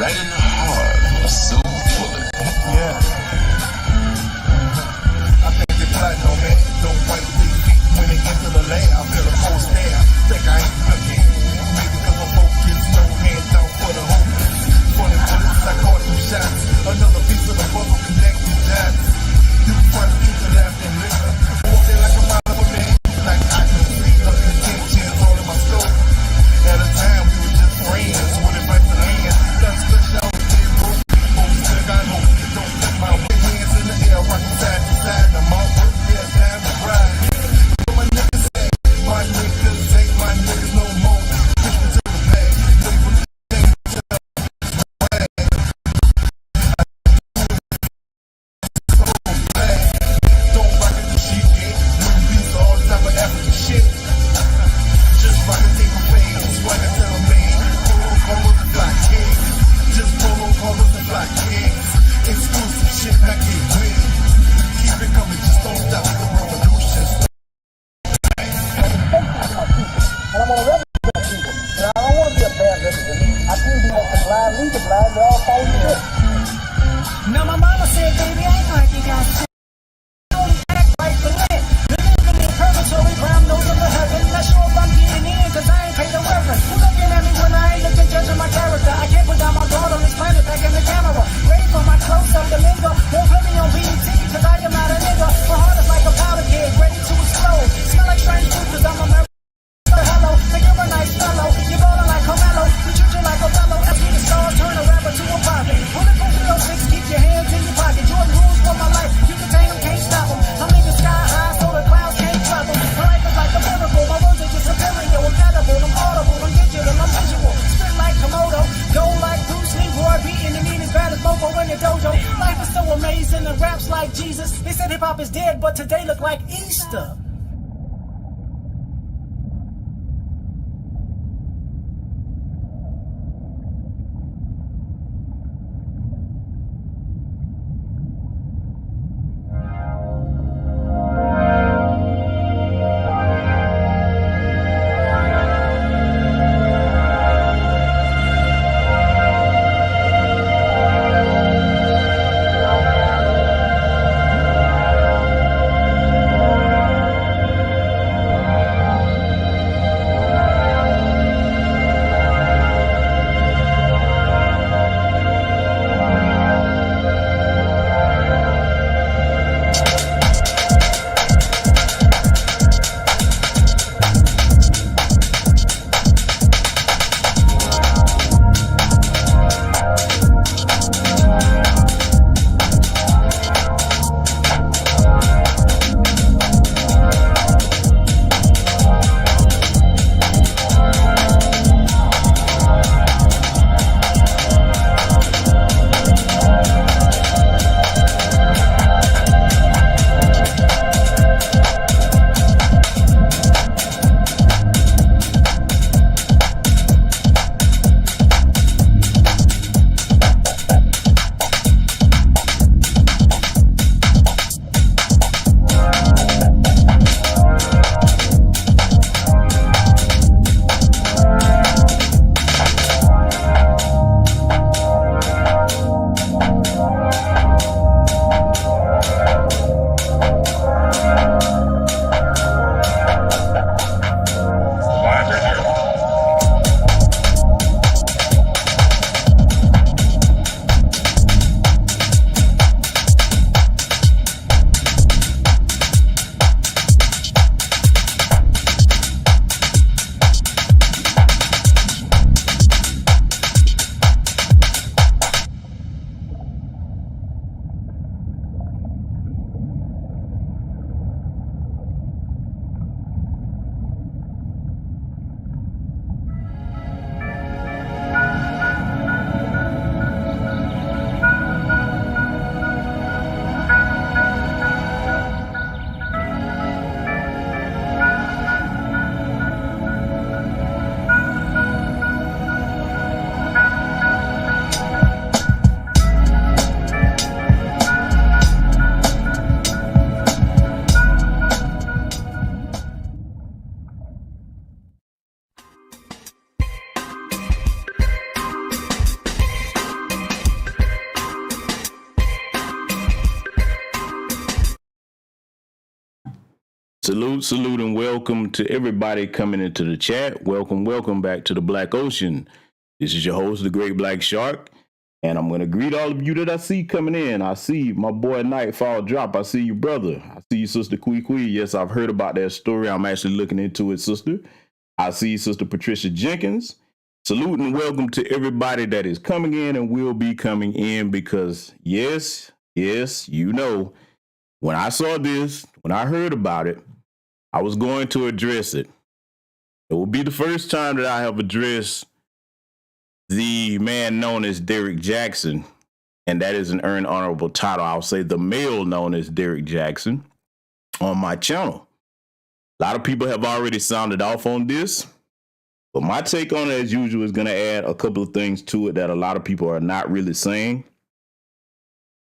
right in the heart of Soul Bullet. Yeah. I think they plotting on me. Don't wipe their feet when they enter the lab. I feel a cold stare. Think I ain't looking. Maybe because I'm focused. No hands out for the hopeless. Funny bullets, I caught some shots. Another piece of the puzzle connected dots. You can find the truth and laugh and listen. Walking like a mile of a man. Like I can see the intentions all in my soul. At a time we were just friends. With advice in hand. That's the show. Don't take my hands in the air, rocking side to side. I'm all work, yeah, time to ride. What my niggas say, my niggas ain't my niggas no more. Push me to the back, label the thing to the swag. So bad, don't rock it the sheet, yeah. Moving beats, all type of African shit. Just rock it, take a fade, swag it to the man. Polo colors and black kings. Just polo colors and black kings. Exclusive shit, I get with it. Keep it coming, just don't stop the revolution. And I'm gonna represent people. And I don't want to be a bad representative. I can't be like the blind, lead the blind, they're all falling shit. Now my mama said, baby, I ain't like you got shit. Only act like the land. Believing in purgatory, brown nose of the heaven. Not sure if I'm getting in, cause I ain't paid the reverend. Who looking at me when I ain't looking, judging my character? I can't put down my guard on this planet, back in the camera. Ready for my close up, the lingo. Won't put me on BET, cause I am not a nigga. My heart is like a powder keg, ready to explode. Smell like strange food, cause I'm American. Hello, think you're a nice fellow. You're ballin' like Carmelo. We treat you like a fellow. As we the stars, turn a rapper to a prophet. Bulletproof 306, keep your hands in your pocket. Jordan rules for my life. You can tame them, can't stop them. I'm in the sky high, so the clouds can't drop them. My life is like a miracle. My words are just superior. I'm edible, I'm audible, I'm digital, I'm visual. Spit like Komodo, go like Bruce Lee. Roy beating the mean as bad as Bobo in the dojo. Life is so amazing and raps like Jesus. They said hip hop is dead, but today look like Easter. Salute, and welcome to everybody coming into the chat. Welcome back to the Black Ocean. This is your host, the Great Black Shark, and I'm going to greet all of you that I see coming in. I see my boy Nightfall Drop. I see you, brother. I see you, Sister Kui. Yes, I've heard about that story. I'm actually looking into it, sister. I see Sister Patricia Jenkins. Salute and welcome to everybody that is coming in and will be coming in because, yes, you know, when I saw this, when I heard about it, I was going to address it. It will be the first time that I have addressed the man known as Derrick Jaxn, and that is an earned honorable title. I'll say the male known as Derrick Jaxn on my channel. A lot of people have already sounded off on this, but my take on it, as usual, is going to add a couple of things to it that a lot of people are not really saying.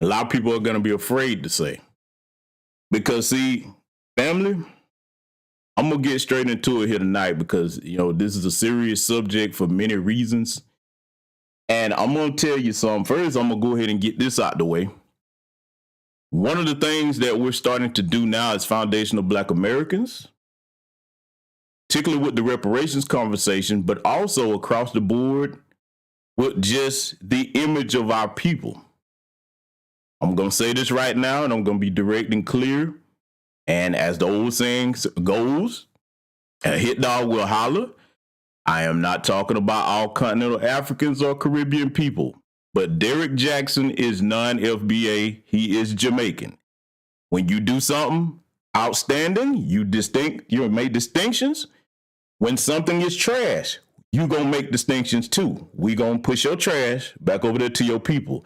A lot of people are going to be afraid to say. Because, see, family, I'm going to get straight into it here tonight because, you know, this is a serious subject for many reasons. And I'm going to tell you something. First, I'm going to go ahead and get this out the way. One of the things that we're starting to do now as foundational Black Americans, particularly with the reparations conversation, but also across the board with just the image of our people. I'm going to say this right now, and I'm going to be direct and clear. And as the old saying goes, a hit dog will holler. I am not talking about all continental Africans or Caribbean people, but Derrick Jaxn is non-FBA. He is Jamaican. When you do something outstanding, you make distinctions. When something is trash, you gonna make distinctions too. We gonna push your trash back over there to your people.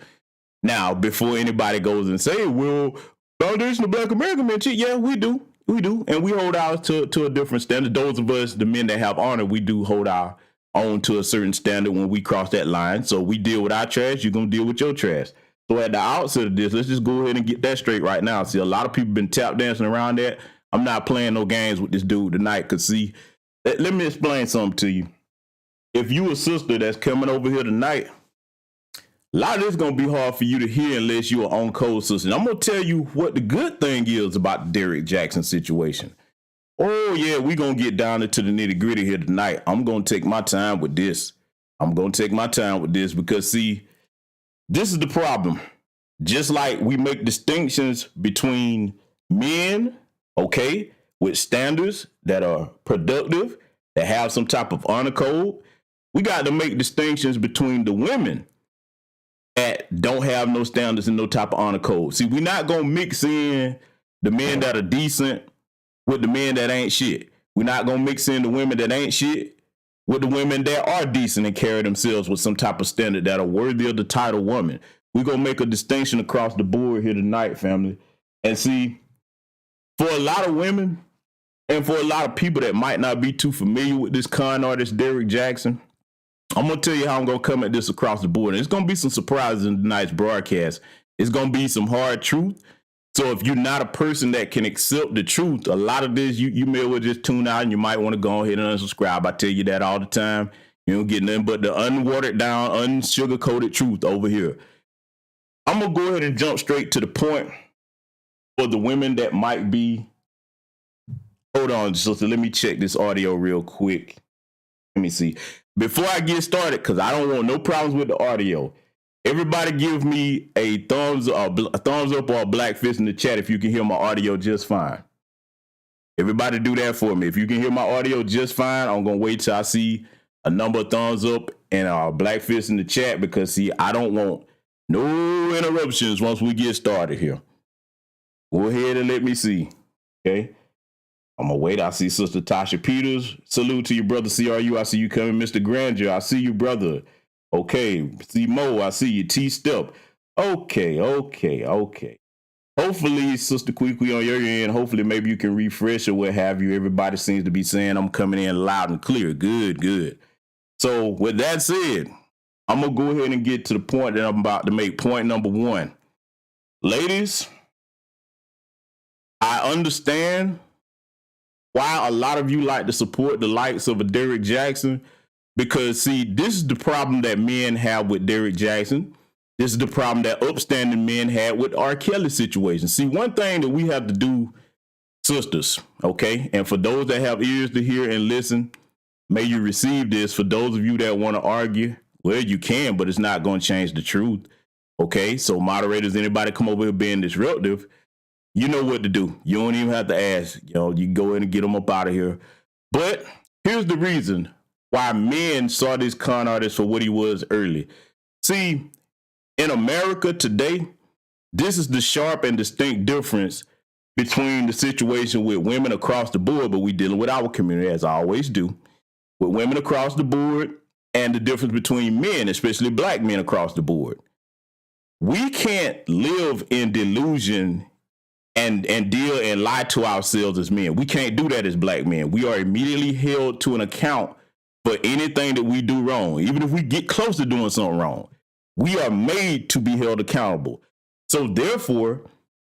Now, before anybody goes and say, well, foundation of Black American men, yeah, we do. And we hold ours to a different standard. Those of us, the men that have honor, we do hold our own to a certain standard when we cross that line. So we deal with our trash, you're going to deal with your trash. So at the outset of this, let's just go ahead and get that straight right now. See, a lot of people been tap dancing around that. I'm not playing no games with this dude tonight because, see, let me explain something to you. If you a sister that's coming over here tonight, a lot of this is going to be hard for you to hear unless you're on code sister. And I'm going to tell you what the good thing is about the Derrick Jaxn situation. Oh, yeah, we're going to get down into the nitty gritty here tonight. I'm going to take my time with this. Because, see, this is the problem. Just like we make distinctions between men, okay, with standards that are productive, that have some type of honor code, we got to make distinctions between the women that don't have no standards and no type of honor code. See, we're not going to mix in the men that are decent with the men that ain't shit. We're not going to mix in the women that ain't shit with the women that are decent and carry themselves with some type of standard that are worthy of the title woman. We're going to make a distinction across the board here tonight, family. And see, for a lot of women and for a lot of people that might not be too familiar with this con artist, Derrick Jaxn, I'm going to tell you how I'm going to come at this across the board. And it's going to be some surprises in tonight's broadcast. It's going to be some hard truth. So if you're not a person that can accept the truth, a lot of this, you may well just tune out and you might want to go ahead and unsubscribe. I tell you that all the time. You don't get nothing but the unwatered down, unsugar-coated truth over here. I'm going to go ahead and jump straight to the point for the women that might be. Hold on, sister. Let me check this audio real quick. Let me see. Before I get started, because I don't want no problems with the audio, everybody give me a thumbs up or a black fist in the chat if you can hear my audio just fine. Everybody do that for me. If you can hear my audio just fine, I'm going to wait till I see a number of thumbs up and a black fist in the chat because, see, I don't want no interruptions once we get started here. Go ahead and let me see. Okay. I'm going to wait. I see Sister Tasha Peters. Salute to you, brother CRU. I see you coming, Mr. Grandeur. I see you, brother. Okay. See Mo. I see you. T-Step. Okay. Hopefully, Sister Kui on your end, hopefully maybe you can refresh or what have you. Everybody seems to be saying I'm coming in loud and clear. Good. So with that said, I'm going to go ahead and get to the point that I'm about to make. Point number one. Ladies, I understand why a lot of you like to support the likes of a Derrick Jaxn, because, see, this is the problem that men have with Derrick Jaxn. This is the problem that upstanding men had with R. Kelly situation. See, one thing that we have to do sisters, okay? And for those that have ears to hear and listen, may you receive this. For those of you that want to argue, well, you can, but it's not going to change the truth, okay? So moderators, anybody come over here being disruptive, you know what to do. You don't even have to ask. You know, you can go in and get them up out of here. But here's the reason why men saw this con artist for what he was early. See, in America today, this is the sharp and distinct difference between the situation with women across the board, but we dealing with our community, as I always do, with women across the board, and the difference between men, especially black men across the board. We can't live in delusion and deal and lie to ourselves as men. We can't do that as black men. We are immediately held to an account for anything that we do wrong. Even if we get close to doing something wrong, we are made to be held accountable. So therefore,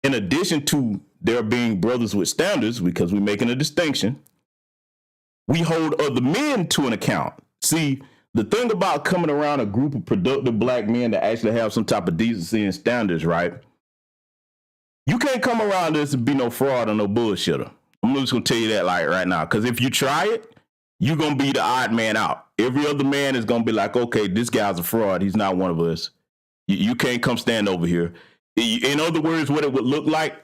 in addition to there being brothers with standards, because we're making a distinction, we hold other men to an account. See, the thing about coming around a group of productive black men that actually have some type of decency and standards, right? You can't come around this and be no fraud or no bullshitter. I'm just going to tell you that like right now, because if you try it, you're going to be the odd man out. Every other man is going to be like, okay, this guy's a fraud. He's not one of us. You can't come stand over here. In other words, what it would look like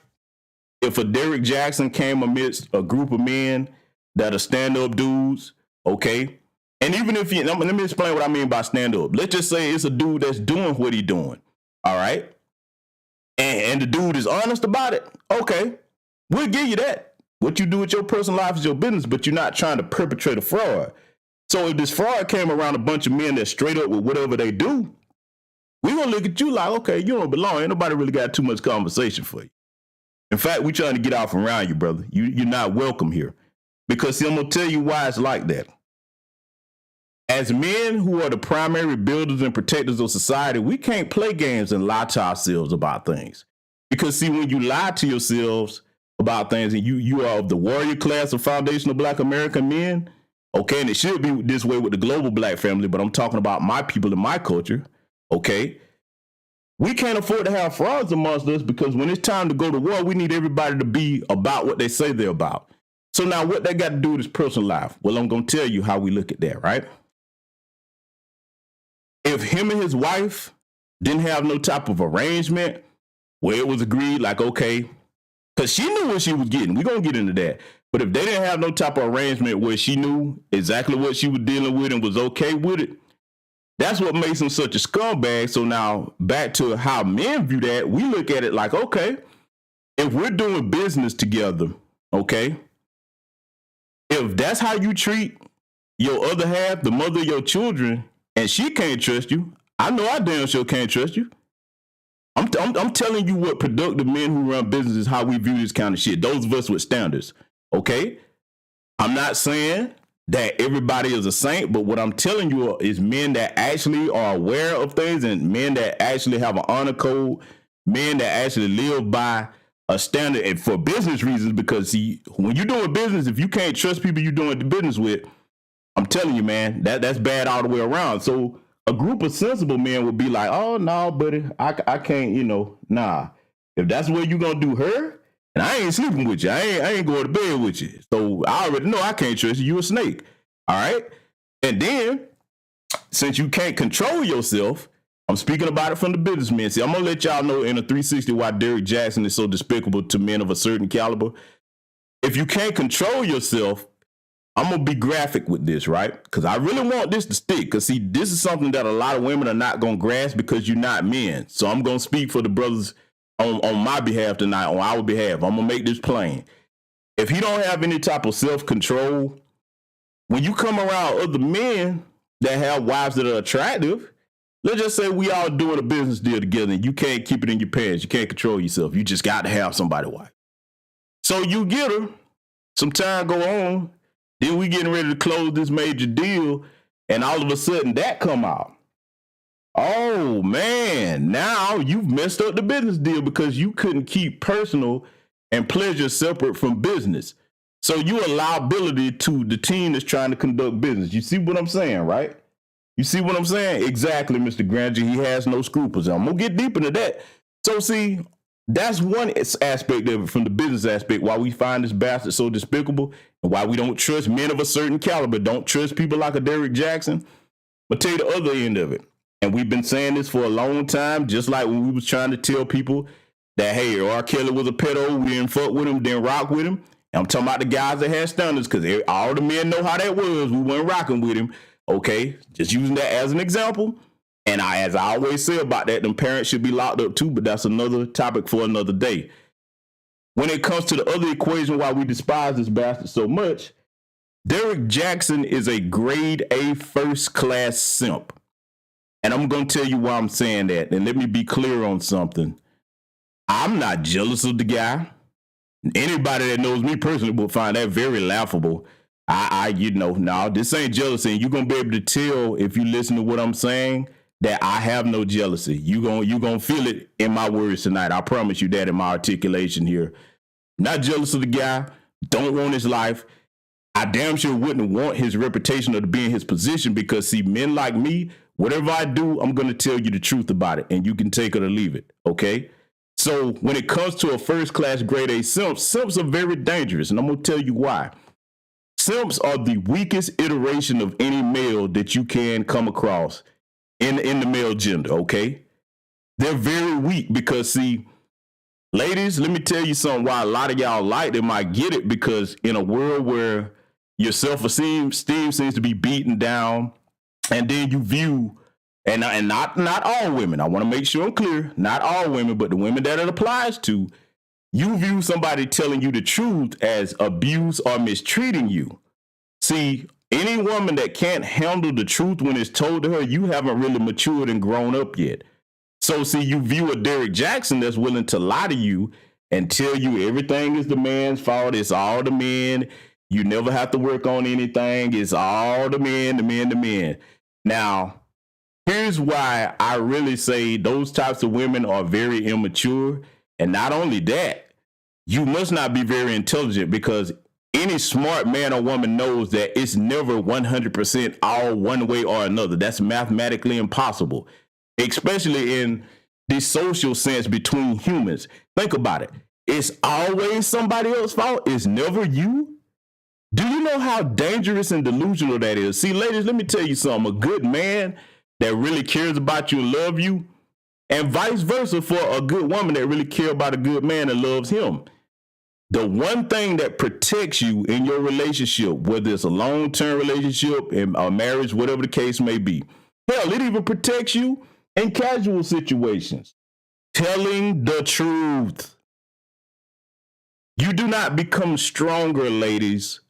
if a Derrick Jaxn came amidst a group of men that are stand-up dudes, okay? And even if you, let me explain what I mean by stand-up. Let's just say it's a dude that's doing what he's doing, all right? And the dude is honest about it, okay, we'll give you that. What you do with your personal life is your business, but you're not trying to perpetrate a fraud. So if this fraud came around a bunch of men that's straight up with whatever they do, we're going to look at you like, okay, you don't belong. Ain't nobody really got too much conversation for you. In fact, we're trying to get out from around you, brother. You're not welcome here. Because see, I'm going to tell you why it's like that. As men who are the primary builders and protectors of society, we can't play games and lie to ourselves about things. Because see, when you lie to yourselves about things and you are of the warrior class of foundational black American men, okay, and it should be this way with the global black family, but I'm talking about my people and my culture, okay? We can't afford to have frauds amongst us because when it's time to go to war, we need everybody to be about what they say they're about. So now what they got to do with his personal life? Well, I'm going to tell you how we look at that, right? If him and his wife didn't have no type of arrangement where it was agreed like, okay, because she knew what she was getting. We're going to get into that. But if they didn't have no type of arrangement where she knew exactly what she was dealing with and was okay with it, that's what makes him such a scumbag. So now back to how men view that, we look at it like, okay, if we're doing business together, okay, if that's how you treat your other half, the mother of your children, and she can't trust you, I know I damn sure can't trust you. I'm telling you what productive men who run businesses, how we view this kind of shit. Those of us with standards, okay? I'm not saying that everybody is a saint, but what I'm telling you is men that actually are aware of things and men that actually have an honor code, men that actually live by a standard and for business reasons, because see, when you're doing business, if you can't trust people you're doing the business with, I'm telling you, man, that's bad all the way around. So a group of sensible men would be like, oh, no, buddy, I can't, nah. If that's where you're going to do her, and I ain't sleeping with you. I ain't going to bed with you. So I already know I can't trust you. You a snake. All right? And then, since you can't control yourself, I'm speaking about it from the businessmen. See, I'm going to let y'all know in a 360 why Derrick Jaxn is so despicable to men of a certain caliber. If you can't control yourself, I'm going to be graphic with this, right? Because I really want this to stick. Because, see, this is something that a lot of women are not going to grasp because you're not men. So I'm going to speak for the brothers on my behalf tonight, on our behalf. I'm going to make this plain. If you don't have any type of self-control, when you come around other men that have wives that are attractive, let's just say we all doing a business deal together and you can't keep it in your pants. You can't control yourself. You just got to have somebody's wife. So you get her, some time go on, then we getting ready to close this major deal, and all of a sudden that come out. Oh, man, now you've messed up the business deal because you couldn't keep personal and pleasure separate from business. So you a liability to the team that's trying to conduct business. You see what I'm saying, right? You see what I'm saying? Exactly, Mr. Granger. He has no scruples. I'm going to get deep into that. So see, That's one aspect of it from the business aspect, why we find this bastard so despicable and why we don't trust men of a certain caliber, don't trust people like a Derrick Jaxn. But tell you the other end of it. And we've been saying this for a long time, just like when we was trying to tell people that, hey, R. Kelly was a pedo, we didn't fuck with him, didn't rock with him. And I'm talking about the guys that had standards, because all the men know how that was. We weren't rocking with him. Okay, just using that as an example. And as I always say about that, them parents should be locked up too, but that's another topic for another day. When it comes to the other equation, why we despise this bastard so much, Derrick Jaxn is a grade A first-class simp. And I'm going to tell you why I'm saying that. And let me be clear on something. I'm not jealous of the guy. Anybody that knows me personally will find that very laughable. No, this ain't jealousy. And you're going to be able to tell if you listen to what I'm saying that I have no jealousy. You gonna feel it in my words tonight. I promise you that in my articulation here. Not jealous of the guy. Don't want his life. I damn sure wouldn't want his reputation or to be in his position, because see, men like me, whatever I do, I'm going to tell you the truth about it, and you can take it or leave it, okay? So when it comes to a first-class grade A simp, simps are very dangerous, and I'm going to tell you why. Simps are the weakest iteration of any male that you can come across in the male gender, okay? They're very weak because, see, ladies, let me tell you something why a lot of y'all like them. I get it, because in a world where your self-esteem seems to be beaten down, and then you view, and not all women, I want to make sure I'm clear, not all women, but the women that it applies to, you view somebody telling you the truth as abuse or mistreating you. See, any woman that can't handle the truth when it's told to her, you haven't really matured and grown up yet. So, see, you view a Derrick Jaxn that's willing to lie to you and tell you everything is the man's fault. It's all the men. You never have to work on anything. It's all the men. Now, here's why I really say those types of women are very immature. And not only that, you must not be very intelligent, because any smart man or woman knows that it's never 100% all one way or another. That's mathematically impossible, especially in the social sense between humans. Think about it. It's always somebody else's fault. It's never you. Do you know how dangerous and delusional that is? See, ladies, let me tell you something. A good man that really cares about you and love you, and vice versa for a good woman that really cares about a good man and loves him. The one thing that protects you in your relationship, whether it's a long-term relationship, a marriage, whatever the case may be, hell, it even protects you in casual situations. Telling the truth. You do not become stronger, ladies,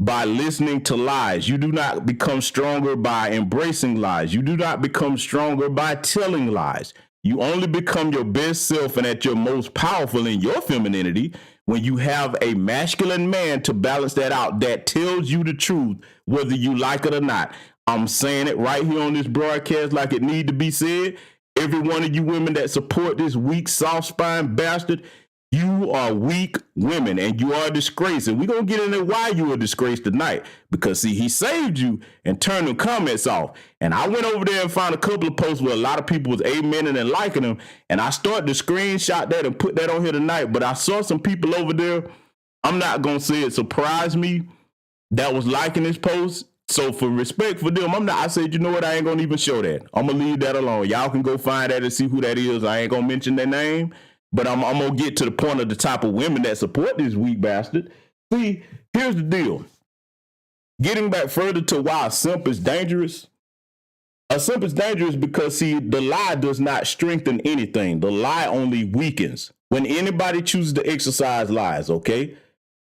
by listening to lies. You do not become stronger by embracing lies. You do not become stronger by telling lies. You only become your best self and at your most powerful in your femininity when you have a masculine man to balance that out, that tells you the truth, whether you like it or not. I'm saying it right here on this broadcast like it need to be said. Every one of you women that support this weak, soft-spine bastard, you are weak women, and you are a disgrace. And we're going to get into why you are a disgrace tonight. Because, see, he saved you and turned the comments off. And I went over there and found a couple of posts where a lot of people was amening and liking them. And I started to screenshot that and put that on here tonight. But I saw some people over there, I'm not going to say it surprised me, that was liking this post. So for respect for them, I said, you know what, I ain't going to even show that. I'm going to leave that alone. Y'all can go find that and see who that is. I ain't going to mention their name. But I'm going to get to the point of the type of women that support this weak bastard. See, here's the deal. Getting back further to why a simp is dangerous. A simp is dangerous because, see, the lie does not strengthen anything. The lie only weakens when anybody chooses to exercise lies, okay?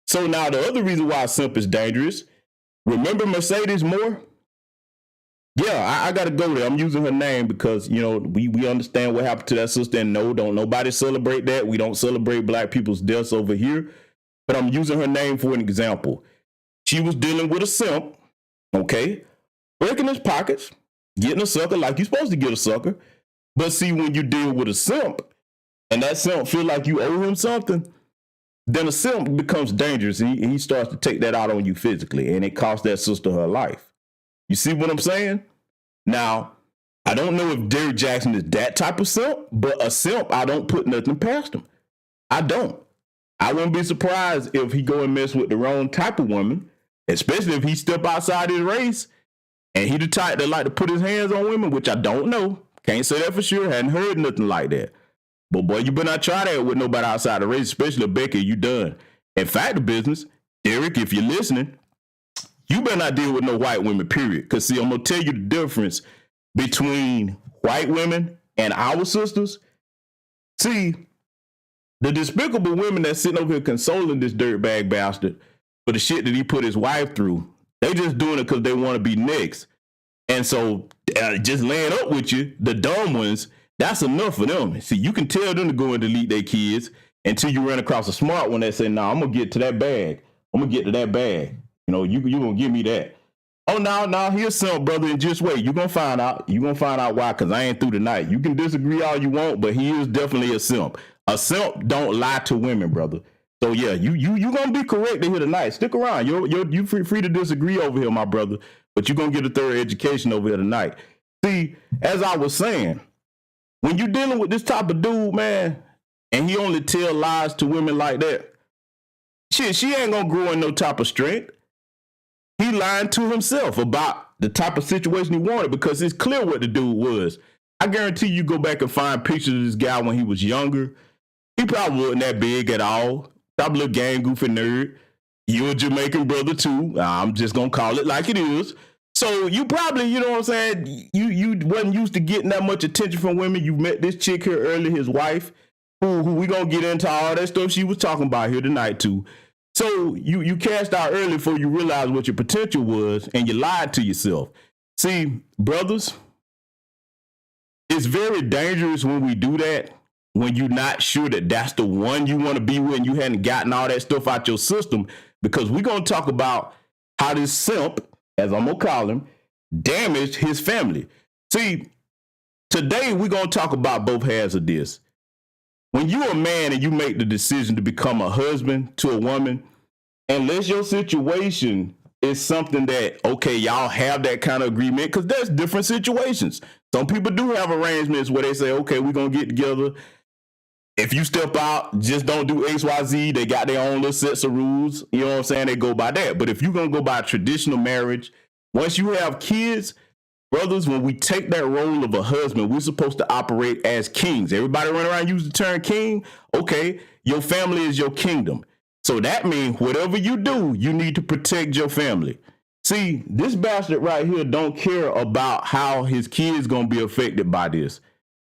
So now the other reason why a simp is dangerous, remember Mercedes Moore? Yeah, I got to go there. I'm using her name because, you know, we understand what happened to that sister, and no, don't nobody celebrate that. We don't celebrate black people's deaths over here, but I'm using her name for an example. She was dealing with a simp, okay, breaking his pockets, getting a sucker like you're supposed to get a sucker. But see, when you deal with a simp and that simp feel like you owe him something, then a simp becomes dangerous, and he starts to take that out on you physically, and it costs that sister her life. You see what I'm saying? Now, I don't know if Derrick Jaxn is that type of simp, but a simp, I don't put nothing past him. I don't. I wouldn't be surprised if he go and mess with the wrong type of woman, especially if he step outside his race and he the type that like to put his hands on women, which I don't know. Can't say that for sure. Hadn't heard nothing like that. But boy, you better not try that with nobody outside the race, especially Becky. You done. In fact, the business, Derrick, if you're listening, you better not deal with no white women, period. Because see, I'm gonna tell you the difference between white women and our sisters. See, the despicable women that's sitting over here consoling this dirtbag bastard for the shit that he put his wife through, they just doing it because they want to be next. And so just laying up with you, the dumb ones, that's enough for them. See, you can tell them to go and delete their kids until you run across a smart one that say, nah, I'm going to get to that bag. I'm going to get to that bag. You know, you going to give me that. Oh, no, here's some, brother, and just wait. You're going to find out. You're going to find out why, because I ain't through tonight. You can disagree all you want, but he is definitely a simp. A simp don't lie to women, brother. So, yeah, you going to be correct here tonight. Stick around. You're free to disagree over here, my brother, but you're going to get a thorough education over here tonight. See, as I was saying, when you're dealing with this type of dude, man, and he only tell lies to women like that, shit, she ain't going to grow in no type of strength. He lying to himself about the type of situation he wanted because it's clear what the dude was. I guarantee you go back and find pictures of this guy when he was younger. He probably wasn't that big at all. Probably a gang goofy nerd. You a Jamaican brother too. I'm just going to call it like it is. So you probably, you know what I'm saying, you wasn't used to getting that much attention from women. You met this chick here earlier, his wife, who we going to get into all that stuff she was talking about here tonight too. So you cast out early before you realize what your potential was, and you lied to yourself. See, brothers, it's very dangerous when we do that, when you're not sure that that's the one you want to be with and you hadn't gotten all that stuff out your system, because we're going to talk about how this simp, as I'm going to call him, damaged his family. See, today we're going to talk about both halves of this. When you're a man and you make the decision to become a husband to a woman, unless your situation is something that, okay, y'all have that kind of agreement, because there's different situations. Some people do have arrangements where they say, okay, we're going to get together. If you step out, just don't do X, Y, Z. They got their own little sets of rules. You know what I'm saying? They go by that. But if you're going to go by a traditional marriage, once you have kids, brothers, when we take that role of a husband, we're supposed to operate as kings. Everybody run around use the term king. Okay, your family is your kingdom. So that means whatever you do, you need to protect your family. See, this bastard right here don't care about how his kids going to be affected by this.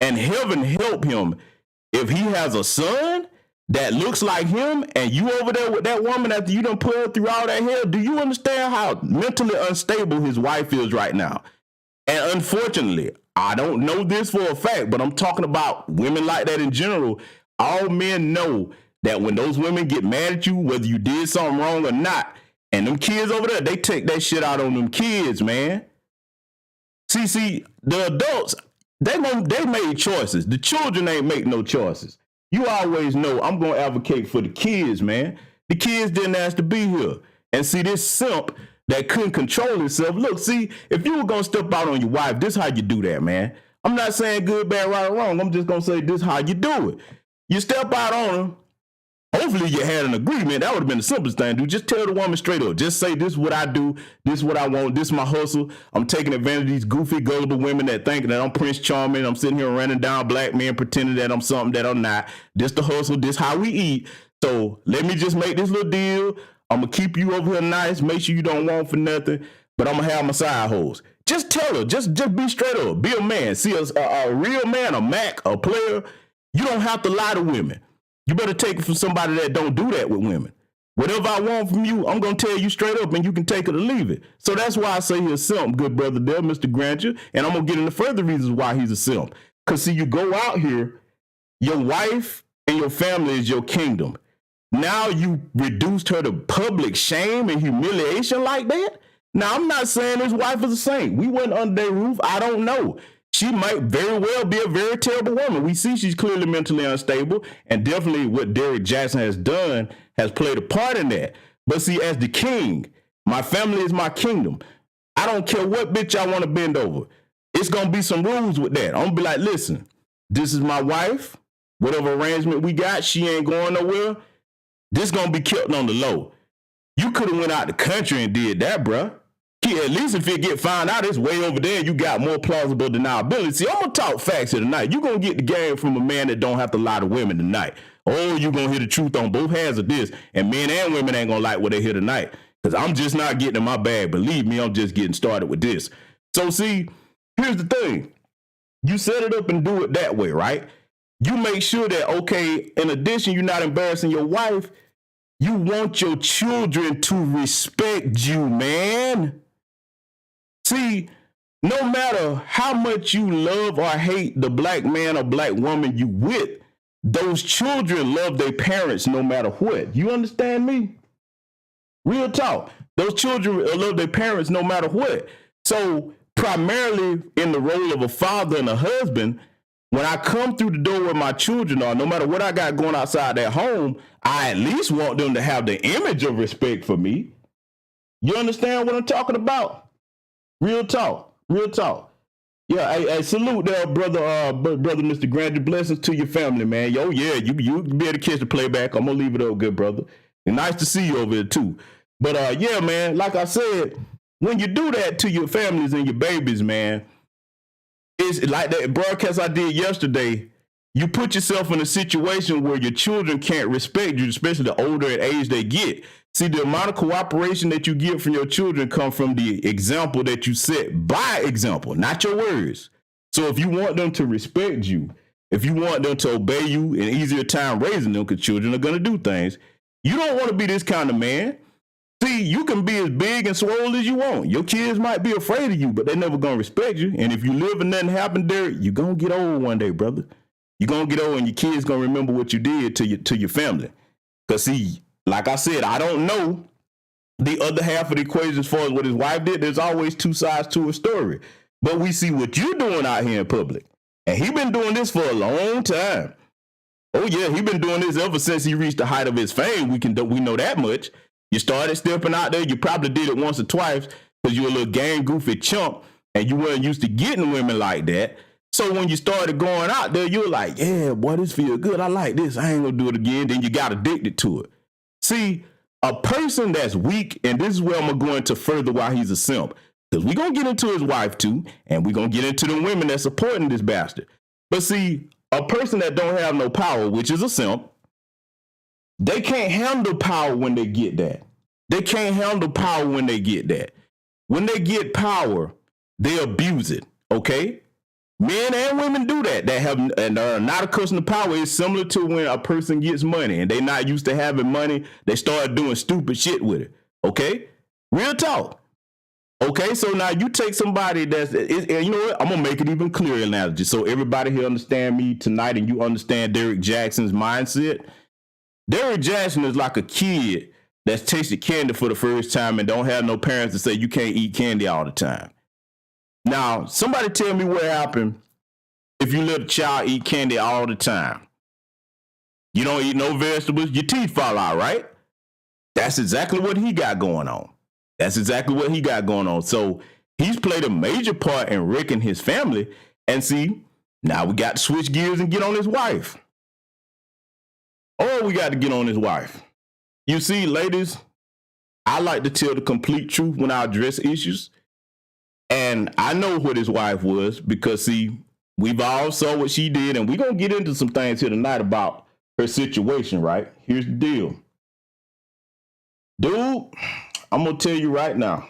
And heaven help him if he has a son that looks like him and you over there with that woman after you done put her through all that hell. Do you understand how mentally unstable his wife is right now? And unfortunately, I don't know this for a fact, but I'm talking about women like that in general. All men know that when those women get mad at you, whether you did something wrong or not, and them kids over there, they take that shit out on them kids, man. See, the adults, they made choices. The children ain't make no choices. You always know I'm going to advocate for the kids, man. The kids didn't ask to be here. And see, this simp that couldn't control himself. Look, see, if you were going to step out on your wife, this is how you do that, man. I'm not saying good, bad, right, or wrong. I'm just going to say this is how you do it. You step out on her. Hopefully you had an agreement. That would have been the simplest thing to do. Just tell the woman straight up. Just say, this is what I do. This is what I want. This is my hustle. I'm taking advantage of these goofy, gullible women that think that I'm Prince Charming. I'm sitting here running down black men pretending that I'm something that I'm not. This the hustle. This how we eat. So let me just make this little deal. I'm going to keep you over here nice. Make sure you don't want for nothing. But I'm going to have my side hoes. Just tell her. Just be straight up. Be a man. See, a real man, a Mac, a player, you don't have to lie to women. You better take it from somebody that don't do that with women. Whatever I want from you, I'm going to tell you straight up and you can take it or leave it. So that's why I say he's a simp, good brother there, Mr. Granger. And I'm going to get into further reasons why he's a simp. Because see, you go out here, your wife and your family is your kingdom. Now you reduced her to public shame and humiliation like that? Now, I'm not saying his wife is a saint. We went under their roof. I don't know. She might very well be a very terrible woman. We see she's clearly mentally unstable, and definitely what Derrick Jaxn has done has played a part in that. But see, as the king, my family is my kingdom. I don't care what bitch I want to bend over. It's going to be some rules with that. I'm going to be like, listen, this is my wife. Whatever arrangement we got, she ain't going nowhere. This gonna be kept on the low. You could have went out the country and did that, bruh. At least if it get found out, it's way over there. You got more plausible deniability. See, I'm gonna talk facts here tonight. You gonna get the game from a man that don't have to lie to women tonight. Oh, you gonna hear the truth on both hands of this, and men and women ain't gonna like what they hear tonight. Because I'm just not getting in my bag. Believe me, I'm just getting started with this. So see, here's the thing. You set it up and do it that way, right? You make sure that, okay, in addition, you're not embarrassing your wife. You want your children to respect you, man. See, no matter how much you love or hate the black man or black woman you with, those children love their parents no matter what. You understand me? Real talk. Those children love their parents no matter what. So primarily in the role of a father and a husband, when I come through the door where my children are, no matter what I got going outside that home, I at least want them to have the image of respect for me. You understand what I'm talking about? Real talk. Real talk. Yeah, hey, salute there, brother Mr. Grandeur. Blessings to your family, man. Yo, yeah, you be able to catch the playback. I'm gonna leave it up, good brother. And nice to see you over here too. But yeah, man, like I said, when you do that to your families and your babies, man, it's like that broadcast I did yesterday. You put yourself in a situation where your children can't respect you, especially the older in age they get. See, the amount of cooperation that you get from your children come from the example that you set by example, not your words. So if you want them to respect you, if you want them to obey you, an easier time raising them, because children are going to do things, you don't want to be this kind of man. See, you can be as big and swole as you want. Your kids might be afraid of you, but they're never going to respect you. And if you live and nothing happened there, you're going to get old one day, brother. You're going to get old and your kids going to remember what you did to your family. Because, see, like I said, I don't know the other half of the equation as far as what his wife did. There's always two sides to a story. But we see what you're doing out here in public. And he been doing this for a long time. Oh, yeah, he been doing this ever since he reached the height of his fame. We know that much. You started stepping out there. You probably did it once or twice because you're a little game goofy chump and you weren't used to getting women like that. So when you started going out there, you're like, yeah, boy, this feels good. I like this. I ain't going to do it again. Then you got addicted to it. See, a person that's weak, and this is where I'm going to go into further why he's a simp, because we're going to get into his wife too, and we're going to get into the women that's supporting this bastard. But see, a person that don't have no power, which is a simp, they can't handle power when they get that. They can't handle power when they get that. When they get power, they abuse it, okay? Men and women do that have and are not accustomed to power. It's similar to when a person gets money and they're not used to having money. They start doing stupid shit with it, okay? Real talk. Okay, so now you take somebody and you know what? I'm going to make it even clearer analogy so everybody here understand me tonight and you understand Derrick Jaxn's mindset. Derrick Jaxn is like a kid that's tasted candy for the first time and don't have no parents to say you can't eat candy all the time. Now, somebody tell me what happened if you let a child eat candy all the time. You don't eat no vegetables, your teeth fall out, right? That's exactly what he got going on. That's exactly what he got going on. So he's played a major part in wrecking his family. And see, now we got to switch gears and get on his wife. Oh, we got to get on his wife. You see, ladies, I like to tell the complete truth when I address issues. And I know what his wife was because, see, we've all saw what she did. And we're going to get into some things here tonight about her situation, right? Here's the deal. Dude, I'm going to tell you right now.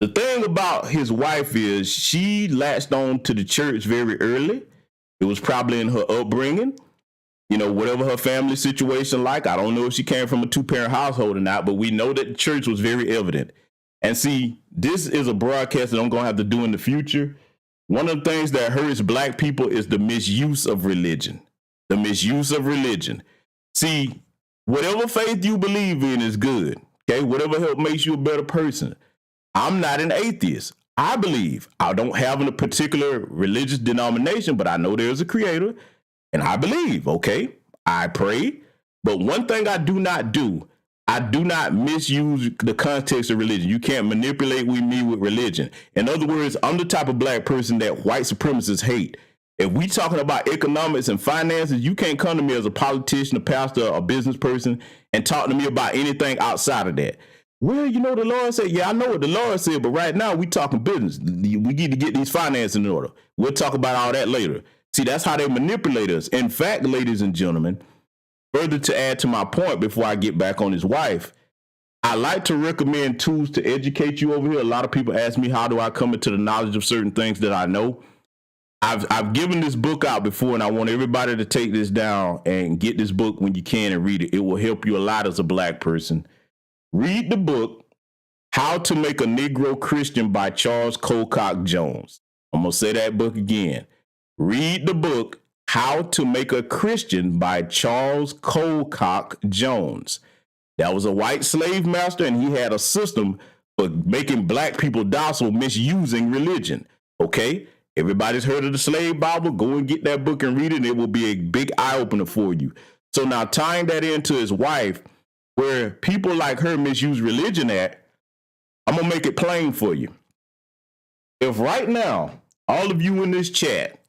The thing about his wife is she latched on to the church very early. It was probably in her upbringing. You know, whatever her family situation like. I don't know if she came from a two-parent household or not, but we know that the church was very evident. And see, this is a broadcast that I'm going to have to do in the future. One of the things that hurts black people is the misuse of religion. The misuse of religion. See, whatever faith you believe in is good. Okay, whatever help makes you a better person. I'm not an atheist. I believe. I don't have a particular religious denomination, but I know there's a creator. And I believe, okay? I pray. But one thing I do not do, I do not misuse the context of religion. You can't manipulate me with religion. In other words, I'm the type of black person that white supremacists hate. If we talking about economics and finances, you can't come to me as a politician, a pastor, a business person and talk to me about anything outside of that. Well, you know, the Lord said, yeah, I know what the Lord said, but right now we talking business. We need to get these finances in order. We'll talk about all that later. See, that's how they manipulate us. In fact, ladies and gentlemen, further to add to my point before I get back on his wife, I like to recommend tools to educate you over here. A lot of people ask me, how do I come into the knowledge of certain things that I know? I've given this book out before, and I want everybody to take this down and get this book when you can and read it. It will help you a lot as a black person. Read the book, How to Make a Negro Christian by Charles Colcock Jones. I'm going to say that book again. Read the book, How to Make a Christian by Charles Colcock Jones. That was a white slave master, and he had a system for making black people docile, misusing religion. Okay? Everybody's heard of the slave Bible. Go and get that book and read it, and it will be a big eye-opener for you. So now tying that into his wife, where people like her misuse religion at, I'm going to make it plain for you. If right now, all of you in this chat,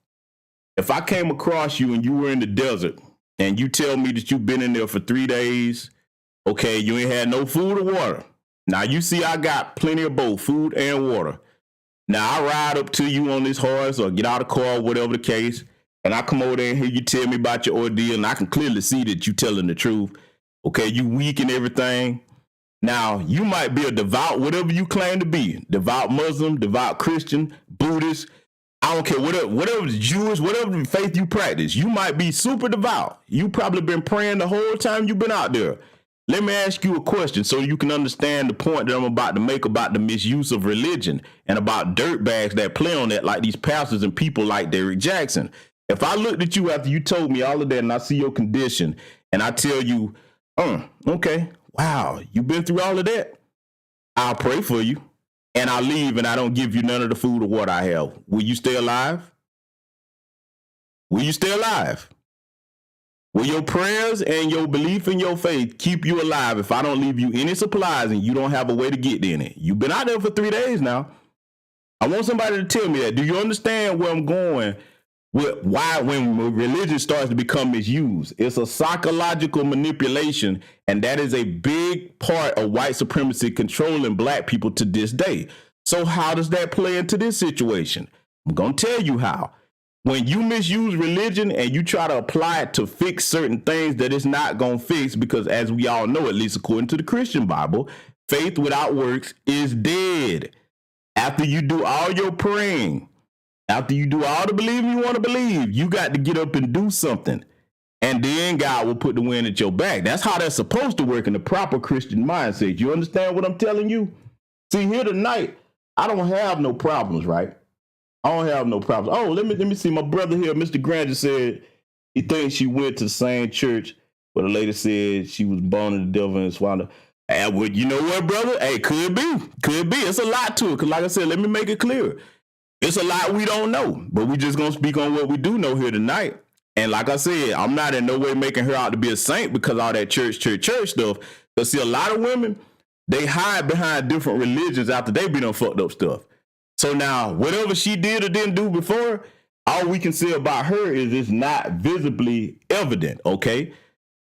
if I came across you and you were in the desert and you tell me that you've been in there for 3 days, okay, you ain't had no food or water. Now you see I got plenty of both food and water. Now I ride up to you on this horse or get out of the car, whatever the case, and I come over there and hear you tell me about your ordeal, and I can clearly see that you telling the truth. Okay, you weak and everything. Now, you might be a devout, whatever you claim to be, devout Muslim, devout Christian, Buddhist, I don't care, whatever Jewish, whatever faith you practice, you might be super devout. You probably been praying the whole time you've been out there. Let me ask you a question so you can understand the point that I'm about to make about the misuse of religion and about dirtbags that play on that, like these pastors and people like Derrick Jaxn. If I looked at you after you told me all of that and I see your condition and I tell you, okay, wow, you've been through all of that, I'll pray for you and I'll leave and I don't give you none of the food or water I have. Will you stay alive? Will you stay alive? Will your prayers and your belief in your faith keep you alive if I don't leave you any supplies and you don't have a way to get in it? You've been out there for 3 days now. I want somebody to tell me that. Do you understand where I'm going with why when religion starts to become misused? It's a psychological manipulation, and that is a big part of white supremacy controlling black people to this day. So how does that play into this situation? I'm going to tell you how. When you misuse religion and you try to apply it to fix certain things that it's not going to fix, because as we all know, at least according to the Christian Bible, faith without works is dead. After you do all your praying, after you do all the believing you want to believe, you got to get up and do something. And then God will put the wind at your back. That's how that's supposed to work in the proper Christian mindset. You understand what I'm telling you? See, here tonight, I don't have no problems, right? I don't have no problems. Oh, let me see. My brother here, Mr. Grant, just said he thinks she went to the same church where the lady said she was born of the devil and swallowed. And well, you know what, brother? Hey, could be. It's a lot to it. Because like I said, let me make it clear. It's a lot we don't know, but we just going to speak on what we do know here tonight. And like I said, I'm not in no way making her out to be a saint because all that church stuff. Because see, a lot of women, they hide behind different religions after they been on fucked up stuff. So now, whatever she did or didn't do before, all we can say about her is it's not visibly evident, okay?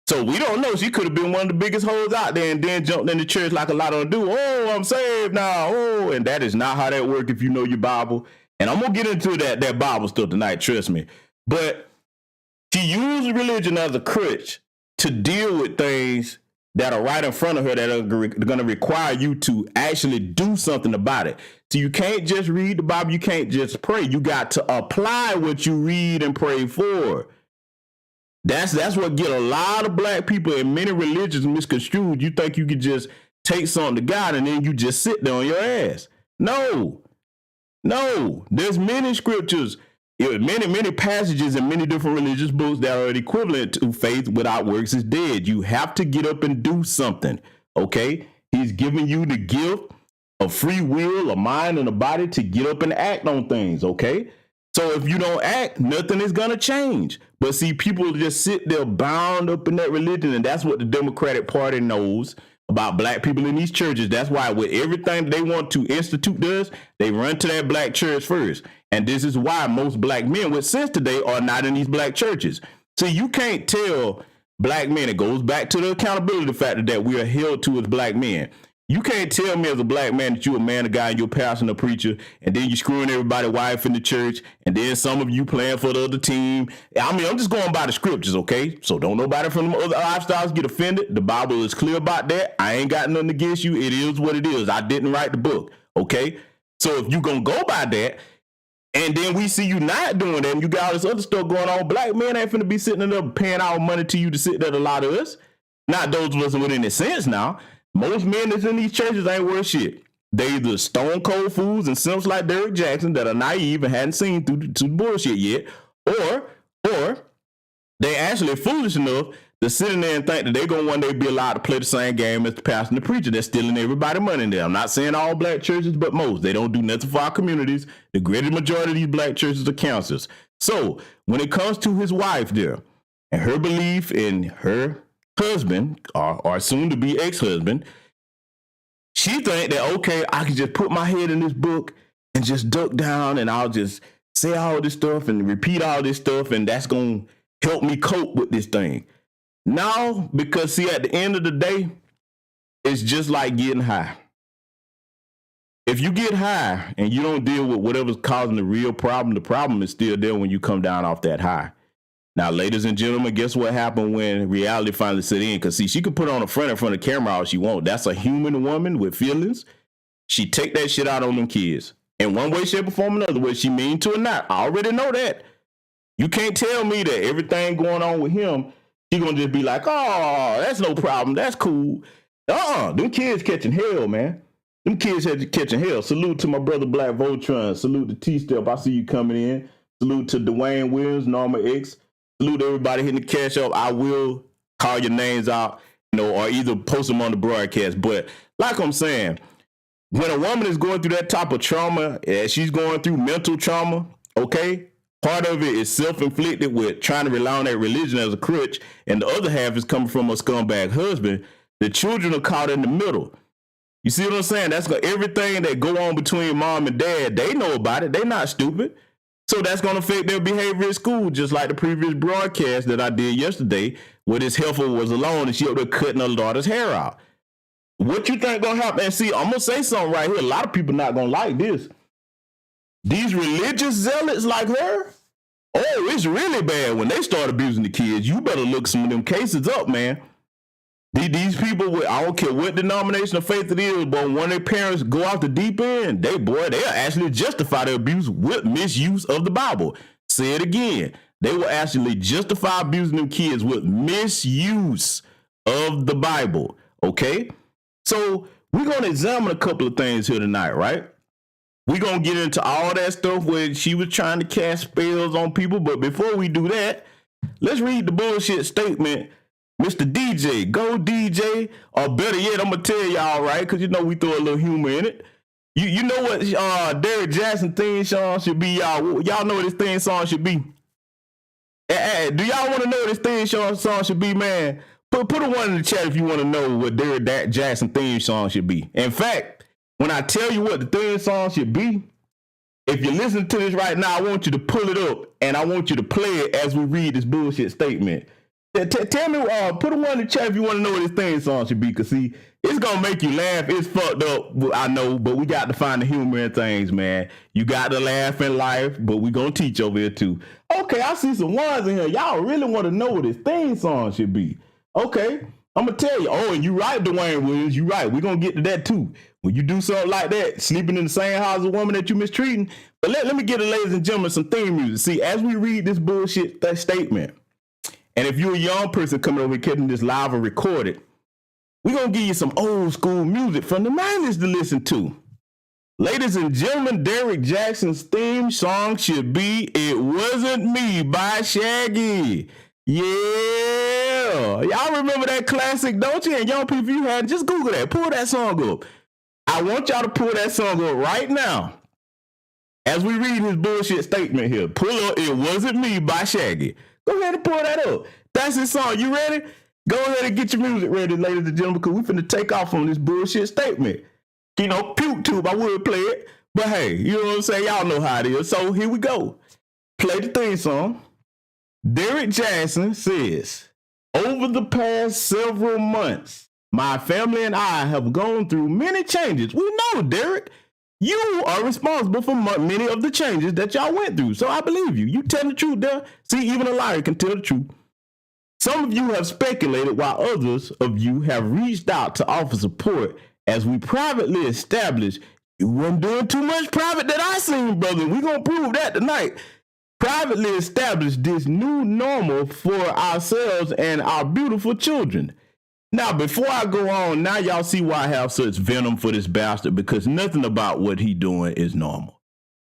So we don't know. She could have been one of the biggest hoes out there and then jumped in the church like a lot of them do. Oh, I'm saved now. Oh, and that is not how that works if you know your Bible. And I'm going to get into that Bible stuff tonight, trust me. But she used religion as a crutch to deal with things that are right in front of her that are going to require you to actually do something about it. So you can't just read the Bible. You can't just pray. You got to apply what you read and pray for. That's what get a lot of black people in many religions misconstrued. You think you could just take something to God and then you just sit there on your ass. No. There's many scriptures, many passages in many different religious books that are equivalent to faith without works is dead. You have to get up and do something, okay? He's giving you the gift of free will, a mind, and a body to get up and act on things, okay? So if you don't act, nothing is going to change. But see, people just sit there bound up in that religion, and that's what the Democratic Party knows, about black people in these churches. That's why with everything they want to institute does, they run to that black church first. And this is why most black men with sense today are not in these black churches. See, you can't tell black men, it goes back to the accountability factor that we are held to as black men. You can't tell me as a black man that you're a man of God and you're a pastor and a preacher, and then you're screwing everybody's wife in the church, and then some of you playing for the other team. I mean, I'm just going by the scriptures, okay? So don't nobody from the other lifestyles get offended. The Bible is clear about that. I ain't got nothing against you. It is what it is. I didn't write the book, okay? So if you're going to go by that, and then we see you not doing that, and you got all this other stuff going on, black men ain't finna be sitting there paying our money to you to sit there to lie to us. Not those of us with any sense now. Most men that's in these churches ain't worth shit. They either stone cold fools and simps like Derrick Jaxn that are naive and hadn't seen through the bullshit yet, or they actually foolish enough to sit in there and think that they're going to one day be allowed to play the same game as the pastor and the preacher that's stealing everybody money in there. I'm not saying all black churches, but most. They don't do nothing for our communities. The greater majority of these black churches are counselors. So when it comes to his wife there and her belief in her husband or soon to be ex-husband, she think that, okay, I can just put my head in this book and just duck down and I'll just say all this stuff and repeat all this stuff and that's going to help me cope with this thing. No, because see, at the end of the day, it's just like getting high. If you get high and you don't deal with whatever's causing the real problem, the problem is still there when you come down off that high. Now, ladies and gentlemen, guess what happened when reality finally set in? Because, see, she could put on a front in front of the camera all she wants. That's a human woman with feelings. She take that shit out on them kids. In one way, shape, or form, another way, she mean to or not. I already know that. You can't tell me that everything going on with him, she gonna just be like, oh, that's no problem. That's cool. Them kids catching hell, man. Them kids catching hell. Salute to my brother Black Voltron. Salute to T-Step. I see you coming in. Salute to Dwayne Williams, Norma X. Salute everybody hitting the cash up. I will call your names out, or either post them on the broadcast. But like I'm saying, when a woman is going through that type of trauma, she's going through mental trauma, okay? Part of it is self-inflicted with trying to rely on that religion as a crutch, and the other half is coming from a scumbag husband. The children are caught in the middle. You see what I'm saying? That's everything that go on between mom and dad, they know about it. They're not stupid. So that's going to affect their behavior at school, just like the previous broadcast that I did yesterday, where this heifer was alone and she up there cutting her daughter's hair out. What you think going to happen? And see, I'm going to say something right here. A lot of people not going to like this. These religious zealots like her, oh, it's really bad when they start abusing the kids. You better look some of them cases up, man. These people, I don't care what denomination of faith it is, but when their parents go out the deep end, they'll actually justify their abuse with misuse of the Bible. Say it again. They will actually justify abusing them kids with misuse of the Bible. Okay? So we're going to examine a couple of things here tonight, right? We're going to get into all that stuff where she was trying to cast spells on people. But before we do that, let's read the bullshit statement. Mr. DJ, go DJ, or better yet, I'm going to tell y'all, right, because we throw a little humor in it. You know what Derrick Jaxn theme song should be, y'all? Y'all know what his theme song should be? Do y'all want to know what his theme song should be, man? Put a one in the chat if you want to know what Derrick Jaxn theme song should be. In fact, when I tell you what the theme song should be, if you listen to this right now, I want you to pull it up, and I want you to play it as we read this bullshit statement. Tell me, put a one in the chat if you want to know what this theme song should be, because see, it's going to make you laugh. It's fucked up, I know, but we got to find the humor in things, man. You got to laugh in life, but we going to teach over here too. Okay, I see some ones in here. Y'all really want to know what this theme song should be. Okay, I'm going to tell you. Oh, and you right, Dwayne Williams, you right. We're going to get to that too. When you do something like that, sleeping in the same house as a woman that you mistreating. But let me get it, ladies and gentlemen, some theme music. See, as we read this bullshit statement, and if you're a young person coming over here catching this live or recorded, we're going to give you some old school music from the 90s to listen to. Ladies and gentlemen, Derrick Jaxn's theme song should be It Wasn't Me by Shaggy. Yeah. Y'all remember that classic, don't you? And young people, you had, just Google that. Pull that song up. I want y'all to pull that song up right now. As we read his bullshit statement here, pull up It Wasn't Me by Shaggy. Go ahead and pull that up. That's his song. You ready? Go ahead and get your music ready, ladies and gentlemen, because we finna take off on this bullshit statement. You know, puke tube, I would play it. But hey, you know what I'm saying? Y'all know how it is. So here we go. Play the theme song. Derrick Jaxn says, over the past several months, my family and I have gone through many changes. We know, Derrick, you are responsible for many of the changes that y'all went through. So I believe you. You tell the truth there. See, even a liar can tell the truth. Some of you have speculated while others of you have reached out to offer support as we privately established you weren't doing too much private that I seen, brother. We gonna prove that tonight. Privately established this new normal for ourselves and our beautiful children. Now, before I go on, now y'all see why I have such venom for this bastard, because nothing about what he doing is normal.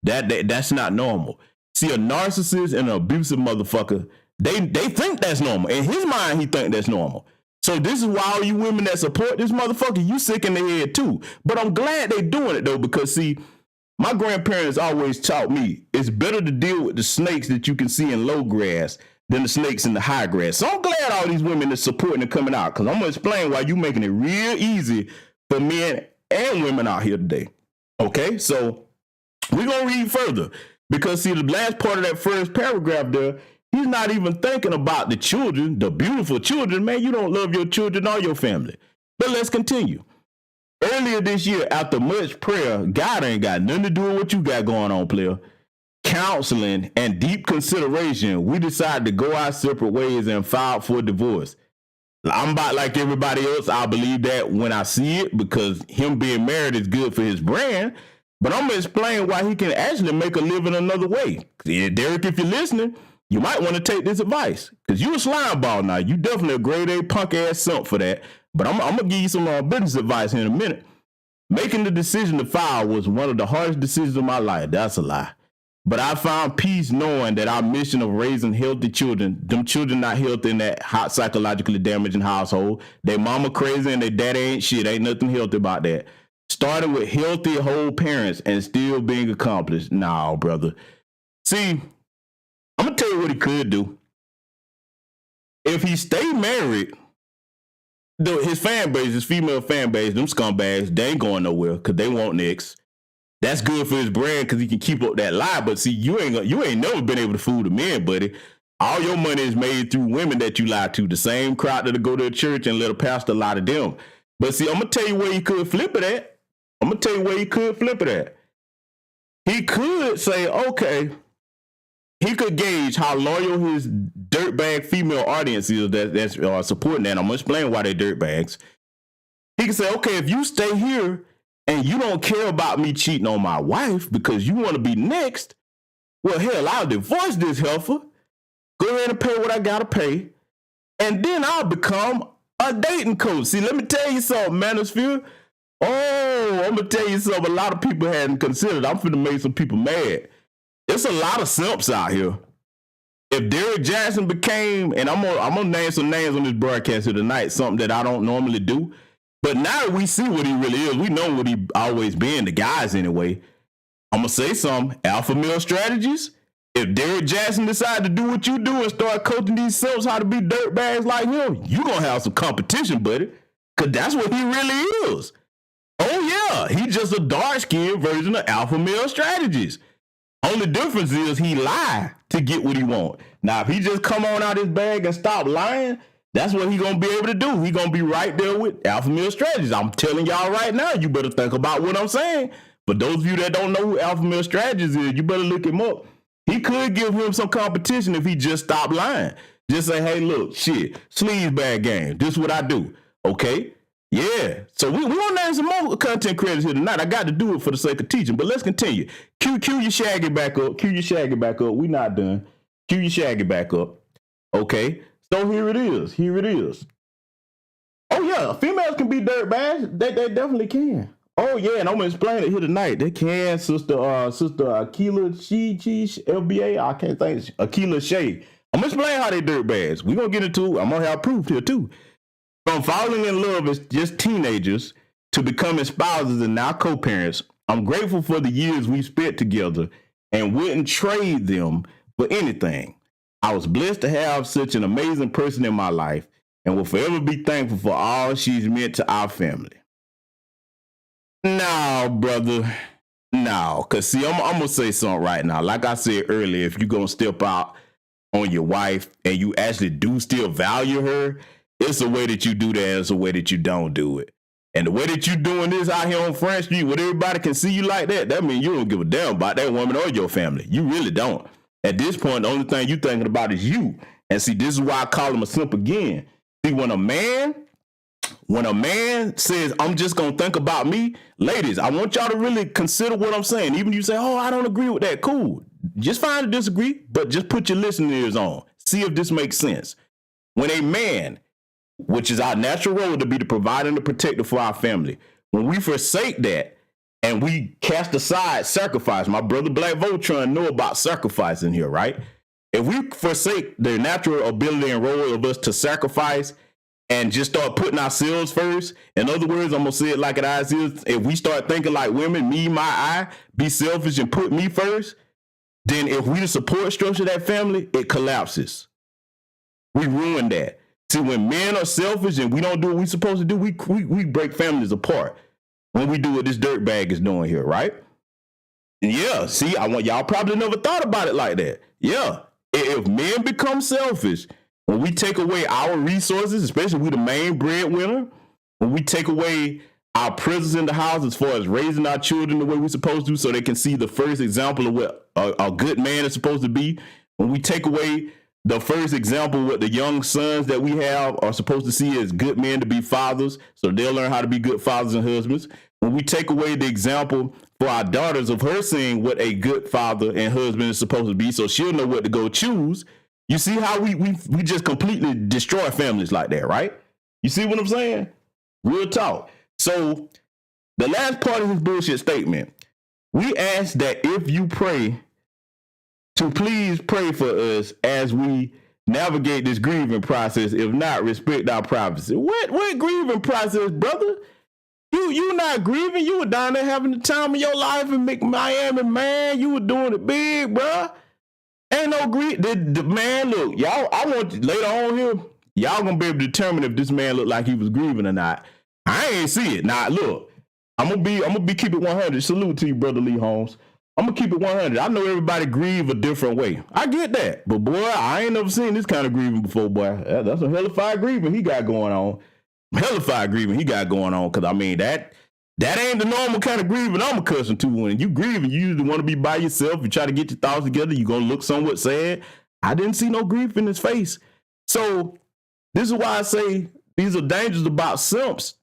That's not normal. See, a narcissist and an abusive motherfucker, they think that's normal. In his mind, he think that's normal. So this is why all you women that support this motherfucker, you sick in the head too. But I'm glad they doing it though, because see, my grandparents always taught me it's better to deal with the snakes that you can see in low grass than the snakes in the high grass. So I'm glad all these women are supporting and coming out, because I'm going to explain why you making it real easy for men and women out here today. Okay, so we're going to read further, because see, the last part of that first paragraph there, he's not even thinking about the children, the beautiful children. Man, you don't love your children or your family. But let's continue. Earlier this year, after much prayer, God ain't got nothing to do with what you got going on, player. Counseling and deep consideration, we decided to go our separate ways and filed for divorce. I'm about like everybody else. I believe that when I see it, because him being married is good for his brand. But I'm going to explain why he can actually make a living another way. Yeah, Derrick, if you're listening, you might want to take this advice, because you a slime ball now. You definitely a grade A punk ass simp for that. But I'm going to give you some business advice here in a minute. Making the decision to file was one of the hardest decisions of my life. That's a lie. But I found peace knowing that our mission of raising healthy children, them children not healthy in that hot psychologically damaging household, their mama crazy and their daddy ain't shit, ain't nothing healthy about that. Starting with healthy whole parents and still being accomplished. Nah, brother. See, I'm going to tell you what he could do. If he stayed married, his fan base, his female fan base, them scumbags, they ain't going nowhere because they want next. That's good for his brand because he can keep up that lie. But see, you ain't never been able to fool the men, buddy. All your money is made through women that you lie to. The same crowd that'll go to a church and let a pastor lie to them. But see, I'm going to tell you where he could flip it at. He could say, okay, he could gauge how loyal his dirtbag female audience is that's supporting that. I'm going to explain why they're dirtbags. He can say, okay, if you stay here and you don't care about me cheating on my wife because you want to be next, well, hell, I'll divorce this heifer, go ahead and pay what I got to pay, and then I'll become a dating coach. See, let me tell you something, Manosphere. Oh, I'm going to tell you something a lot of people hadn't considered. I'm finna make some people mad. There's a lot of simps out here. If Derrick Jaxn became, and I'm gonna name some names on this broadcast here tonight, something that I don't normally do, but now that we see what he really is, we know what he always been, the guys anyway. I'm gonna say some alpha male strategies. If Derrick Jaxn decide to do what you do and start coaching these simps how to be dirtbags like him, you gonna have some competition, buddy, because that's what he really is. Oh yeah, he's just a dark-skinned version of alpha male strategies. Only difference is he lie to get what he want. Now, if he just come on out his bag and stop lying, that's what he gonna be able to do. He gonna be right there with alpha male strategies. I'm telling y'all right now, you better think about what I'm saying. For those of you that don't know who alpha male strategies is, you better look him up. He could give him some competition if he just stopped lying. Just say, hey, look, shit, sleaze bag game. This is what I do. Okay? Yeah, so we gonna name some more content creators here tonight. I got to do it for the sake of teaching, but let's continue. Cue your Shaggy back up. We not done. Cue your Shaggy back up. Okay, so here it is. Oh yeah, females can be dirtbags. They definitely can. Oh yeah, and I'm gonna explain it here tonight. They can, sister Akila LBA. I can't think. Akila Shay. I'm gonna explain how they dirtbags. We gonna get into. I'm gonna have proof here too. From falling in love as just teenagers to becoming spouses and now co-parents, I'm grateful for the years we spent together and wouldn't trade them for anything. I was blessed to have such an amazing person in my life. and will forever be thankful for all she's meant to our family. No, brother. No, because see, I'm going to say something right now. Like I said earlier, if you're going to step out on your wife and you actually do still value her, it's a way that you do that. It's a way that you don't do it. And the way that you doing this out here on Front Street, where everybody can see you like that means you don't give a damn about that woman or your family. You really don't. At this point, the only thing you thinking about is you. And see, this is why I call him a simp again. See, when a man says, I'm just going to think about me, ladies, I want y'all to really consider what I'm saying. Even if you say, oh, I don't agree with that. Cool. Just find a disagree, but just put your listening ears on. See if this makes sense. When a man, which is our natural role to be the provider and the protector for our family, when we forsake that and we cast aside sacrifice, my brother Black Voltron know about sacrifice in here, right? If we forsake the natural ability and role of us to sacrifice and just start putting ourselves first, in other words, I'm going to say it like it is, if we start thinking like women, me, my, I, be selfish and put me first, then if we the support structure of that family, it collapses. We ruin that. See, when men are selfish and we don't do what we're supposed to do, we break families apart when we do what this dirtbag is doing here, right? And yeah, see, y'all probably never thought about it like that. Yeah, if men become selfish, when we take away our resources, especially we the main breadwinner, when we take away our presence in the house as far as raising our children the way we're supposed to so they can see the first example of what a good man is supposed to be, when we take away the first example, what the young sons that we have are supposed to see as good men to be fathers, so they'll learn how to be good fathers and husbands. When we take away the example for our daughters of her seeing what a good father and husband is supposed to be, so she'll know what to go choose. You see how we just completely destroy families like that, right? You see what I'm saying? Real talk. So the last part of his bullshit statement, we ask that if you pray, to please pray for us as we navigate this grieving process. If not, respect our privacy. What grieving process, brother? You not grieving. You were down there having the time of your life in Miami, man. You were doing it big, bro. Ain't no grief. The man, look, y'all, I want you, later on here, y'all gonna be able to determine if this man looked like he was grieving or not. I ain't see it. Now, look, I'm gonna be keep it 100. Salute to you, brother Lee Holmes. I'm gonna keep it 100. I know everybody grieve a different way. I get that. But boy, I ain't never seen this kind of grieving before, boy. That's a hellified grieving he got going on. Hellified grieving he got going on. Cause I mean, that ain't the normal kind of grieving I'm accustomed to. When you grieving, you usually want to be by yourself. You try to get your thoughts together. You're gonna look somewhat sad. I didn't see no grief in his face. So this is why I say these are dangers about simps.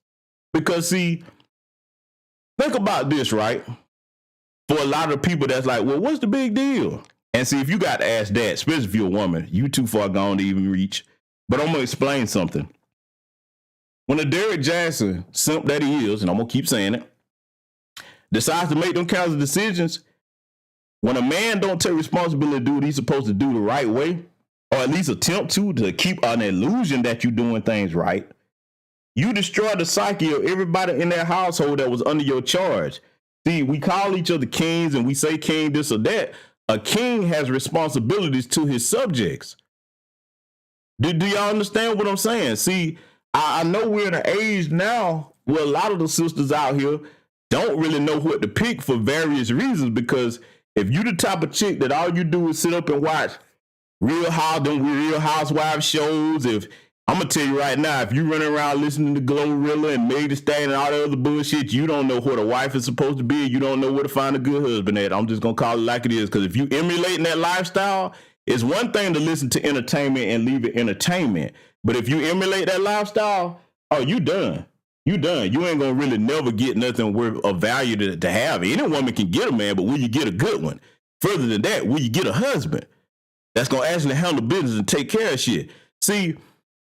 Because see, think about this, right? For a lot of people that's like, well, what's the big deal? And see, if you got to ask that, especially if you're a woman, you too far gone to even reach. But I'm going to explain something. When a Derrick Jaxn, simp that he is, and I'm going to keep saying it, decides to make them kinds of decisions, when a man don't take responsibility to do what he's supposed to do the right way, or at least attempt to keep an illusion that you're doing things right, you destroy the psyche of everybody in that household that was under your charge. See, we call each other kings and we say king this or that. A king has responsibilities to his subjects. Do y'all understand what I'm saying? See, I know we're in an age now where a lot of the sisters out here don't really know what to pick for various reasons, because if you the type of chick that all you do is sit up and watch Real Housewives shows, if I'm going to tell you right now, if you running around listening to Glorilla and Meg Thee Stallion and all the other bullshit, you don't know what a wife is supposed to be. You don't know where to find a good husband at. I'm just going to call it like it is. Because if you emulating that lifestyle, it's one thing to listen to entertainment and leave it entertainment. But if you emulate that lifestyle, oh, you done. You done. You ain't going to really never get nothing worth of value to have. Any woman can get a man, but will you get a good one? Further than that, will you get a husband that's going to actually handle business and take care of shit? See,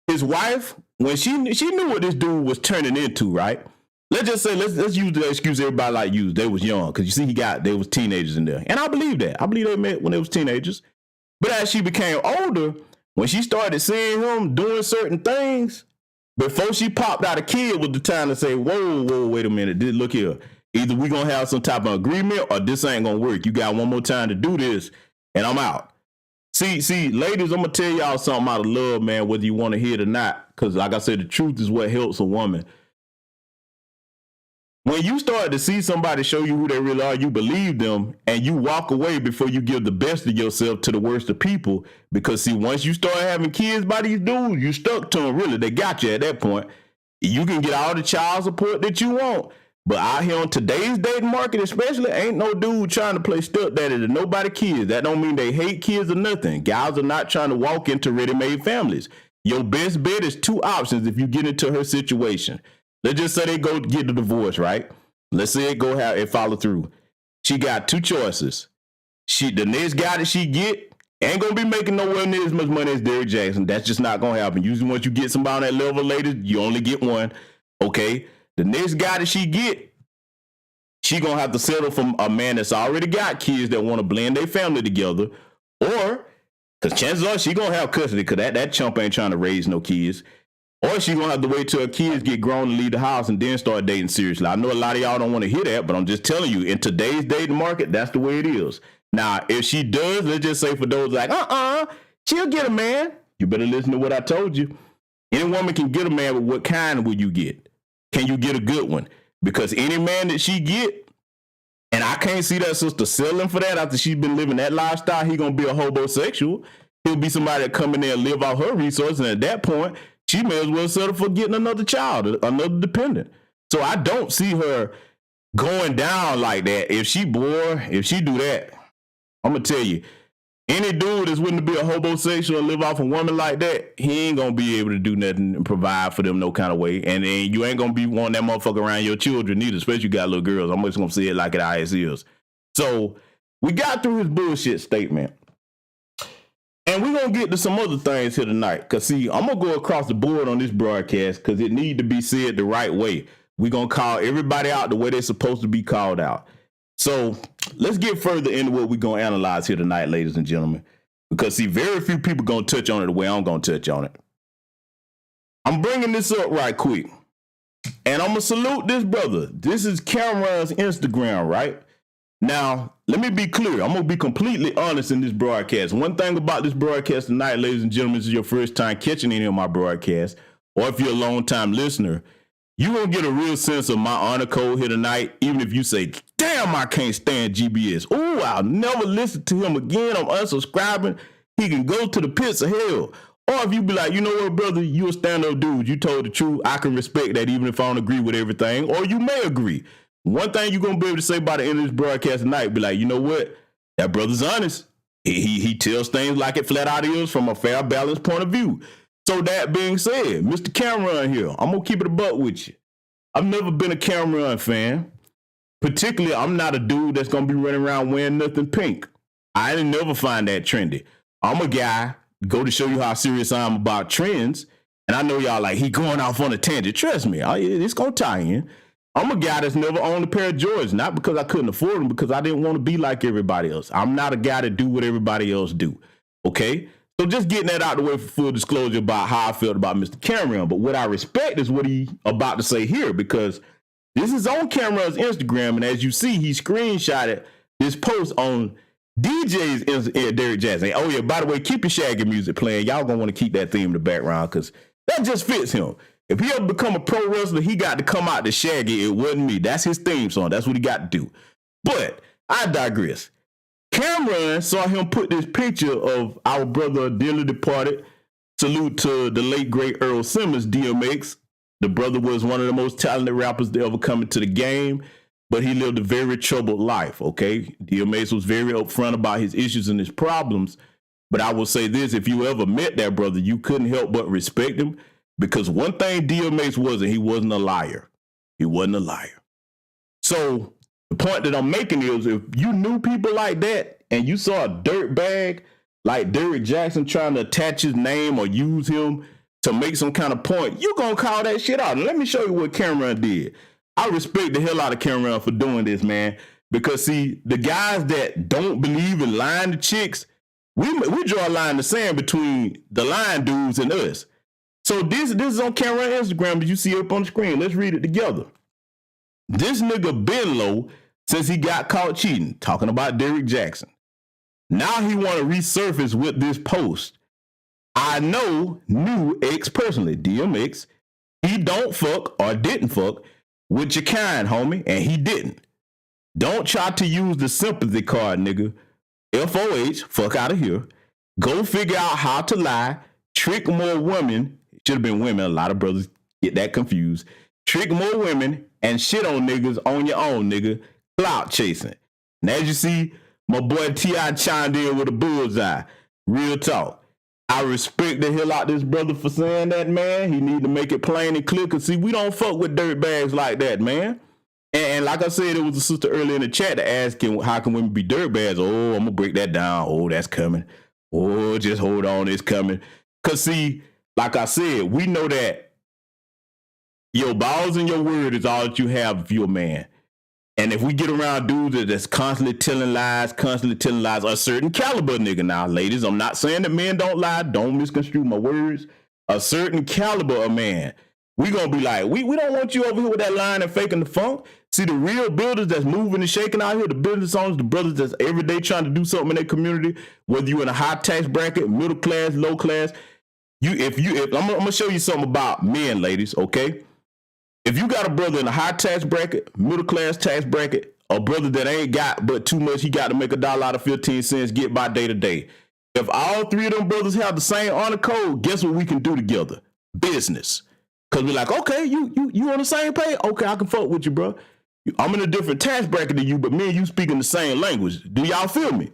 his wife, when she knew what this dude was turning into, right? Let's just say, let's use the excuse everybody like use. They was young, because you see they was teenagers in there. And I believe that. I believe they met when they was teenagers. But as she became older, when she started seeing him doing certain things, before she popped out a kid was the time to say, whoa, wait a minute, look here. Either we going to have some type of agreement or this ain't going to work. You got one more time to do this and I'm out. See, ladies, I'm gonna tell y'all something out of love, man, whether you want to hear it or not. Because like I said, the truth is what helps a woman. When you start to see somebody show you who they really are, you believe them, and you walk away before you give the best of yourself to the worst of people. Because see, once you start having kids by these dudes, you stuck to them. Really, they got you at that point. You can get all the child support that you want, but out here on today's dating market, especially, ain't no dude trying to play stepdaddy to nobody kids. That don't mean they hate kids or nothing. Guys are not trying to walk into ready-made families. Your best bet is two options if you get into her situation. Let's just say they go get the divorce, right? Let's say it go have it follow through. She got two choices. The next guy that she get ain't gonna be making nowhere near as much money as Derrick Jaxn. That's just not gonna happen. Usually once you get somebody on that level, ladies, you only get one. Okay. The next guy that she get, she gonna have to settle for a man that's already got kids that want to blend their family together, or because chances are she gonna have custody because that chump ain't trying to raise no kids. Or she gonna have to wait till her kids get grown and leave the house and then start dating seriously. I know a lot of y'all don't want to hear that, but I'm just telling you, in today's dating market, that's the way it is. Now, if she does, let's just say for those like, she'll get a man. You better listen to what I told you. Any woman can get a man, but what kind will you get? Can you get a good one? Because any man that she get, and I can't see that sister selling for that after she's been living that lifestyle, he gonna be a homosexual. He'll be somebody that come in there and live off her resources, and at that point, she may as well settle for getting another child, another dependent. So I don't see her going down like that. If she do that, I'm going to tell you, any dude that's willing to be a homosexual and live off a woman like that, he ain't going to be able to do nothing and provide for them no kind of way. And then you ain't going to be wanting that motherfucker around your children either, especially you got little girls. I'm just going to say it like it is. So we got through his bullshit statement. And we're going to get to some other things here tonight. Because, see, I'm going to go across the board on this broadcast because it need to be said the right way. We're going to call everybody out the way they're supposed to be called out. So let's get further into what we're going to analyze here tonight, ladies and gentlemen. Because, see, very few people going to touch on it the way I'm going to touch on it. I'm bringing this up right quick. And I'm going to salute this brother. This is Cameron's Instagram, right? Now, let me be clear. I'm going to be completely honest in this broadcast. One thing about this broadcast tonight, ladies and gentlemen, this is your first time catching any of my broadcasts, or if you're a long-time listener, you're going to get a real sense of my honor code here tonight, even if you say, damn, I can't stand GBS. Ooh, I'll never listen to him again. I'm unsubscribing. He can go to the pits of hell. Or if you be like, you know what, brother, you a stand-up dude. You told the truth. I can respect that even if I don't agree with everything. Or you may agree. One thing you're going to be able to say by the end of this broadcast tonight, be like, you know what? That brother's honest. He tells things like it flat out is from a fair, balanced point of view. So that being said, Mr. Cameron here, I'm going to keep it a buck with you. I've never been a Cameron fan. Particularly, I'm not a dude that's going to be running around wearing nothing pink. I didn't never find that trendy. I'm a guy, go to show you how serious I am about trends. And I know y'all like, he going off on a tangent. Trust me, it's going to tie in. I'm a guy that's never owned a pair of Jordans, not because I couldn't afford them, because I didn't want to be like everybody else. I'm not a guy that do what everybody else do, okay? So just getting that out the way for full disclosure about how I felt about Mr. Cameron. But what I respect is what he about to say here, because this is on Cameron's Instagram, and as you see, he screenshotted this post on DJ's Derrick Jaxn. Oh yeah, by the way, keep your Shaggy music playing. Y'all gonna want to keep that theme in the background because that just fits him. If he ever become a pro wrestler, he got to come out to Shaggy. It wasn't me. That's his theme song. That's what he got to do. But I digress. Cameron saw him put this picture of our brother dearly departed. Salute to the late, great Earl Simmons, DMX. The brother was one of the most talented rappers to ever come into the game, but he lived a very troubled life, okay? DMX was very upfront about his issues and his problems. But I will say this, if you ever met that brother, you couldn't help but respect him. Because one thing DMX wasn't, he wasn't a liar. He wasn't a liar. So the point that I'm making is if you knew people like that and you saw a dirt bag like Derrick Jaxn trying to attach his name or use him to make some kind of point, you're going to call that shit out. And let me show you what Cameron did. I respect the hell out of Cameron for doing this, man. Because, see, the guys that don't believe in lying to chicks, we draw a line in the sand between the lying dudes and us. So this is on Cameron's Instagram that you see up on the screen. Let's read it together. This nigga been low since he got caught cheating, talking about Derrick Jaxn. Now he want to resurface with this post. I knew X personally, DMX. He don't fuck or didn't fuck with your kind, homie, and he didn't. Don't try to use the sympathy card, nigga. FOH, fuck out of here. Go figure out how to lie, trick more women. Should have been women. A lot of brothers get that confused. Trick more women and shit on niggas on your own, nigga. Clout chasing. And as you see, my boy T.I. chimed in with a bullseye. Real talk. I respect the hell out this brother for saying that, man. He need to make it plain and clear. Because, see, we don't fuck with dirt bags like that, man. And like I said, there was a sister earlier in the chat to ask him, how can women be dirt bags? Oh, I'm going to break that down. Oh, that's coming. Oh, just hold on, it's coming. Because, see, like I said, we know that your balls and your word is all that you have if you're a man. And if we get around dudes that's constantly telling lies, a certain caliber nigga. Now, ladies, I'm not saying that men don't lie. Don't misconstrue my words. A certain caliber of man. We gonna be like, we don't want you over here with that line and faking the funk. See, the real builders that's moving and shaking out here, the business owners, the brothers that's every day trying to do something in their community, whether you're in a high tax bracket, middle class, low class, if I'm gonna show you something about men, ladies, okay? If you got a brother in a high tax bracket, middle class tax bracket, a brother that ain't got but too much, he got to make $1 out of 15 cents, get by day to day. If all three of them brothers have the same honor code, guess what we can do together? Business. Because we're like, okay, you on the same page? Okay, I can fuck with you, bro. I'm in a different tax bracket than you, but me and you speaking the same language. Do y'all feel me?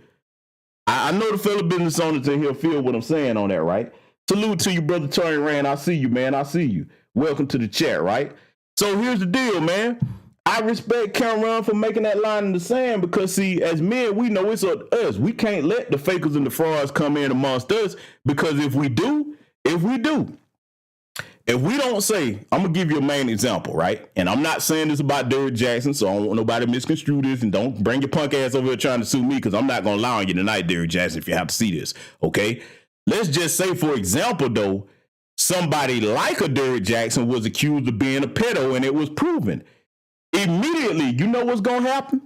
I know the fellow business owners in here feel what I'm saying on that, right? Salute to you, brother Tony Rand. I see you, man. I see you. Welcome to the chat, right? So here's the deal, man. I respect Cameron for making that line in the sand because, see, as men, we know it's up to us. We can't let the fakers and the frauds come in amongst us because if we don't say, I'm going to give you a main example, right? And I'm not saying this about Derrick Jaxn, so I don't want nobody to misconstrue this, and don't bring your punk ass over here trying to sue me because I'm not going to lie on you tonight, Derrick Jaxn, if you have to see this, okay? Let's just say, for example, though, somebody like a Derrick Jaxn was accused of being a pedo and it was proven. Immediately, you know what's going to happen?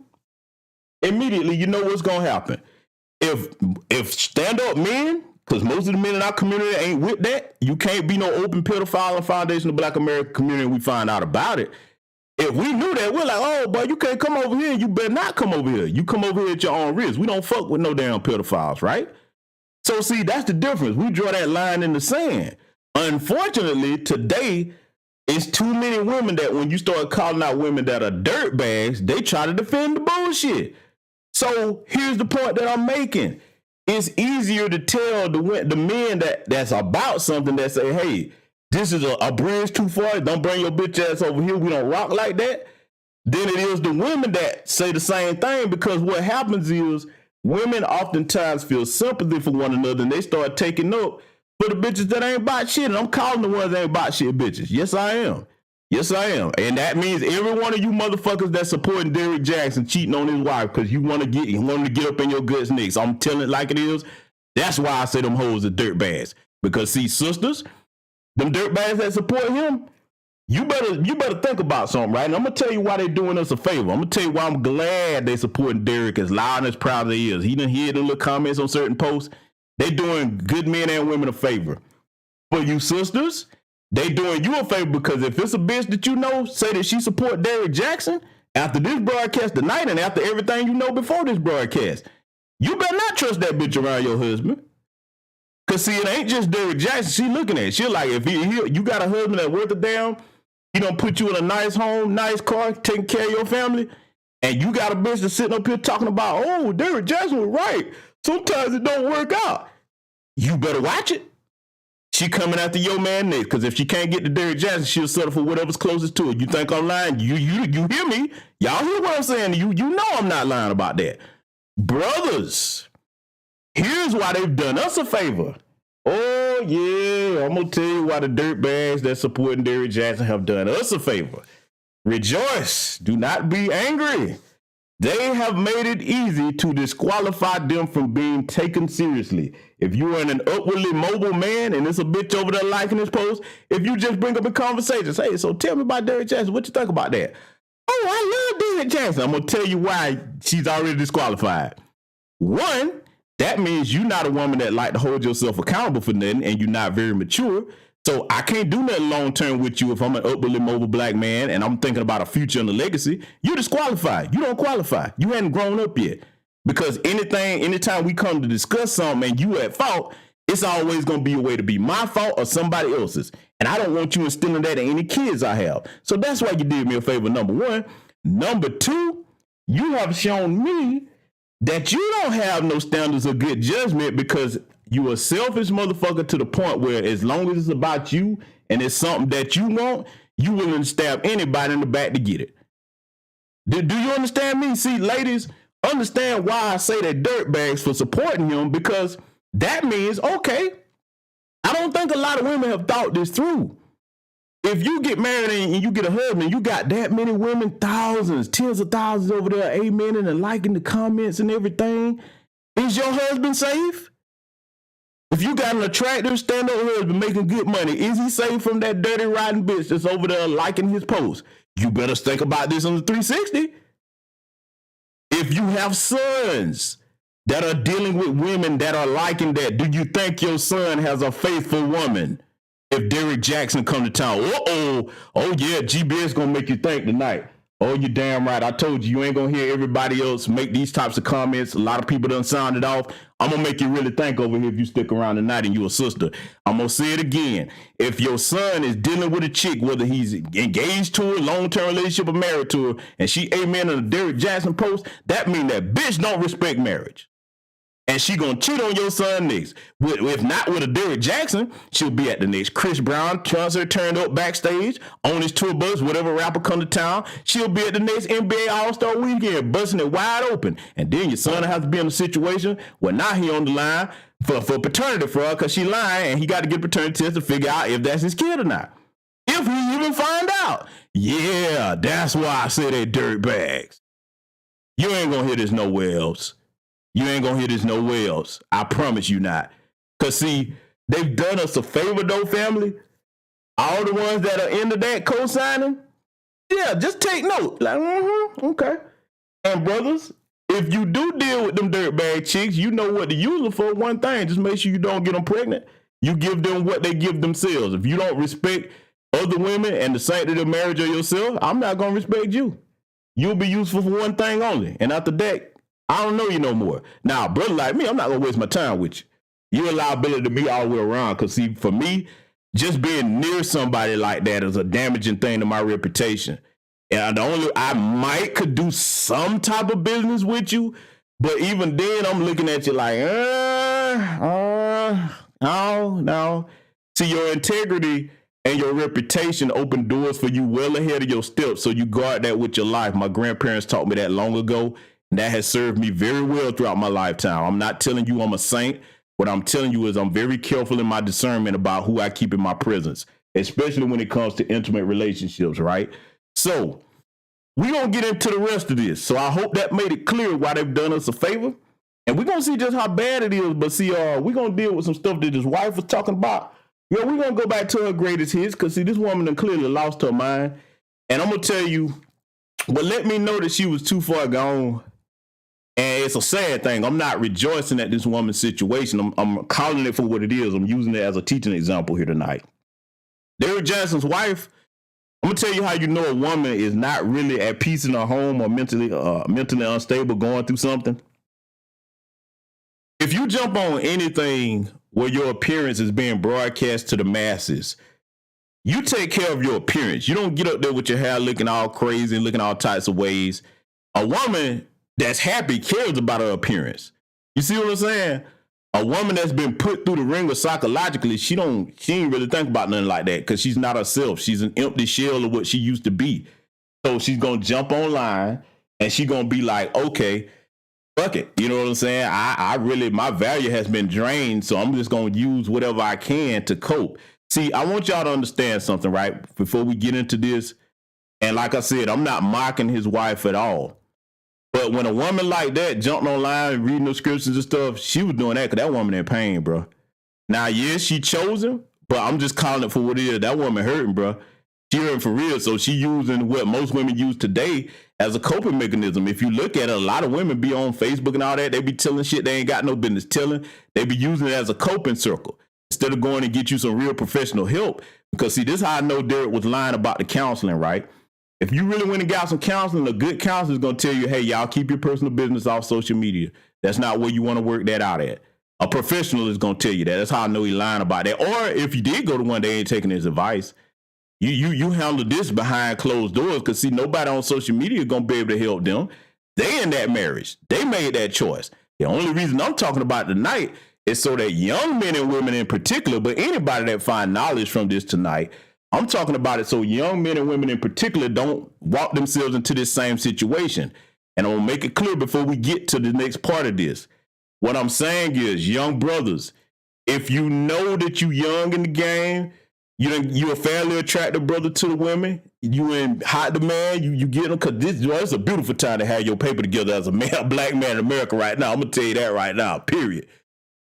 If stand-up men, because most of the men in our community ain't with that, you can't be no open pedophile in Foundation of Black American Community and we find out about it. If we knew that, we're like, oh, boy, you can't come over here. You better not come over here. You come over here at your own risk. We don't fuck with no damn pedophiles, right? So, see, that's the difference. We draw that line in the sand. Unfortunately, today, it's too many women that when you start calling out women that are dirt bags, they try to defend the bullshit. So here's the point that I'm making. It's easier to tell the men that's about something that say, hey, this is a bridge too far. Don't bring your bitch ass over here. We don't rock like that. Then it is the women that say the same thing because what happens is women oftentimes feel sympathy for one another and they start taking up for the bitches that ain't about shit. And I'm calling the ones that ain't about shit bitches. Yes, I am. And that means every one of you motherfuckers that's supporting Derrick Jaxn cheating on his wife because you want to get up in your guts next. I'm telling it like it is. That's why I say them hoes are dirt bags. Because see, sisters, them dirt bags that support him, you better think about something, right? And I'm gonna tell you why they doing us a favor. I'm gonna tell you why I'm glad they supporting Derrick as loud and as proud as he is. He done hear the little comments on certain posts. They doing good men and women a favor. For you sisters, they doing you a favor because if it's a bitch that you know, say that she support Derrick Jaxn, after this broadcast tonight and after everything you know before this broadcast, you better not trust that bitch around your husband. Because see, it ain't just Derrick Jaxn she looking at. She like, if you got a husband that worth it down, he don't put you in a nice home, nice car, taking care of your family, and you got a bitch that's sitting up here talking about, oh, Derrick Jaxn was right. Sometimes it don't work out. You better watch it. She coming after your man next, because if she can't get to Derrick Jaxn, she'll settle for whatever's closest to it. You think I'm lying? You hear me? Y'all hear what I'm saying? You know I'm not lying about that. Brothers, here's why they've done us a favor. Oh, yeah, I'm going to tell you why the dirt bags that supporting Derrick Jaxn have done us a favor. Rejoice. Do not be angry. They have made it easy to disqualify them from being taken seriously. If you are an upwardly mobile man and there's a bitch over there liking this post, if you just bring up a conversation, say, so tell me about Derrick Jaxn. What you think about that? Oh, I love Derrick Jaxn. I'm going to tell you why she's already disqualified. One, that means you're not a woman that like to hold yourself accountable for nothing, and you're not very mature. So I can't do nothing long term with you if I'm an upwardly mobile black man and I'm thinking about a future and a legacy. You're disqualified. You don't qualify. You hadn't grown up yet. Because anytime we come to discuss something and you at fault, it's always going to be a way to be my fault or somebody else's. And I don't want you instilling that in any kids I have. So that's why you did me a favor, number one. Number two, you have shown me that you don't have no standards of good judgment, because you a selfish motherfucker to the point where as long as it's about you and it's something that you want, you willing to stab anybody in the back to get it. Do you understand me? See, ladies, understand why I say that dirtbags for supporting him, because that means, okay, I don't think a lot of women have thought this through. If you get married and you get a husband, you got that many women, thousands, tens of thousands over there, amening and liking the comments and everything. Is your husband safe? If you got an attractive stand-up husband making good money, is he safe from that dirty, rotten bitch that's over there liking his post? You better think about this on the 360. If you have sons that are dealing with women that are liking that, do you think your son has a faithful woman? If Derrick Jaxn come to town, oh yeah, GBS gonna make you think tonight. Oh, you damn right. I told you ain't gonna hear everybody else make these types of comments. A lot of people done sounded off. I'm gonna make you really think over here if you stick around tonight and you a sister. I'm gonna say it again. If your son is dealing with a chick, whether he's engaged to her, long-term relationship or married to her, and she amen on a Derrick Jaxn post, that mean that bitch don't respect marriage. And she gonna cheat on your son next. If not with a Derrick Jaxn, she'll be at the next Chris Brown concert, turned up backstage on his tour bus, whatever rapper come to town. She'll be at the next NBA All-Star Weekend, busting it wide open. And then your son will have to be in a situation where now he on the line for paternity for her because she lying, and he got to get a paternity test to figure out if that's his kid or not. If he even find out. Yeah, that's why I say they dirt bags. You ain't gonna hear this nowhere else. You ain't gonna hear this nowhere else. I promise you not. Cause see, they've done us a favor though, family. All the ones that are into that co-signing, yeah, just take note. Like, okay. And brothers, if you do deal with them dirtbag chicks, you know what to use them for. One thing, just make sure you don't get them pregnant. You give them what they give themselves. If you don't respect other women and the sanctity of marriage or yourself, I'm not gonna respect you. You'll be useful for one thing only. And after that, I don't know you no more. Now, brother like me, I'm not going to waste my time with you. You're a liability to me all the way around. Because, see, for me, just being near somebody like that is a damaging thing to my reputation. And I might could do some type of business with you. But even then, I'm looking at you like, no. See, your integrity and your reputation open doors for you well ahead of your steps. So you guard that with your life. My grandparents taught me that long ago. And that has served me very well throughout my lifetime. I'm not telling you I'm a saint. What I'm telling you is I'm very careful in my discernment about who I keep in my presence, especially when it comes to intimate relationships, right? So we're going to get into the rest of this. So I hope that made it clear why they've done us a favor. And we're going to see just how bad it is. But see, we're going to deal with some stuff that his wife was talking about. Yeah, we're going to go back to her greatest hits because, see, this woman done clearly lost her mind. And I'm going to tell you, but let me know that she was too far gone. And it's a sad thing. I'm not rejoicing at this woman's situation. I'm calling it for what it is. I'm using it as a teaching example here tonight. Derrick Jaxn's wife, I'm going to tell you how you know a woman is not really at peace in her home or mentally unstable, going through something. If you jump on anything where your appearance is being broadcast to the masses, you take care of your appearance. You don't get up there with your hair looking all crazy and looking all types of ways. A woman that's happy cares about her appearance. You see what I'm saying? A woman that's been put through the ringer psychologically, she ain't really think about nothing like that because she's not herself. She's an empty shell of what she used to be. So she's going to jump online and she's going to be like, okay, fuck it. You know what I'm saying? I really, my value has been drained. So I'm just going to use whatever I can to cope. See, I want y'all to understand something, right? Before we get into this. And like I said, I'm not mocking his wife at all. But when a woman like that jumped online reading the scriptures and stuff, she was doing that because that woman in pain, bro. Now, yes, she chose him, but I'm just calling it for what it is. That woman hurting, bro. She hurting for real. So she using what most women use today as a coping mechanism. If you look at it, a lot of women be on Facebook and all that. They be telling shit they ain't got no business telling. They be using it as a coping circle instead of going and get you some real professional help. Because see, this is how I know Derrick was lying about the counseling, right? If you really went and got some counseling, a good counselor is going to tell you, hey, y'all keep your personal business off social media. That's not where you want to work that out at. A professional is going to tell you that. That's how I know he lying about that. Or if you did go to one, they ain't taking his advice. You handle this behind closed doors, because see, nobody on social media is going to be able to help them. They in that marriage. They made that choice. The only reason I'm talking about tonight is so that young men and women in particular, but anybody that find knowledge from this tonight, I'm talking about it so young men and women in particular don't walk themselves into this same situation. And I'm going to make it clear before we get to the next part of this. What I'm saying is, young brothers, if you know that you young in the game, you're a fairly attractive brother to the women, you in hot demand, you get them, because it's a beautiful time to have your paper together as a black man in America right now. I'm going to tell you that right now, period.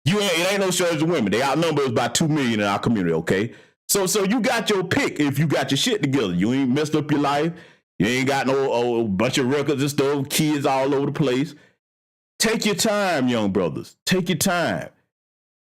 It ain't no shortage of women. They outnumber us by 2 million in our community, okay? So you got your pick if you got your shit together. You ain't messed up your life. You ain't got no bunch of records and stuff, kids all over the place. Take your time, young brothers. Take your time.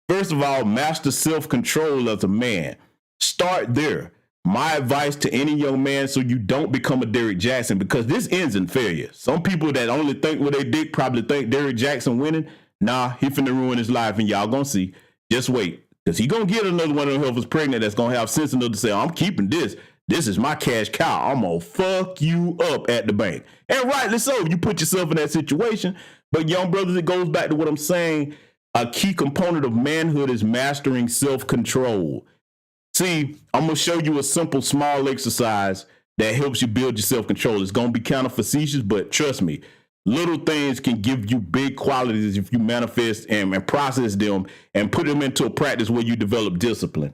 First of all, master self-control as a man. Start there. My advice to any young man, so you don't become a Derrick Jaxn, because this ends in failure. Some people that only think with their dick probably think Derrick Jaxn winning. Nah, he finna ruin his life, and y'all gonna see. Just wait, because he gonna get another one of them heifers pregnant that's gonna have sense enough to say, I'm keeping this. This is my cash cow. I'm gonna fuck you up at the bank. And rightly so, you put yourself in that situation. But young brothers, it goes back to what I'm saying. A key component of manhood is mastering self-control. See, I'm going to show you a simple, small exercise that helps you build your self-control. It's going to be kind of facetious, but trust me, little things can give you big qualities if you manifest and process them and put them into a practice where you develop discipline.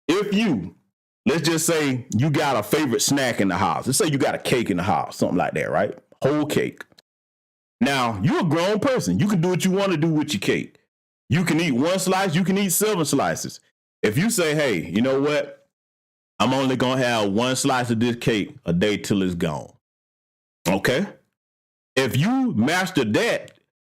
If you, let's just say you got a favorite snack in the house. Let's say you got a cake in the house, something like that, right? Whole cake. Now, you're a grown person. You can do what you want to do with your cake. You can eat one slice. You can eat 7 slices. If you say, hey, you know what? I'm only going to have 1 slice of this cake a day till it's gone. Okay? If you master that,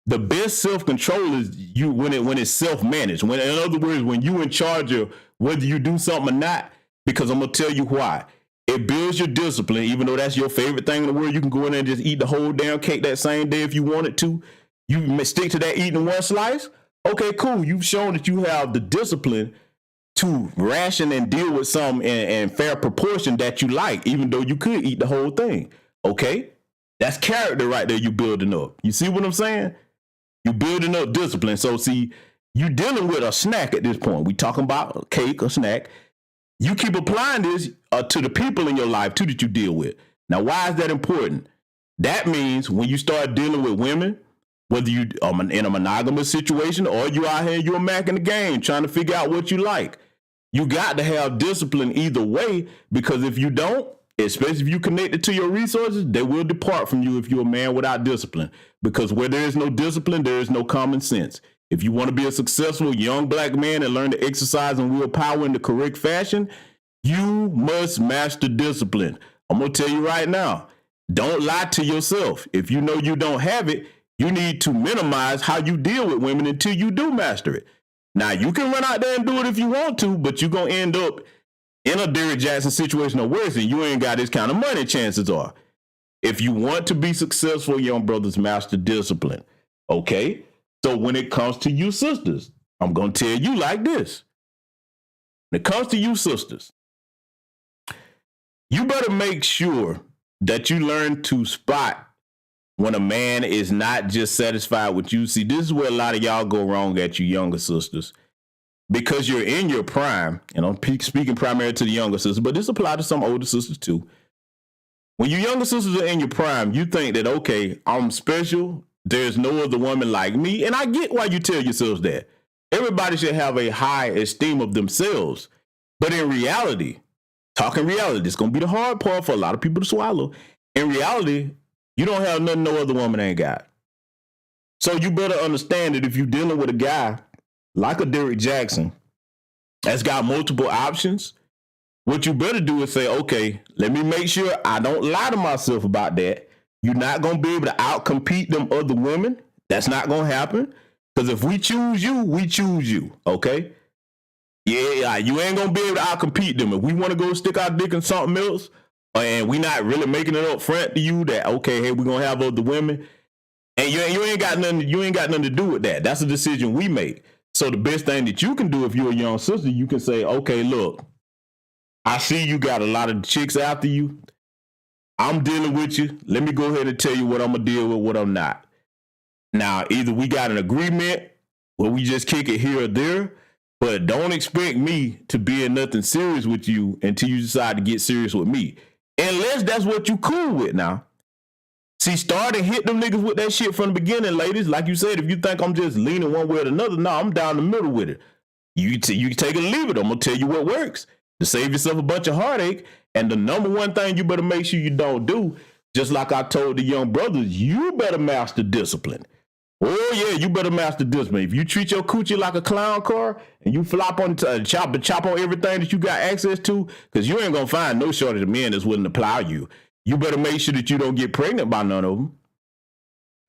the best self-control is you when it's self-managed. In other words, when you in charge of whether you do something or not, because I'm going to tell you why. It builds your discipline, even though that's your favorite thing in the world. You can go in there and just eat the whole damn cake that same day if you wanted to. You stick to that eating 1 slice. Okay, cool. You've shown that you have the discipline to ration and deal with some in fair proportion that you like, even though you could eat the whole thing. Okay? That's character right there you building up. You see what I'm saying? You building up discipline. So see, you dealing with a snack at this point. We talking about a cake, a snack. You keep applying this to the people in your life too that you deal with. Now, why is that important? That means when you start dealing with women, whether you are in a monogamous situation or you out here, you're a Mac in the game trying to figure out what you like. You got to have discipline either way, because if you don't, especially if you connected to your resources, they will depart from you if you're a man without discipline. Because where there is no discipline, there is no common sense. If you want to be a successful young black man and learn to exercise and willpower in the correct fashion, you must master discipline. I'm going to tell you right now, don't lie to yourself. If you know you don't have it, you need to minimize how you deal with women until you do master it. Now, you can run out there and do it if you want to, but you're going to end up in a Derrick Jaxn situation or worse, and you ain't got this kind of money, chances are. If you want to be successful, young brothers, master discipline. Okay? So when it comes to you sisters, I'm going to tell you like this. When it comes to you sisters, you better make sure that you learn to spot when a man is not just satisfied with you. See, this is where a lot of y'all go wrong at, you younger sisters, because you're in your prime, and I'm speaking primarily to the younger sisters, but this applies to some older sisters too. When you younger sisters are in your prime, you think that, okay, I'm special. There's no other woman like me. And I get why you tell yourselves that. Everybody should have a high esteem of themselves. But in reality, talking reality, it's going to be the hard part for a lot of people to swallow. In reality, you don't have nothing no other woman ain't got. So you better understand that if you're dealing with a guy like a Derrick Jaxn that's got multiple options, What you better do is say, okay, let me make sure I don't lie to myself about that. You're not going to be able to outcompete them other women. That's not going to happen. Because if we choose you, we choose you. Okay? Yeah, you ain't going to be able to outcompete them. If we want to go stick our dick in something else, and we not really making it up front to you that, okay, hey, we're going to have other women, and you ain't got nothing to do with that. That's a decision we make. So the best thing that you can do if you're a young sister, you can say, okay, look, I see you got a lot of chicks after you. I'm dealing with you. Let me go ahead and tell you what I'm going to deal with, what I'm not. Now, either we got an agreement where we just kick it here or there, but don't expect me to be in nothing serious with you until you decide to get serious with me. Unless that's what you cool with now. See, start and hit them niggas with that shit from the beginning, ladies. Like you said, if you think I'm just leaning one way or another, no, I'm down the middle with it. You can take it or leave it. I'm going to tell you what works to save yourself a bunch of heartache. And the number one thing you better make sure you don't do, just like I told the young brothers, you better master discipline. Oh, yeah, you better master discipline. If you treat your coochie like a clown car and you flop on chop on everything that you got access to, because you ain't going to find no shortage of men that's willing to plow you. You better make sure that you don't get pregnant by none of them.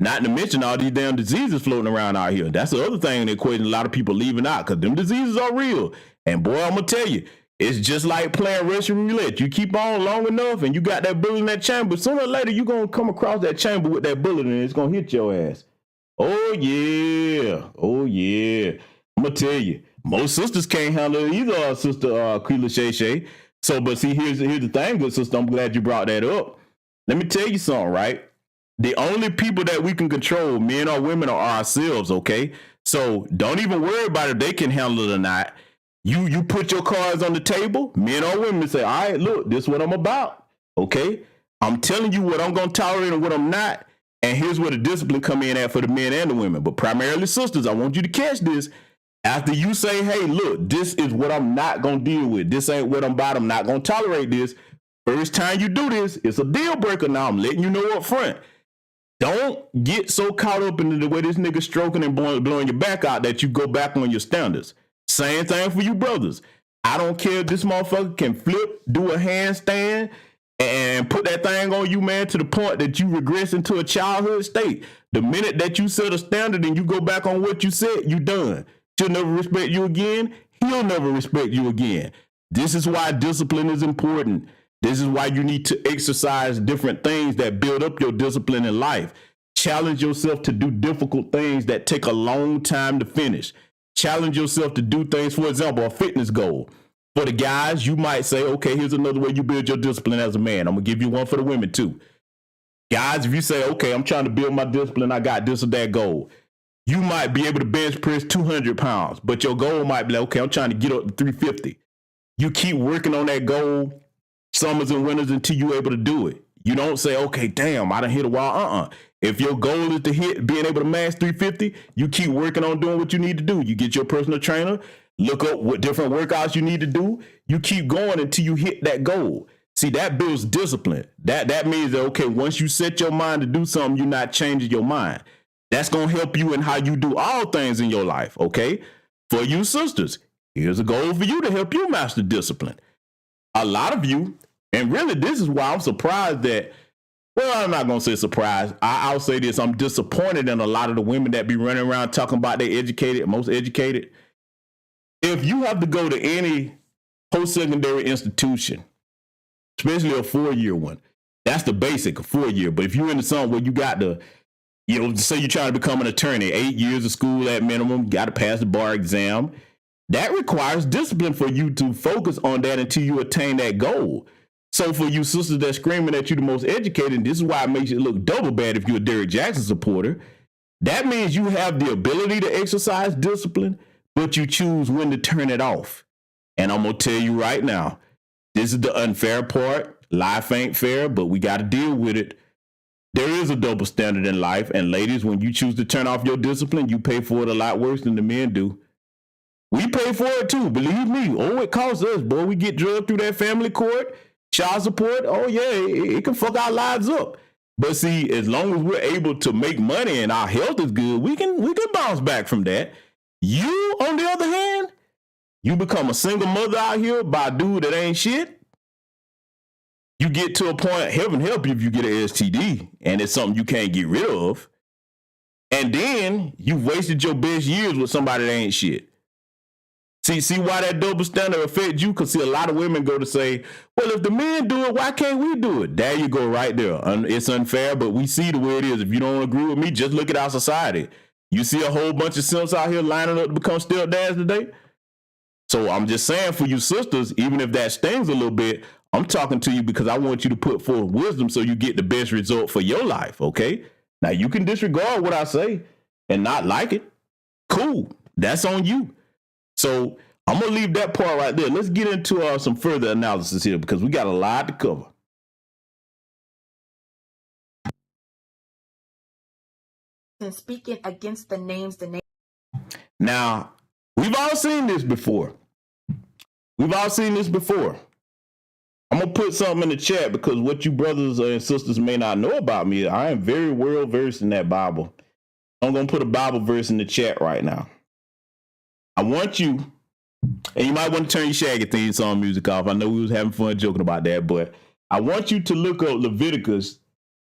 Not to mention all these damn diseases floating around out here. That's the other thing in the equation a lot of people leaving out, because them diseases are real. And boy, I'm going to tell you, it's just like playing Russian roulette. You keep on long enough and you got that bullet in that chamber. Sooner or later, you're going to come across that chamber with that bullet and it's going to hit your ass. Oh, yeah. Oh, yeah. I'm going to tell you, most sisters can't handle it either, Sister Quila Shay. So, but see, here's the thing, good sister. I'm glad you brought that up. Let me tell you something, right? The only people that we can control, men or women, are ourselves, okay? So don't even worry about if they can handle it or not. You put your cards on the table, men or women, say, all right, look, this is what I'm about, okay? I'm telling you what I'm going to tolerate and what I'm not, and here's where the discipline come in at for the men and the women. But primarily sisters, I want you to catch this. After you say, hey, look, this is what I'm not going to deal with. This ain't what I'm about. I'm not going to tolerate this. First time you do this, it's a deal breaker now. I'm letting you know up front. Don't get so caught up in the way this nigga stroking and blowing your back out that you go back on your standards. Same thing for you brothers. I don't care if this motherfucker can flip, do a handstand, and put that thing on you, man, to the point that you regress into a childhood state. The minute that you set a standard and you go back on what you said, you done. She'll never respect you again. He'll never respect you again. This is why discipline is important. This is why you need to exercise different things that build up your discipline in life. Challenge yourself to do difficult things that take a long time to finish. Challenge yourself to do things, for example, a fitness goal. For the guys, you might say, okay, here's another way you build your discipline as a man. I'm going to give you one for the women too. Guys, if you say, okay, I'm trying to build my discipline, I got this or that goal. You might be able to bench press 200 pounds, but your goal might be like, okay, I'm trying to get up to 350. You keep working on that goal summers and winters until you're able to do it. You don't say, okay, damn, I done hit a wall. If your goal is to hit being able to max 350, you keep working on doing what you need to do. You get your personal trainer, look up what different workouts you need to do. You keep going until you hit that goal. See, that builds discipline. That means that, okay, once you set your mind to do something, you're not changing your mind. That's going to help you in how you do all things in your life, okay? For you sisters, here's a goal for you to help you master discipline. A lot of you, and really this is why I'm surprised that, well, I'm not going to say surprised. I'll say this. I'm disappointed in a lot of the women that be running around talking about they educated, most educated. If you have to go to any post-secondary institution, especially a 4-year one, that's the basic, a 4-year. But if you're into something where you got to, you know, say you're trying to become an attorney, 8 years of school at minimum, got to pass the bar exam. That requires discipline for you to focus on that until you attain that goal. So for you sisters that's screaming that you're the most educated, this is why it makes you look double bad if you're a Derrick Jaxn supporter. That means you have the ability to exercise discipline, but you choose when to turn it off. And I'm going to tell you right now, this is the unfair part. Life ain't fair, but we got to deal with it. There is a double standard in life. And ladies, when you choose to turn off your discipline, you pay for it a lot worse than the men do. We pay for it too, believe me. Oh, it costs us, boy. We get drugged through that family court, child support. Oh, yeah, it can fuck our lives up. But see, as long as we're able to make money and our health is good, we can bounce back from that. You, on the other hand, You become a single mother out here by a dude that ain't shit. You get to a point, heaven help you if you get an STD and it's something you can't get rid of. And then you wasted your best years with somebody that ain't shit. See why that double standard affects you? Because see, a lot of women go to say, well, if the men do it, why can't we do it? There you go right there. It's unfair, but we see the way it is. If you don't agree with me, just look at our society. You see a whole bunch of simps out here lining up to become stepdads today? So I'm just saying for you sisters, even if that stings a little bit, I'm talking to you because I want you to put forth wisdom so you get the best result for your life, okay? Now, you can disregard what I say and not like it. Cool. That's on you. So I'm going to leave that part right there. Let's get into some further analysis here because we got a lot to cover. And speaking against the names. Now, we've all seen this before. I'm going to put something in the chat because what you brothers and sisters may not know about me, I am very well versed in that Bible. I'm going to put a Bible verse in the chat right now. I want you, and you might want to turn your Shaggy theme song music off. I know we was having fun joking about that, but I want you to look up Leviticus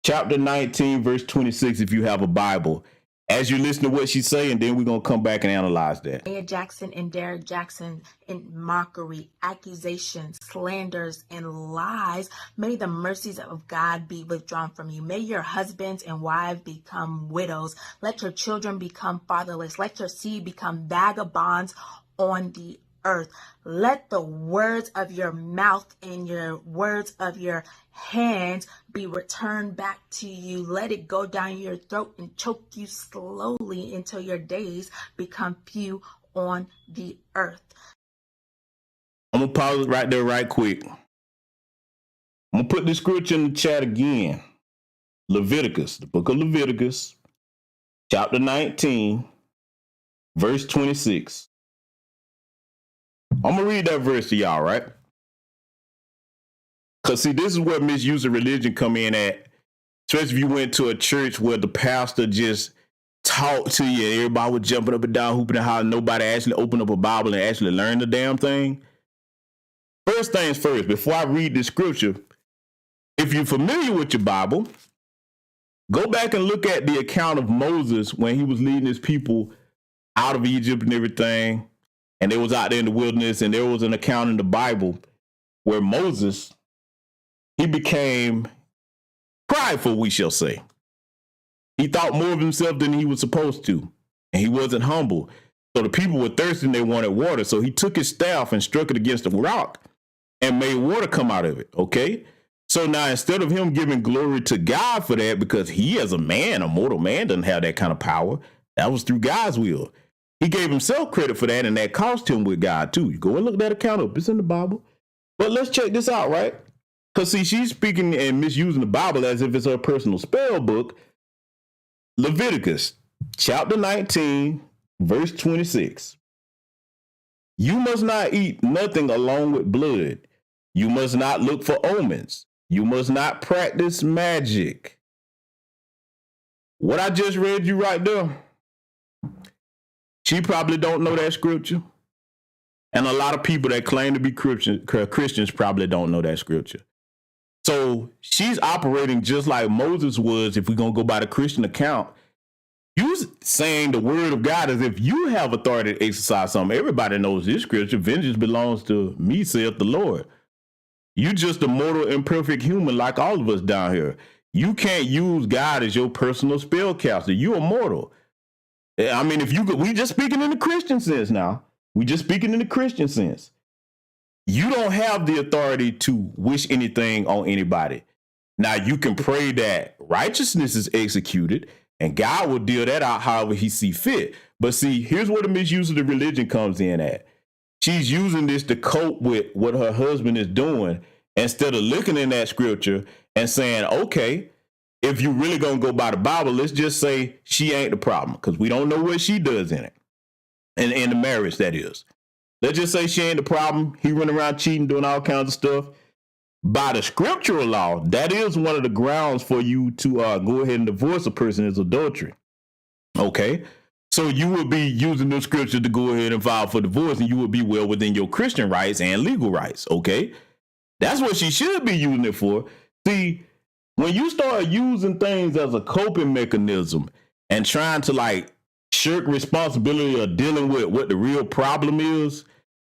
chapter 19, verse 26, if you have a Bible. As you listen to what she's saying, then we're going to come back and analyze that. Jaxn and Derrick Jaxn in mockery, accusations, slanders, and lies. May the mercies of God be withdrawn from you. May your husbands and wives become widows. Let your children become fatherless. Let your seed become vagabonds on the earth. Let the words of your mouth and your words of your hands be returned back to you. Let it go down your throat and choke you slowly until your days become few on the earth. I'm going to pause it right there right quick. I'm going to put this scripture in the chat again. Leviticus, the book of Leviticus, chapter 19, verse 26. I'm going to read that verse to y'all, right? Because, see, this is where misuse of religion come in at. Especially if you went to a church where the pastor just talked to you and everybody was jumping up and down, hooping and hollering. Nobody actually opened up a Bible and actually learned the damn thing. First things first, before I read this scripture, if you're familiar with your Bible, go back and look at the account of Moses when he was leading his people out of Egypt and everything. And they was out there in the wilderness, and there was an account in the Bible where Moses, he became prideful, we shall say. He thought more of himself than he was supposed to, and he wasn't humble. So the people were thirsty and they wanted water. So he took his staff and struck it against a rock and made water come out of it, okay? So now instead of him giving glory to God for that, because he as a man, a mortal man, doesn't have that kind of power, that was through God's will. He gave himself credit for that, and that cost him with God, too. You go and look that account up. It's in the Bible. But let's check this out, right? Because, see, she's speaking and misusing the Bible as if it's her personal spell book. Leviticus, chapter 19, verse 26. You must not eat nothing along with blood. You must not look for omens. You must not practice magic. What I just read you right there, she probably don't know that scripture. And a lot of people that claim to be Christians probably don't know that scripture. So she's operating just like Moses was, if we're going to go by the Christian account. You saying the word of God as if you have authority to exercise something. Everybody knows this scripture. Vengeance belongs to me, saith the Lord. You just a mortal, imperfect human like all of us down here. You can't use God as your personal spellcaster. You're mortal. I mean, if you could, we just speaking in the Christian sense now. We just speaking in the Christian sense. You don't have the authority to wish anything on anybody. Now, you can pray that righteousness is executed and God will deal that out however he see fit. But see, here's where the misuse of the religion comes in at. She's using this to cope with what her husband is doing instead of looking in that scripture and saying, okay, if you really going to go by the Bible, let's just say she ain't the problem because we don't know what she does in it. And in the marriage, that is. Let's just say she ain't the problem. He running around cheating, doing all kinds of stuff. By the scriptural law, that is one of the grounds for you to go ahead and divorce a person is adultery. Okay. So you would be using the scripture to go ahead and file for divorce, and you would be well within your Christian rights and legal rights. Okay. That's what she should be using it for. See, when you start using things as a coping mechanism and trying to like shirk responsibility of dealing with what the real problem is,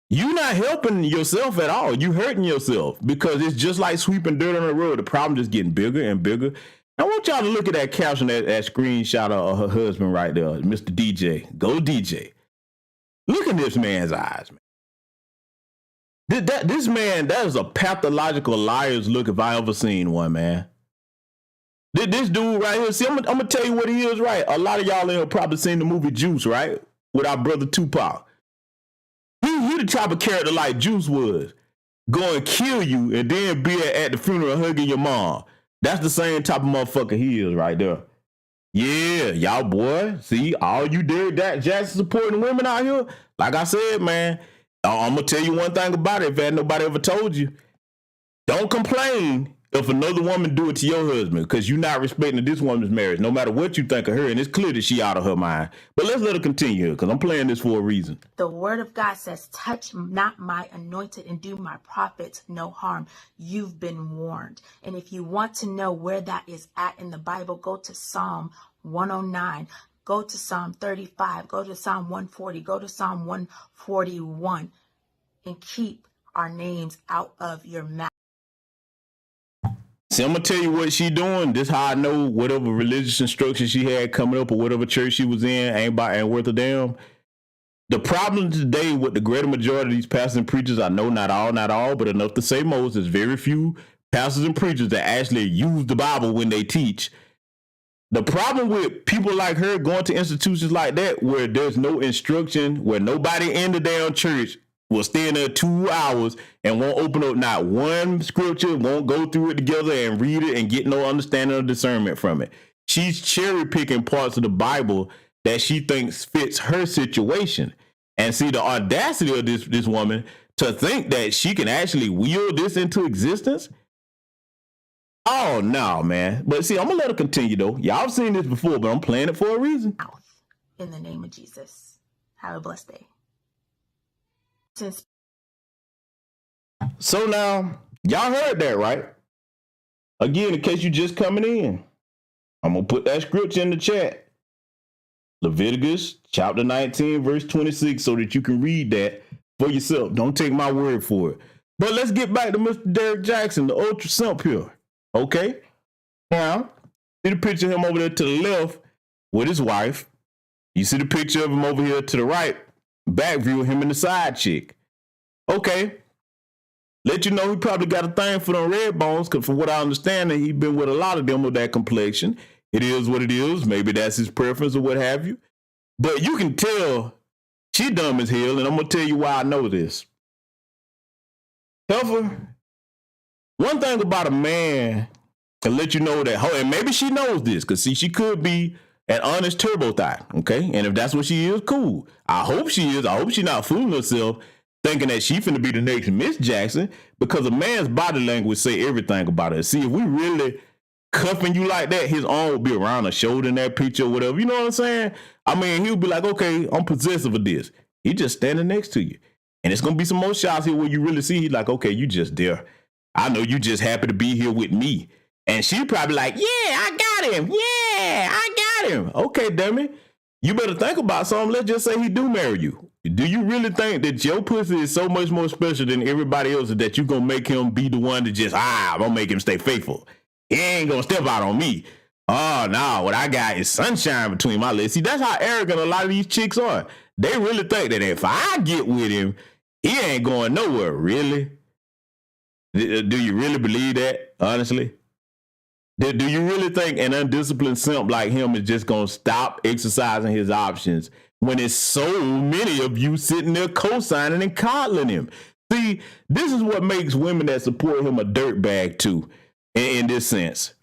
you're not helping yourself at all. You're hurting yourself, because it's just like sweeping dirt on the road. The problem just getting bigger and bigger. I want y'all to look at that caption, that screenshot of her husband right there, Mr. DJ. Go DJ. Look at this man's eyes, man. This man, that is a pathological liar's look if I ever seen one, man. This dude right here, see, I'm gonna tell you what he is, right? A lot of y'all in here probably seen the movie Juice, right? With our brother Tupac. He the type of character like Juice was. Go and kill you and then be at the funeral hugging your mom. That's the same type of motherfucker he is right there. Yeah, y'all boy. See, all you Derrick Jaxn supporting women out here. Like I said, man, I'm going to tell you one thing about it. If ain't nobody ever told you, don't complain if another woman do it to your husband, because you're not respecting this woman's marriage, no matter what you think of her. And it's clear that she out of her mind. But let's let her continue, because I'm playing this for a reason. The word of God says, touch not my anointed and do my prophets no harm. You've been warned. And if you want to know where that is at in the Bible, go to Psalm 109. Go to Psalm 35. Go to Psalm 140. Go to Psalm 141. And keep our names out of your mouth. See, I'm going to tell you what she doing. This how I know whatever religious instruction she had coming up or whatever church she was in ain't worth a damn. The problem today with the greater majority of these pastors and preachers, I know not all, but enough to say most, there's very few pastors and preachers that actually use the Bible when they teach. The problem with people like her going to institutions like that where there's no instruction, where nobody in the damn church will stay in there 2 hours and won't open up not one scripture, won't go through it together and read it and get no understanding or discernment from it. She's cherry picking parts of the Bible that she thinks fits her situation. And see, the audacity of this woman to think that she can actually will this into existence. Oh, no, man. But see, I'm going to let her continue, though. Y'all have seen this before, but I'm playing it for a reason. In the name of Jesus. Have a blessed day. So now, y'all heard that, right? Again, in case you just coming in, I'm going to put that scripture in the chat. Leviticus chapter 19, verse 26, so that you can read that for yourself. Don't take my word for it. But let's get back to Mr. Derrick Jaxn, the ultra simp here. Okay? Now, see the picture of him over there to the left with his wife. You see the picture of him over here to the right, back view of him and the side chick. Okay. Let you know he probably got a thing for them red bones, because from what I understand, he been with a lot of them with that complexion. It is what it is. Maybe that's his preference or what have you. But you can tell she dumb as hell, and I'm going to tell you why I know this. Heifer, one thing about a man can let you know that, and maybe she knows this, because see, she could be an honest turbo thigh, okay? And if that's what she is, cool. I hope she is. I hope she's not fooling herself thinking that she finna be the next Miss Jackson, because a man's body language say everything about her. See, if we really cuffing you like that, his arm will be around her shoulder in that picture or whatever. You know what I'm saying? I mean, he'll be like, okay, I'm possessive of this. He just standing next to you. And it's going to be some more shots here where you really see he's like, okay, you just there. I know you just happy to be here with me. And she probably like, yeah, I got him. Yeah, I got him. Okay, dummy. You better think about something. Let's just say he do marry you. Do you really think that your pussy is so much more special than everybody else that you going to make him be the one to just, I'm going to make him stay faithful? He ain't going to step out on me. Oh, no, what I got is sunshine between my legs. See, that's how arrogant a lot of these chicks are. They really think that if I get with him, he ain't going nowhere. Really? Do you really believe that, honestly? Do you really think an undisciplined simp like him is just going to stop exercising his options when it's so many of you sitting there co-signing and coddling him? See, this is what makes women that support him a dirtbag too, in this sense.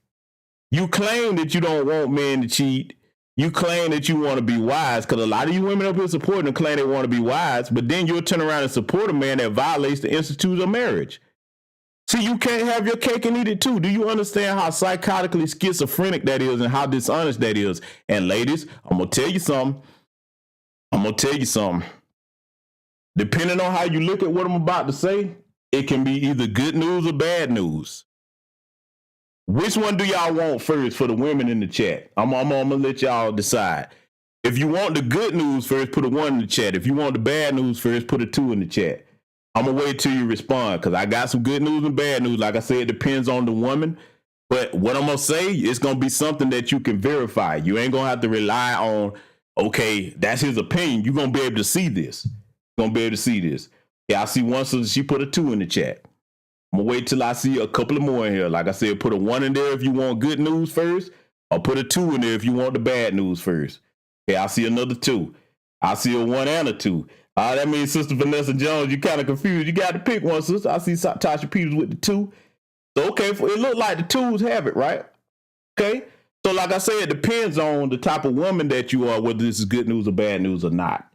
You claim that you don't want men to cheat. You claim that you want to be wise, because a lot of you women up here supporting and claim they want to be wise, but then you'll turn around and support a man that violates the institute of marriage. See, you can't have your cake and eat it too. Do you understand how psychotically schizophrenic that is and how dishonest that is? And ladies, I'm going to tell you something. I'm going to tell you something. Depending on how you look at what I'm about to say, it can be either good news or bad news. Which one do y'all want first for the women in the chat? I'm going to let y'all decide. If you want the good news first, put a 1 in the chat. If you want the bad news first, put a 2 in the chat. I'm going to wait till you respond because I got some good news and bad news. Like I said, it depends on the woman. But what I'm going to say, it's going to be something that you can verify. You ain't going to have to rely on, okay, that's his opinion. You're going to be able to see this. You're going to be able to see this. Yeah, I see one, so she put a 2 in the chat. I'm going to wait till I see a couple of more in here. Like I said, put a 1 in there if you want good news first, or put a 2 in there if you want the bad news first. Okay, I see another 2. I see a 1 and a 2. That means Sister Vanessa Jones, you kind of confused. You got to pick one, sister. I see Tasha Peters with the 2. So, okay, it looked like the 2s have it, right? Okay. So, like I said, it depends on the type of woman that you are, whether this is good news or bad news or not.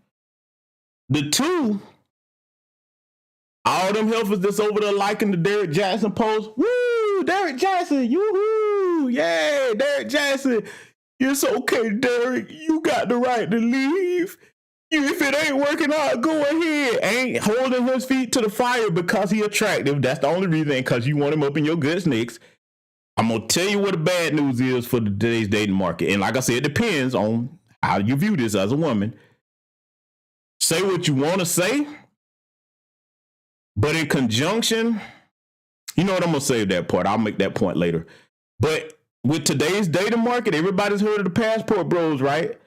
The 2, all them helpers that's over there liking the Derrick Jaxn post. Woo, Derrick Jaxn, yoo-hoo, yay, Derrick Jaxn. It's okay, Derrick. You got the right to leave. If it ain't working out, go ahead. Ain't holding his feet to the fire because he attractive. That's the only reason, because you want him up in your good snicks. I'm going to tell you what the bad news is for today's dating market. And like I said, it depends on how you view this as a woman. Say what you want to say, but in conjunction, you know what, I'm going to save that part. I'll make that point later. But with today's dating market, everybody's heard of the passport bros, right?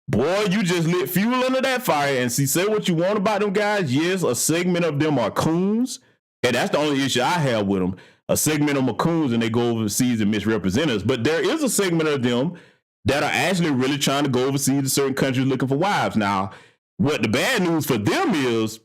Boy, you just lit fuel under that fire. And see, say what you want about them guys. Yes, a segment of them are coons. And that's the only issue I have with them. A segment of them are coons and they go overseas and misrepresent us. But there is a segment of them that are actually really trying to go overseas to certain countries looking for wives. Now, what the bad news for them is,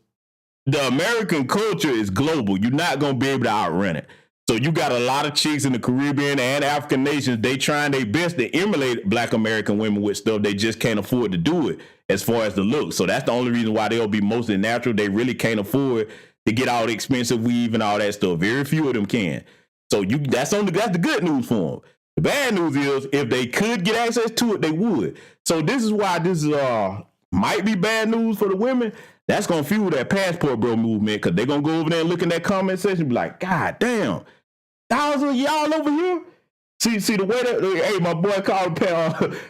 the American culture is global. You're not going to be able to outrun it. So you got a lot of chicks in the Caribbean and African nations, they trying their best to emulate Black American women with stuff. They just can't afford to do it as far as the look. So that's the only reason why they'll be mostly natural. They really can't afford to get all the expensive weave and all that stuff. Very few of them can. So that's the good news for them. The bad news is if they could get access to it, they would. So this is why this is might be bad news for the women. That's going to fuel that passport bro movement, because they're going to go over there and look in that comment section and be like, God damn, thousands of y'all over here? See the way that, hey, my boy called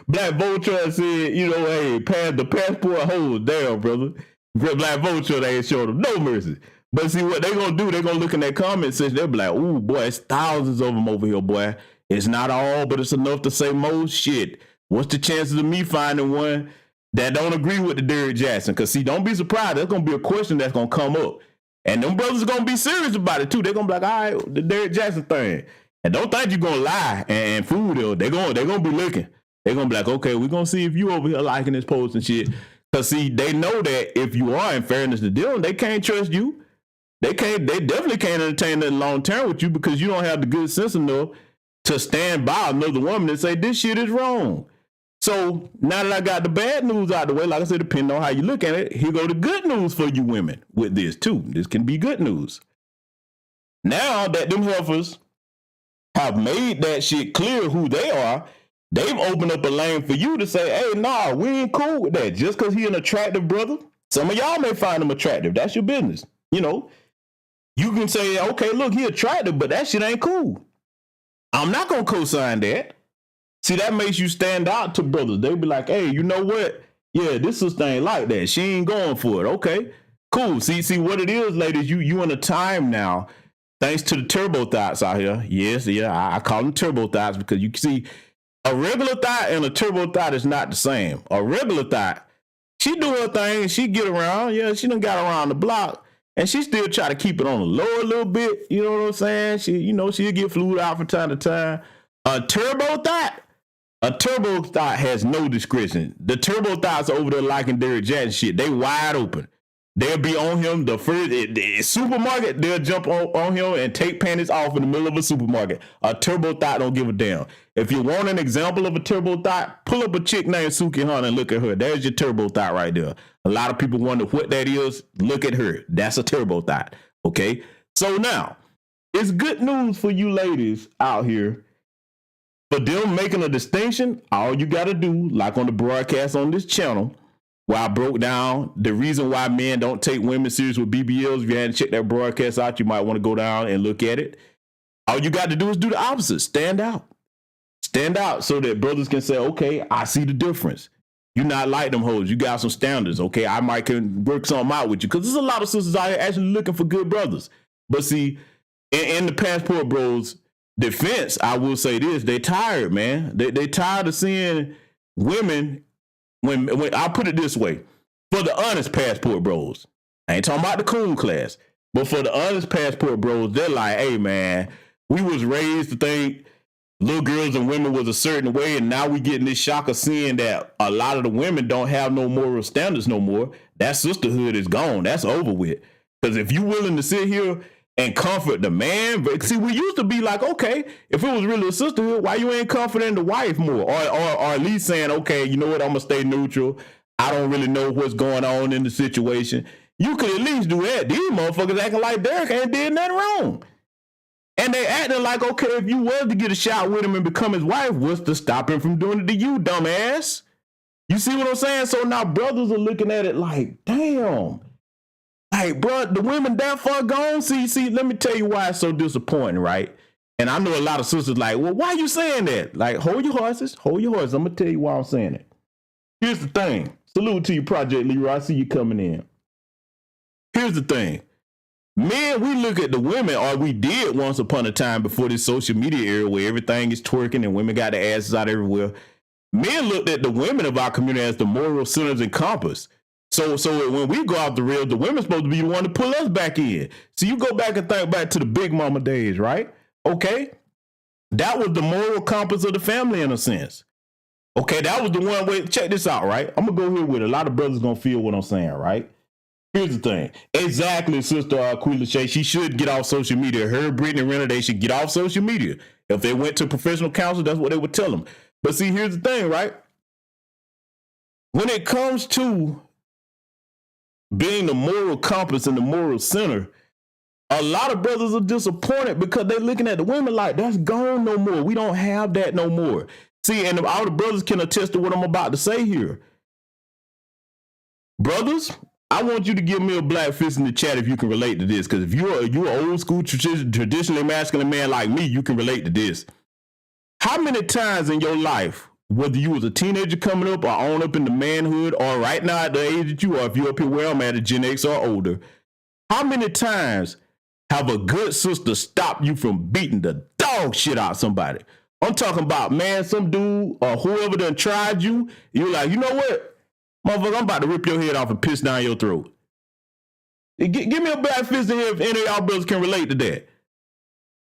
Black Vulture and said, you know, hey, the passport holds down, brother. Black Vulture, they ain't showing them no mercy. But see what they going to do, they're going to look in that comment section, they'll be like, ooh, boy, it's thousands of them over here, boy. It's not all, but it's enough to say most shit. What's the chances of me finding one that don't agree with the Derrick Jaxn? Because, see, don't be surprised. There's going to be a question that's going to come up. And them brothers are going to be serious about it, too. They're going to be like, all right, the Derrick Jaxn thing. And don't think you're going to lie and fool them. They're going to be looking. They're going to be like, okay, we're going to see if you over here liking this post and shit. Because, see, they know that if you are, in fairness to them, they can't trust you. They definitely can't entertain that long term with you because you don't have the good sense enough to stand by another woman and say, this shit is wrong. So now that I got the bad news out of the way, like I said, depending on how you look at it, here go the good news for you women with this too. This can be good news. Now that them heifers have made that shit clear who they are, they've opened up a lane for you to say, hey, nah, we ain't cool with that. Just because he an attractive brother, some of y'all may find him attractive. That's your business. You know, you can say, okay, look, he attractive, but that shit ain't cool. I'm not going to co-sign that. See, that makes you stand out to brothers. They be like, hey, you know what? Yeah, this sister ain't like that. She ain't going for it. Okay, cool. See what it is, ladies. You in a time now, thanks to the turbo thoughts out here. Yes, yeah, I call them turbo thoughts because you can see a regular thought and a turbo thought is not the same. A regular thought, she do her thing, she get around. Yeah, she done got around the block. And she still try to keep it on the low a little bit. You know what I'm saying? She'll get flued out from time to time. A turbo thought has no discretion. The turbo thoughts over there liking Derrick Jaxn shit. They wide open. They'll be on him the first supermarket. They'll jump on him and take panties off in the middle of a supermarket. A turbo thought don't give a damn. If you want an example of a turbo thought, pull up a chick named Suki Hunt and look at her. There's your turbo thought right there. A lot of people wonder what that is. Look at her. That's a turbo thought. Okay. So now it's good news for you ladies out here. For them making a distinction, all you got to do, like on the broadcast on this channel, where I broke down the reason why men don't take women serious with BBLs. If you hadn't checked that broadcast out, you might want to go down and look at it. All you got to do is do the opposite. Stand out. Stand out so that brothers can say, okay, I see the difference. You're not like them hoes. You got some standards. Okay, I might can work something out with you. Because there's a lot of sisters out here actually looking for good brothers. But see, in the passport bros defense, I will say this. They tired, man. They tired of seeing women. When I put it this way, for the honest passport bros, I ain't talking about the cool class, but for the honest passport bros, they're like, hey, man, we was raised to think little girls and women was a certain way, and now we getting this shock of seeing that a lot of the women don't have no moral standards no more. That sisterhood is gone. That's over with. Because if you willing to sit here and comfort the man, but see, we used to be like, okay, if it was really a sisterhood, why you ain't comforting the wife more? Or at least saying, okay, you know what, I'm going to stay neutral. I don't really know what's going on in the situation. You could at least do that. These motherfuckers acting like Derrick ain't did nothing wrong. And they acting like, okay, if you was to get a shot with him and become his wife, what's to stop him from doing it to you, dumbass? You see what I'm saying? So now brothers are looking at it like, damn. Like, bro, the women that far gone. See, let me tell you why it's so disappointing, right? And I know a lot of sisters like, well, why are you saying that? Like, hold your horses. I'm going to tell you why I'm saying it. Here's the thing. Salute to you, Project Leroy. I see you coming in. Here's the thing. Men, we look at the women, or we did once upon a time before this social media era where everything is twerking and women got their asses out everywhere. Men looked at the women of our community as the moral centers and compass. So when we go out the rails, the women's supposed to be the one to pull us back in. So you go back and think back to the big mama days, right? Okay. That was the moral compass of the family in a sense. Okay, that was the one way. Check this out, right? I'm going to go here with it. A lot of brothers going to feel what I'm saying, right? Here's the thing. Exactly, Sister Queen Lachey. She should get off social media. Her, Brittany Renner, they should get off social media. If they went to professional counsel, that's what they would tell them. But see, here's the thing, right? When it comes to being the moral compass and the moral center, a lot of brothers are disappointed because they're looking at the women like, that's gone no more. We don't have that no more. See, and all the brothers can attest to what I'm about to say here. Brothers, I want you to give me a black fist in the chat if you can relate to this, because if you're an old school, traditionally masculine man like me, you can relate to this. How many times in your life, whether you was a teenager coming up or on up into manhood, or right now at the age that you are, if you're up here where I'm at, a Gen X or older, how many times have a good sister stopped you from beating the dog shit out of somebody? I'm talking about, man, some dude or whoever done tried you, you're like, you know what? Motherfucker, I'm about to rip your head off and piss down your throat. Give me a black fist in here if any of y'all brothers can relate to that.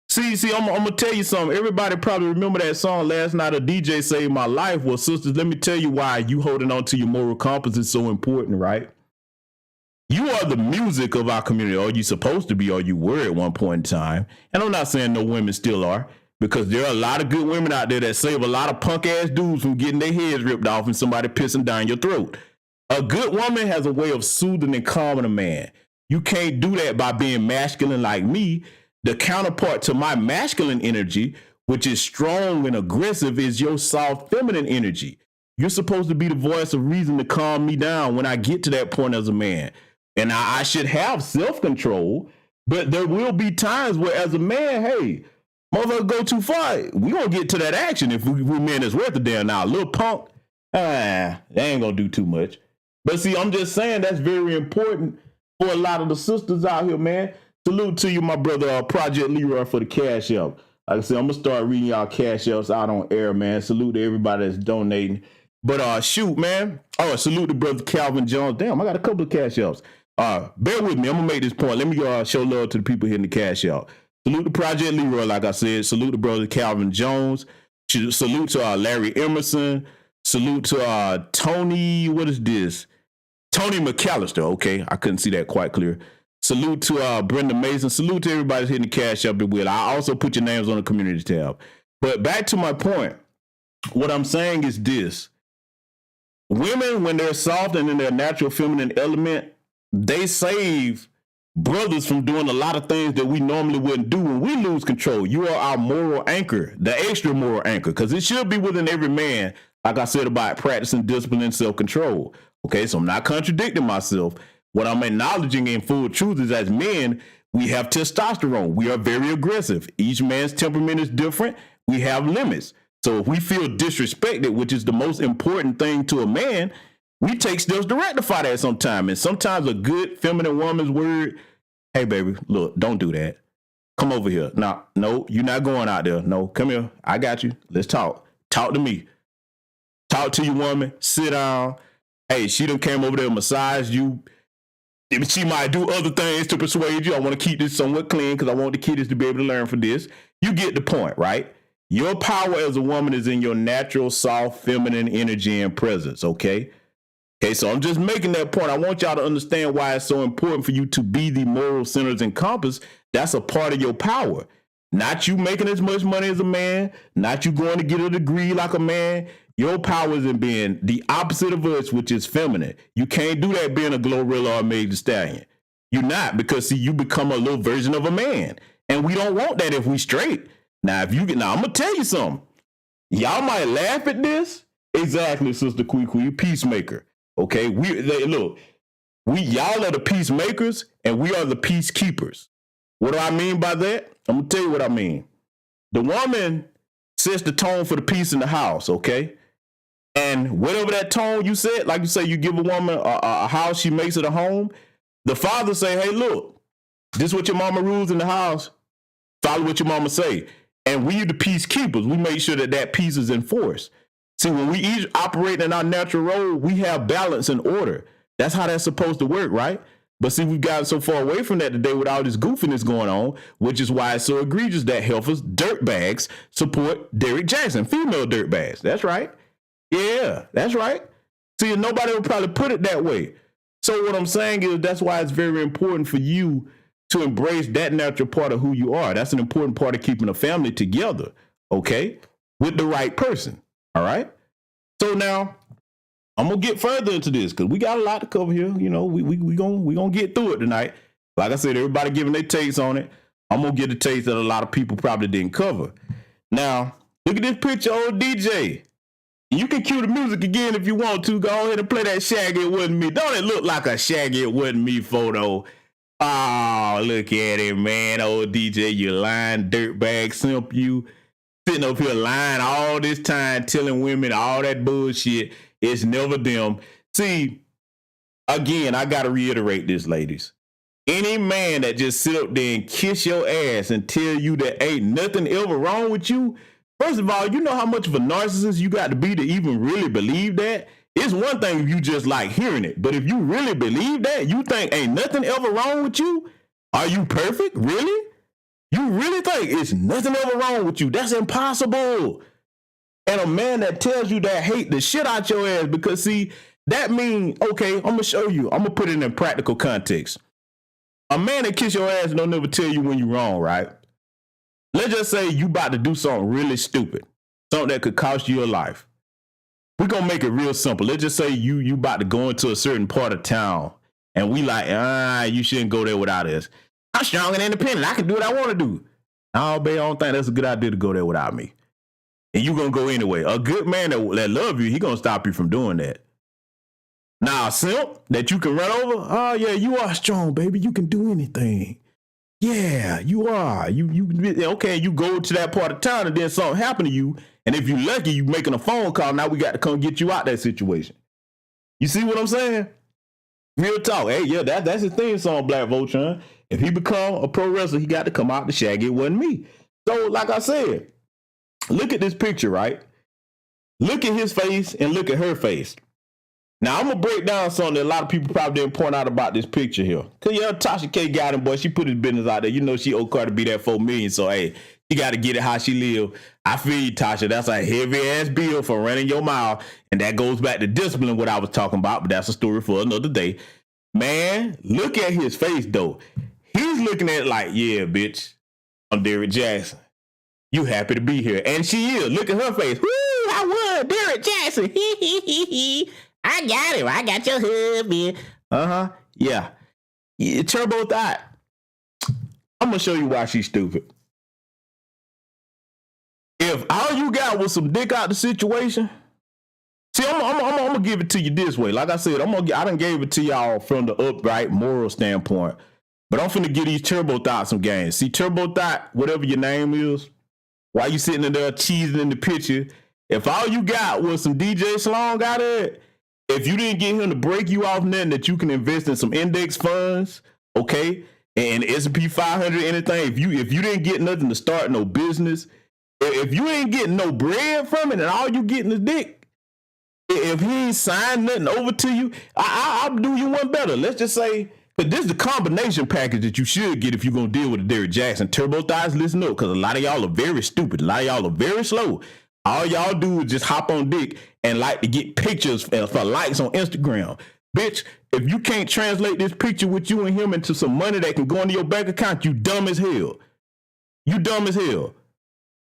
See, I'm going to tell you something. Everybody probably remember that song Last Night a DJ Saved My Life. Well, sisters, let me tell you why you holding on to your moral compass is so important, right? You are the music of our community, or you supposed to be, or you were at one point in time. And I'm not saying no women still are, because there are a lot of good women out there that save a lot of punk-ass dudes from getting their heads ripped off and somebody pissing down your throat. A good woman has a way of soothing and calming a man. You can't do that by being masculine like me. The counterpart to my masculine energy, which is strong and aggressive, is your soft feminine energy. You're supposed to be the voice of reason to calm me down when I get to that point as a man. And I should have self-control, but there will be times where as a man, hey, motherfucker go too far, we gonna get to that action if we men that's worth a damn. Now, a little punk, they ain't gonna do too much. But see, I'm just saying that's very important for a lot of the sisters out here, man. Salute to you, my brother, Project Leroy, for the cash out. Like I said, I'm gonna start reading y'all cash outs out on air, man. Salute to everybody that's donating. But shoot, man. Oh, salute to brother Calvin Jones. Damn, I got a couple of cash outs. Bear with me. I'm gonna make this point. Let me show love to the people hitting the cash out. Salute to Project Leroy, like I said. Salute to brother Calvin Jones. Salute to Larry Emerson. Salute to Tony. What is this? Tony McAllister. Okay, I couldn't see that quite clear. Salute to Brenda Mason. Salute to everybody that's hitting the cash up. I also put your names on the community tab. But back to my point. What I'm saying is this. Women, when they're soft and in their natural feminine element, they save brothers from doing a lot of things that we normally wouldn't do when we lose control. You are our moral anchor, the extra moral anchor, because it should be within every man, like I said, about practicing discipline and self-control. Okay, so I'm not contradicting myself. What I'm acknowledging in full truth is as men, we have testosterone. We are very aggressive. Each man's temperament is different. We have limits. So if we feel disrespected, which is the most important thing to a man, we take steps to rectify that sometimes. And sometimes a good feminine woman's word, hey, baby, look, don't do that. Come over here. No, you're not going out there. No, come here. I got you. Let's talk. Talk to me. Talk to your woman. Sit down. Hey, she done came over there and massaged you. She might do other things to persuade you. I want to keep this somewhat clean because I want the kiddies to be able to learn from this. You get the point, right? Your power as a woman is in your natural, soft, feminine energy and presence, okay? Okay, so I'm just making that point. I want y'all to understand why it's so important for you to be the moral centers and compass. That's a part of your power. Not you making as much money as a man, not you going to get a degree like a man. Your power is in being the opposite of us, which is feminine. You can't do that being a Glorilla or a Megan Thee Stallion. You're not, because see, you become a little version of a man. And we don't want that if we straight. Now, I'm gonna tell you something. Y'all might laugh at this. Exactly, Sister Quee, peacemaker. Okay, y'all are the peacemakers and we are the peacekeepers. What do I mean by that? I'm gonna tell you what I mean. The woman sets the tone for the peace in the house, okay? And whatever that tone you set, like you say, you give a woman a house, she makes it a home. The father say, hey, look, this is what your mama rules in the house. Follow what your mama say. And we, the peacekeepers, we make sure that that peace is enforced. See, when we each operate in our natural role, we have balance and order. That's how that's supposed to work, right? But see, we've gotten so far away from that today with all this goofiness going on, which is why it's so egregious that healthers, dirtbags, support Derrick Jaxn, female dirtbags. That's right. Yeah, that's right. See, nobody would probably put it that way. So what I'm saying is that's why it's very important for you to embrace that natural part of who you are. That's an important part of keeping a family together, okay, with the right person, all right? So now I'm going to get further into this because we got a lot to cover here. You know, we gonna get through it tonight. Like I said, everybody giving their takes on it. I'm going to get a taste that a lot of people probably didn't cover. Now, look at this picture, old DJ. You can cue the music again if you want to. Go ahead and play that Shaggy It Wasn't Me. Don't it look like a Shaggy It Wasn't Me photo? Oh, look at it, man. Old DJ, you lying dirtbag simp, you sitting up here lying all this time, telling women all that bullshit. It's never them. See, again, I got to reiterate this, ladies. Any man that just sit up there and kiss your ass and tell you that ain't nothing ever wrong with you, first of all, you know how much of a narcissist you got to be to even really believe that? It's one thing if you just like hearing it, but if you really believe that, you think ain't nothing ever wrong with you? Are you perfect? Really? You really think it's nothing ever wrong with you? That's impossible. And a man that tells you that hate the shit out your ass because, see, that mean, okay, I'm going to show you. I'm going to put it in practical context. A man that kiss your ass don't never tell you when you're wrong, right? Let's just say you about to do something really stupid, something that could cost you your life. We're going to make it real simple. Let's just say you about to go into a certain part of town and we like, you shouldn't go there without us. I'm strong and independent. I can do what I want to do. Oh, babe, I don't think that's a good idea to go there without me. And you're going to go anyway. A good man that love you, he going to stop you from doing that. Now, a simp that you can run over, oh, yeah, you are strong, baby. You can do anything. Yeah, you are. Okay, you go to that part of town and then something happen to you. And if you're lucky, you making a phone call. Now we got to come get you out that situation. You see what I'm saying? Real talk. Hey, yeah, that's his theme song, Black Voltron. If he become a pro wrestler, he got to come out the Shaggy It Wasn't Me. So, like I said, look at this picture, right? Look at his face and look at her face. Now, I'm going to break down something that a lot of people probably didn't point out about this picture here. Because, yeah, Tasha K got him, boy. She put his business out there. You know she owe Carter B that $4 million. So, hey, you got to get it how she live. I feel you, Tasha. That's a heavy-ass bill for running your mouth. And that goes back to discipline, what I was talking about. But that's a story for another day. Man, look at his face, though. He's looking at it like, yeah, bitch, I'm Derrick Jaxn. You happy to be here. And she is. Look at her face. Woo, I won, Derrick Jaxn. I got him. I got your hubby. Yeah. Turbo thought. I'm going to show you why she's stupid. If all you got was some dick out the situation, see, See, I'm gonna give it to you this way. Like I said, I done gave it to y'all from the upright moral standpoint, but I'm finna give these Turbo Thought some games. See, Turbo Thought, whatever your name is, while you sitting in there cheesing in the picture, if all you got was some DJ Slong out of it, if you didn't get him to break you off nothing that you can invest in some index funds, okay, and S&P 500, anything, if you didn't get nothing to start no business, if you ain't getting no bread from it and all you getting is dick, if he ain't signed nothing over to you, I'll do you one better. Let's just say, but this is the combination package that you should get if you're going to deal with a Derrick Jaxn. Turbo Thighs, listen up, because a lot of y'all are very stupid. A lot of y'all are very slow. All y'all do is just hop on dick and like to get pictures for likes on Instagram. Bitch, if you can't translate this picture with you and him into some money that can go into your bank account, you dumb as hell. You dumb as hell.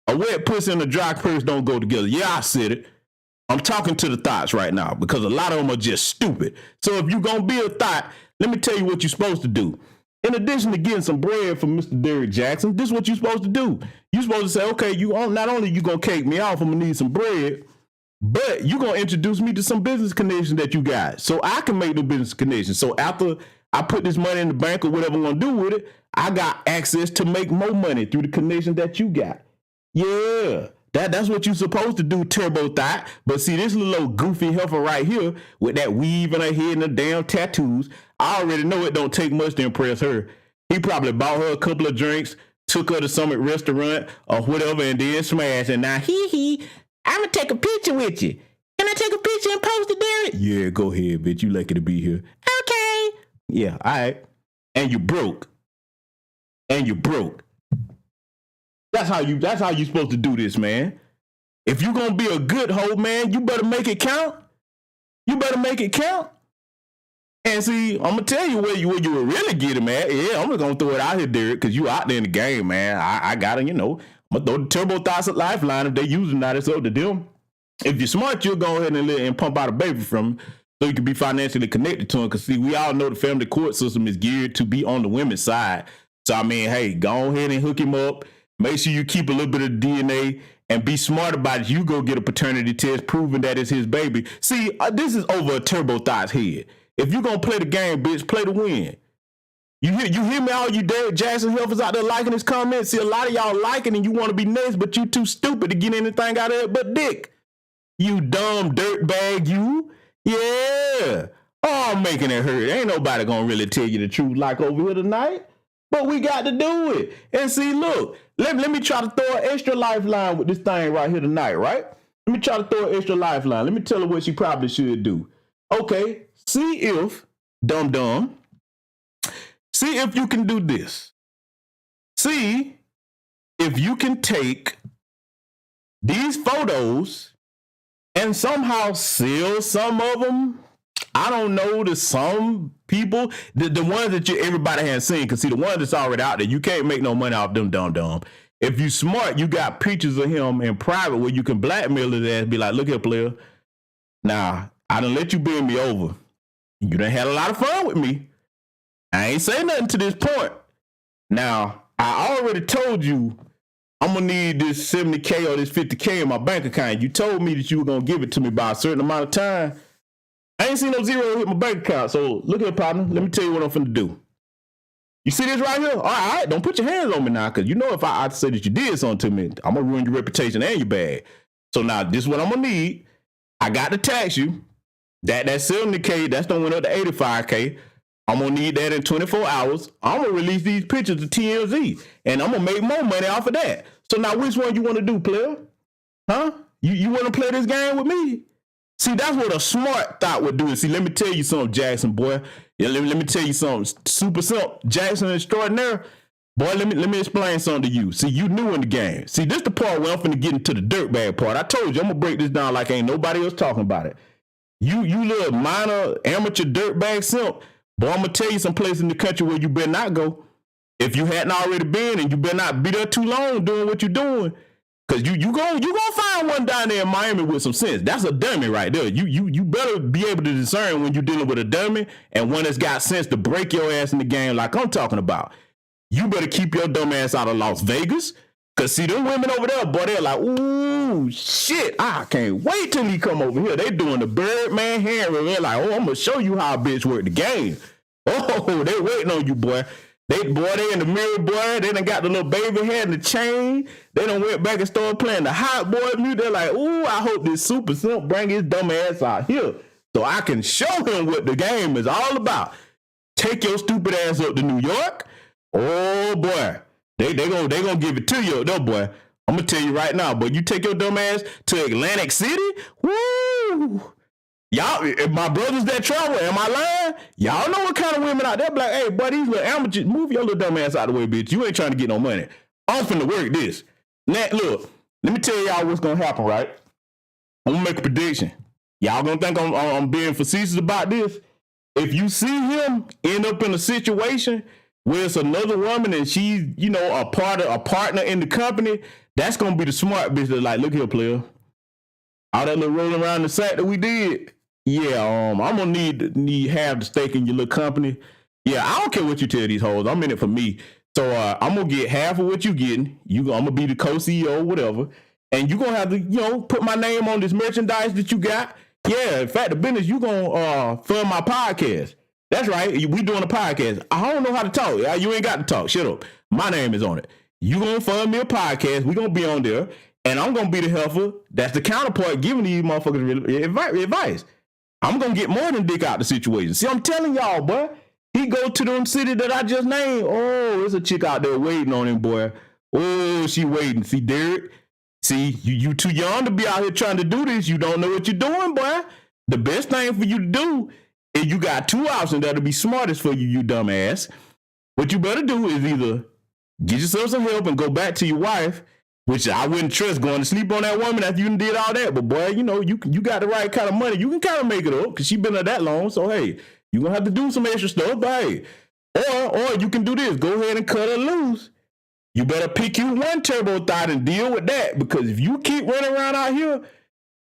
A wet pussy and a dry purse don't go together. Yeah, I said it. I'm talking to the thoughts right now because a lot of them are just stupid. So if you're going to be a thought, let me tell you what you're supposed to do. In addition to getting some bread from Mr. Derrick Jaxn, this is what you're supposed to do. You're supposed to say, okay, not only you going to cake me off, I'm going to need some bread, but you're going to introduce me to some business connections that you got so I can make the business connections. So after I put this money in the bank or whatever I'm going to do with it, I got access to make more money through the connections that you got. Yeah, that's what you're supposed to do, Turbo Thought. But see, this little old goofy heifer right here with that weave in her head and the damn tattoos, I already know it don't take much to impress her. He probably bought her a couple of drinks, took her to some restaurant or whatever, and then smashed. And now, I'm going to take a picture with you. Can I take a picture and post it, Derrick? Yeah, go ahead, bitch. You lucky to be here. Okay. Yeah, all right. And you broke. That's how you supposed to do this, man. If you're going to be a good hoe, man, you better make it count. And see, I'm going to tell you where you were really getting at. Yeah, I'm just going to throw it out here, Derrick, because you out there in the game, man. I got to, I'm going to throw the Turbo Thoughts at Lifeline. If they using that, it's up to them. If you're smart, you'll go ahead and pump out a baby from them so you can be financially connected to them. Because, see, we all know the family court system is geared to be on the women's side. So, I mean, hey, go ahead and hook him up. Make sure you keep a little bit of DNA and be smart about it. You go get a paternity test proving that it's his baby. See, this is over a Turbo Thought's head. If you're going to play the game, bitch, play to win. You hear me, all you Derrick Jaxn helpers out there liking his comments? See, a lot of y'all liking and you want to be next, but you too stupid to get anything out of it but dick. You dumb dirtbag, you. Yeah. Oh, I'm making it hurt. Ain't nobody going to really tell you the truth like over here tonight. But we got to do it. And see, look, let me try to throw an extra lifeline with this thing right here tonight, right? Let me try to throw an extra lifeline. Let me tell her what she probably should do. Okay, see if, dum-dum, see if you can do this. See if you can take these photos and somehow sell some of them, I don't know, to some people, the ones that everybody has seen, because see, the ones that's already out there, you can't make no money off them dumb. If you smart, you got pictures of him in private where you can blackmail his ass, be like, look here, player. Now, I done let you bend me over. You done had a lot of fun with me. I ain't say nothing to this point. Now, I already told you I'm going to need this 70K or this 50K in my bank account. You told me that you were going to give it to me by a certain amount of time. I ain't seen no zero hit my bank account. So look here, partner. Let me tell you what I'm finna do. You see this right here? All right. Don't put your hands on me now, because you know if I say that you did something to me, I'm going to ruin your reputation and your bag. So now this is what I'm going to need. I got to tax you. That 70K, that's going to went up to 85K. I'm going to need that in 24 hours. I'm going to release these pictures to TMZ, and I'm going to make more money off of that. So now which one you want to do, player? Huh? You want to play this game with me? See, that's what a smart thought would do. See, let me tell you something, Jaxn, boy. Yeah, let me tell you something. Super simp, Jaxn extraordinaire. Boy, let me explain something to you. See, you new in the game. See, this the part where I'm finna get into the dirtbag part. I told you, I'm gonna break this down like ain't nobody else talking about it. You little minor amateur dirtbag simp. Boy, I'm gonna tell you some place in the country where you better not go. If you hadn't already been, and you better not be there too long doing what you're doing. Cause you gonna find one down there in Miami with some sense. That's a dummy right there. You better be able to discern when you're dealing with a dummy and one that's got sense to break your ass in the game like I'm talking about. You better keep your dumb ass out of Las Vegas. Cause see, them women over there, boy, they're like, ooh, shit, I can't wait till he come over here. They doing the Birdman Henry. They're like, oh, I'm gonna show you how a bitch work the game. Oh, they waiting on you, boy. They in the mirror, boy. They done got the little baby head and the chain. They done went back and started playing the hot boy music. They're like, ooh, I hope this super simp bring his dumb ass out here so I can show him what the game is all about. Take your stupid ass up to New York. Oh, boy. They gonna give it to you, though, boy. I'm gonna tell you right now, boy. You take your dumb ass to Atlantic City, woo! Y'all, if my brothers that travel, am I lying? Y'all know what kind of women out there be like, hey, boy, these little amateurs, move your little dumb ass out of the way, bitch. You ain't trying to get no money. I'm finna work this. Now, look, let me tell y'all what's gonna happen, right? I'm gonna make a prediction. Y'all gonna think I'm being facetious about this? If you see him end up in a situation where it's another woman and she's, you know, a partner in the company, that's gonna be the smart bitch that's like, look here, player. All that little rolling around the sack that we did, yeah, I'm gonna need half the stake in your little company. Yeah, I don't care what you tell these hoes. I'm in it for me. So I'm gonna get half of what you getting. I'm gonna be the co-CEO, whatever, and you gonna have to, you know, put my name on this merchandise that you got. Yeah, in fact, the business, you gonna fund my podcast. That's right. We doing a podcast. I don't know how to talk. You ain't got to talk. Shut up. My name is on it. You gonna fund me a podcast. We gonna be on there, and I'm gonna be the heifer. That's the counterpart giving these motherfuckers advice. I'm gonna get more than dick out the situation. See, I'm telling y'all, boy. He go to them city that I just named. Oh, there's a chick out there waiting on him, boy. Oh, she waiting. See, Derrick. See, you too young to be out here trying to do this. You don't know what you're doing, boy. The best thing for you to do is you got two options that'll be smartest for you, you dumbass. What you better do is either get yourself some help and go back to your wife, which I wouldn't trust going to sleep on that woman after you did all that. But boy, you know, you got the right kind of money. You can kind of make it up because she been there that long. So hey, you're gonna have to do some extra stuff, but hey, or you can do this. Go ahead and cut her loose. You better pick you one turbo thought and deal with that, because if you keep running around out here,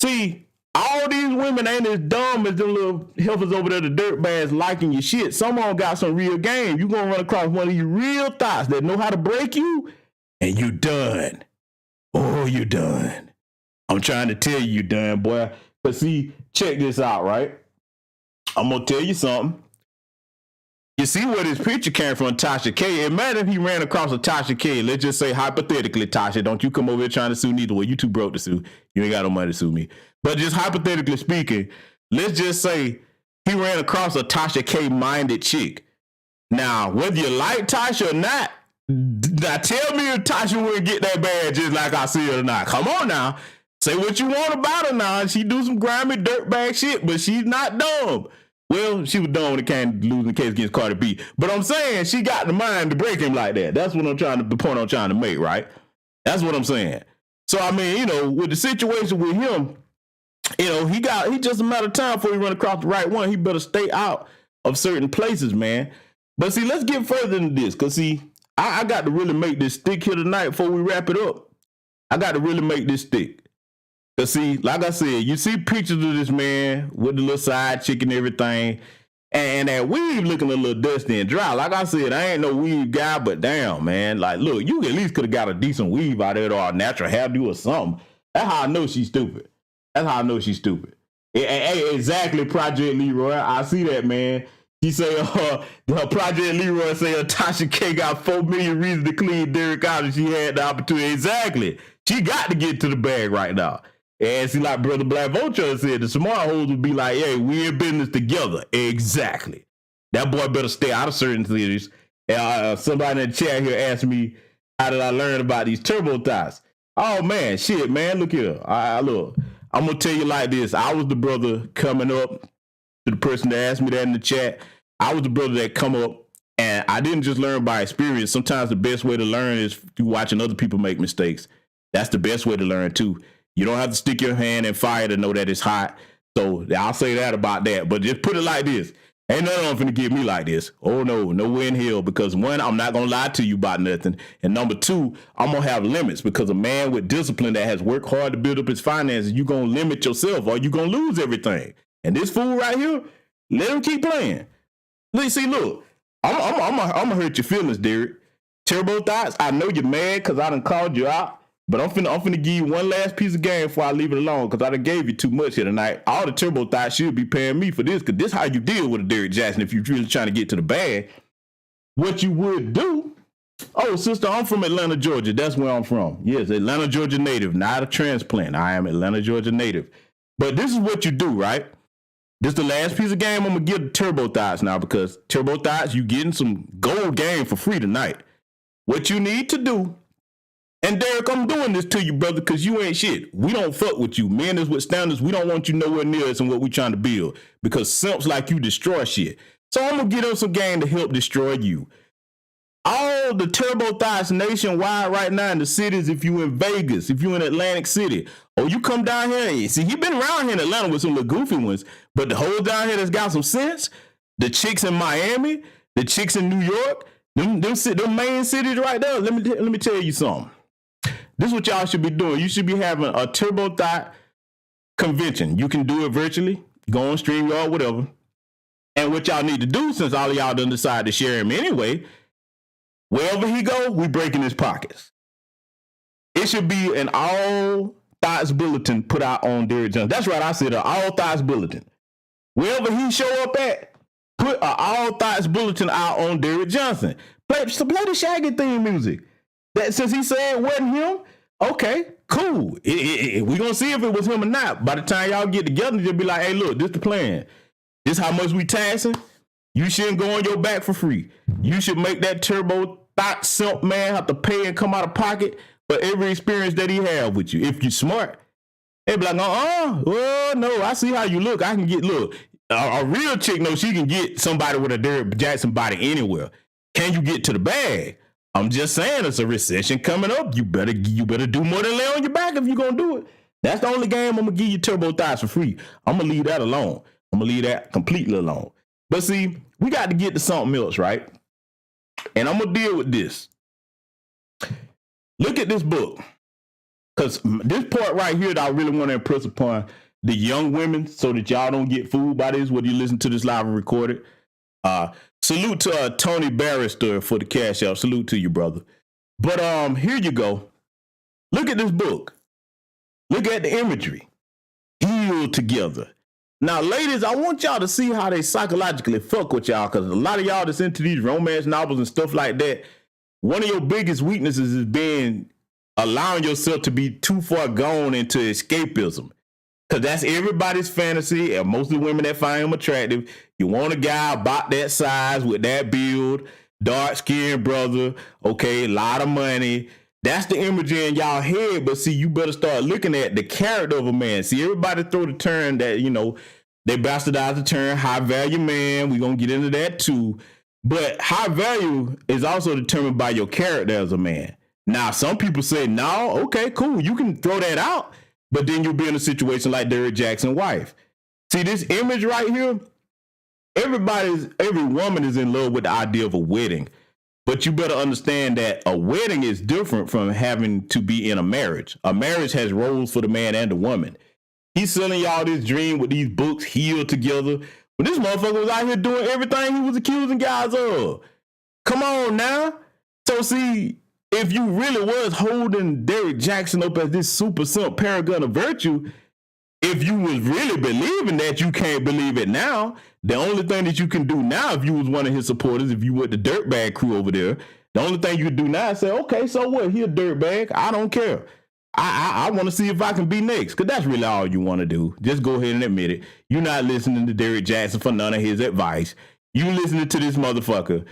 see, all these women ain't as dumb as them little heifers over there, the dirt bags liking your shit. Some of them got some real game. You gonna run across one of these real thoughts that know how to break you, and you done. Oh, you done. I'm trying to tell you done, boy. But see, check this out, right? I'm gonna tell you something. You see where this picture came from, Tasha K. Imagine if he ran across a Tasha K. Let's just say hypothetically, Tasha, don't you come over here trying to sue neither way. You too broke to sue. You ain't got no money to sue me. But just hypothetically speaking, let's just say he ran across a Tasha K minded chick. Now, whether you like Tasha or not, now tell me if Tasha wouldn't get that bad just like I see her or not. Come on now. Say what you want about her now. She do some grimy dirtbag shit, but she's not dumb. Well, she was dumb when it came to losing the case against Cardi B. But I'm saying she got the mind to break him like that. That's what the point I'm trying to make, right? That's what I'm saying. So, I mean, you know, with the situation with him, you know, he just a matter of time before he run across the right one. He better stay out of certain places, man. But see, let's get further into this. Because, see, I got to really make this stick here tonight before we wrap it up. I got to really make this stick. Because, see, like I said, you see pictures of this man with the little side chick and everything, and that weave looking a little dusty and dry. Like I said, I ain't no weave guy, but damn, man. Like, look, you at least could have got a decent weave out of it or a natural hairdo or something. That's how I know she's stupid. Hey, exactly, Project Leroy. I see that, man. She say, her Project Leroy say Tasha K got 4 million reasons to clean Derrick out and she had the opportunity. Exactly. She got to get to the bag right now. And see, like Brother Black Vulture said, the smart hoes would be like, hey, we in business together. Exactly. That boy better stay out of certain cities. Somebody in the chat here asked me, how did I learn about these turbo thoughts? Oh, man, shit, man, look here. Look, I'm going to tell you like this. I was the brother coming up to the person that asked me that in the chat. I was the brother that come up, and I didn't just learn by experience. Sometimes the best way to learn is through watching other people make mistakes. That's the best way to learn, too. You don't have to stick your hand in fire to know that it's hot. So I'll say that about that. But just put it like this. Ain't nothing finna get me like this. Oh, no, nowhere in hell. Because one, I'm not going to lie to you about nothing. And number two, I'm going to have limits. Because a man with discipline that has worked hard to build up his finances, you're going to limit yourself or you're going to lose everything. And this fool right here, let him keep playing. See, look, I'm going to hurt your feelings, Derrick. Turbo Thoughts, I know you're mad because I done called you out, but I'm finna give you one last piece of game before I leave it alone because I done gave you too much here tonight. All the Turbo Thoughts should be paying me for this because this how you deal with a Derrick Jaxn if you're really trying to get to the bag. What you would do, oh, sister, I'm from Atlanta, Georgia. That's where I'm from. Yes, Atlanta, Georgia native, not a transplant. I am Atlanta, Georgia native. But this is what you do, right? This is the last piece of game I'm going to give Turbo Thoughts now because Turbo Thoughts, you getting some gold game for free tonight. What you need to do, and Derrick, I'm doing this to you, brother, because you ain't shit. We don't fuck with you. Men is with standards. We don't want you nowhere near us and what we trying to build because simps like you destroy shit. So I'm going to give them some game to help destroy you. All the Turbo Thoughts nationwide right now in the cities, if you in Vegas, if you in Atlantic City, or you come down here, and see, he been around here in Atlanta with some little goofy ones, but the whole down here that's got some sense, the chicks in Miami, the chicks in New York, them main cities right there, let me tell you something. This is what y'all should be doing. You should be having a Turbo Thought convention. You can do it virtually, go on StreamYard, whatever. And what y'all need to do, since all of y'all done decided to share him anyway, wherever he go, we breaking his pockets. It should be an all thoughts bulletin put out on Derrick Jaxn. That's right, I said an all thoughts bulletin. Wherever he show up at, put an all thoughts bulletin out on Derrick Jaxn. Play the Shaggy theme music. That since he said it wasn't him, okay, cool. We gonna see if it was him or not. By the time y'all get together, just be like, hey, look, this the plan. This how much we taxing. You shouldn't go on your back for free. You should make that Turbo Thought simp man have to pay and come out of pocket for every experience that he have with you. If you smart, they be like, well, no, I see how you look. I can get, look, a real chick knows she can get somebody with a Derrick Jaxn body anywhere. Can you get to the bag? I'm just saying, it's a recession coming up. You better do more than lay on your back if you're gonna do it. That's the only game I'm gonna give you Turbo Thoughts for free. I'm gonna leave that alone. I'm gonna leave that completely alone. But see, we got to get to something else, right? And I'm gonna deal with this. Look at this book, because this part right here that I really want to impress upon the young women, so that y'all don't get fooled by this when you listen to this live and recorded. Salute to Tony Barrister for the cash out. Salute to you, brother. But here you go. Look at this book. Look at the imagery. Heal together. Now, ladies, I want y'all to see how they psychologically fuck with y'all, because a lot of y'all that's into these romance novels and stuff like that, one of your biggest weaknesses is allowing yourself to be too far gone into escapism. Because that's everybody's fantasy, and most of the women that find him attractive. You want a guy about that size with that build, dark-skinned brother, okay, a lot of money. That's the imagery in y'all head, but see, you better start looking at the character of a man. See, everybody throw the term that, you know, they bastardize the term high-value man. We're going to get into that too. But high value is also determined by your character as a man. Now, some people say, no, okay, cool, you can throw that out, but then you'll be in a situation like Derrick Jaxn's wife. See, this image right here, every woman is in love with the idea of a wedding. But you better understand that a wedding is different from having to be in a marriage. A marriage has roles for the man and the woman. He's selling y'all this dream with these books, Heal Together. But this motherfucker was out here doing everything he was accusing guys of. Come on now. So see, if you really was holding Derrick Jaxn up as this super simp paragon of virtue, if you was really believing that, you can't believe it now. The only thing that you can do now, if you was one of his supporters, if you were the dirtbag crew over there, the only thing you can do now is say, okay, so what? He a dirtbag. I don't care. I want to see if I can be next, because that's really all you want to do. Just go ahead and admit it. You're not listening to Derrick Jaxn for none of his advice. You listening to this motherfucker.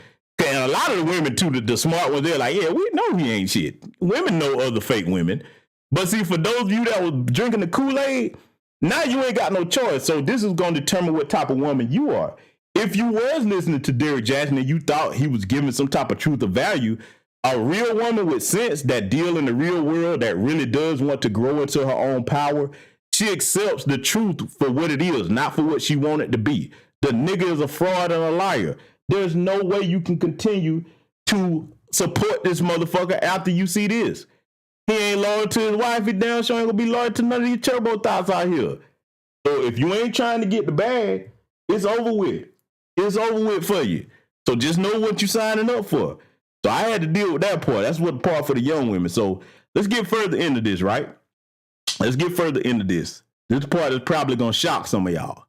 And a lot of the women, too, the smart ones, they're like, yeah, we know he ain't shit. Women know other fake women. But see, for those of you that was drinking the Kool-Aid, now you ain't got no choice. So this is going to determine what type of woman you are. If you was listening to Derrick Jaxn and you thought he was giving some type of truth or value, a real woman with sense that deal in the real world, that really does want to grow into her own power, she accepts the truth for what it is, not for what she wanted to be. The nigga is a fraud and a liar. There's no way you can continue to support this motherfucker after you see this. He ain't loyal to his wife. He damn sure ain't gonna be loyal to none of these Turbo Thoughts out here. So if you ain't trying to get the bag, it's over with. It's over with for you. So just know what you're signing up for. So I had to deal with that part. That's what the part for the young women. So let's get further into this, right? Let's get further into this. This part is probably going to shock some of y'all.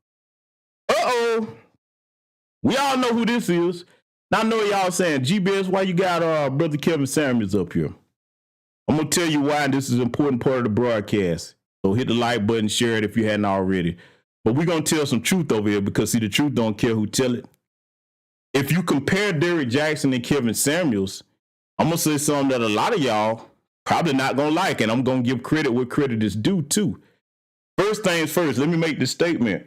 Uh-oh. We all know who this is. Now I know y'all saying, GBS, why you got Brother Kevin Samuels up here? I'm going to tell you why this is an important part of the broadcast. So hit the like button, share it if you hadn't already. But we're going to tell some truth over here because, see, the truth don't care who tell it. If you compare Derrick Jaxn and Kevin Samuels, I'm going to say something that a lot of y'all probably not going to like, and I'm going to give credit where credit is due, too. First things first, let me make this statement.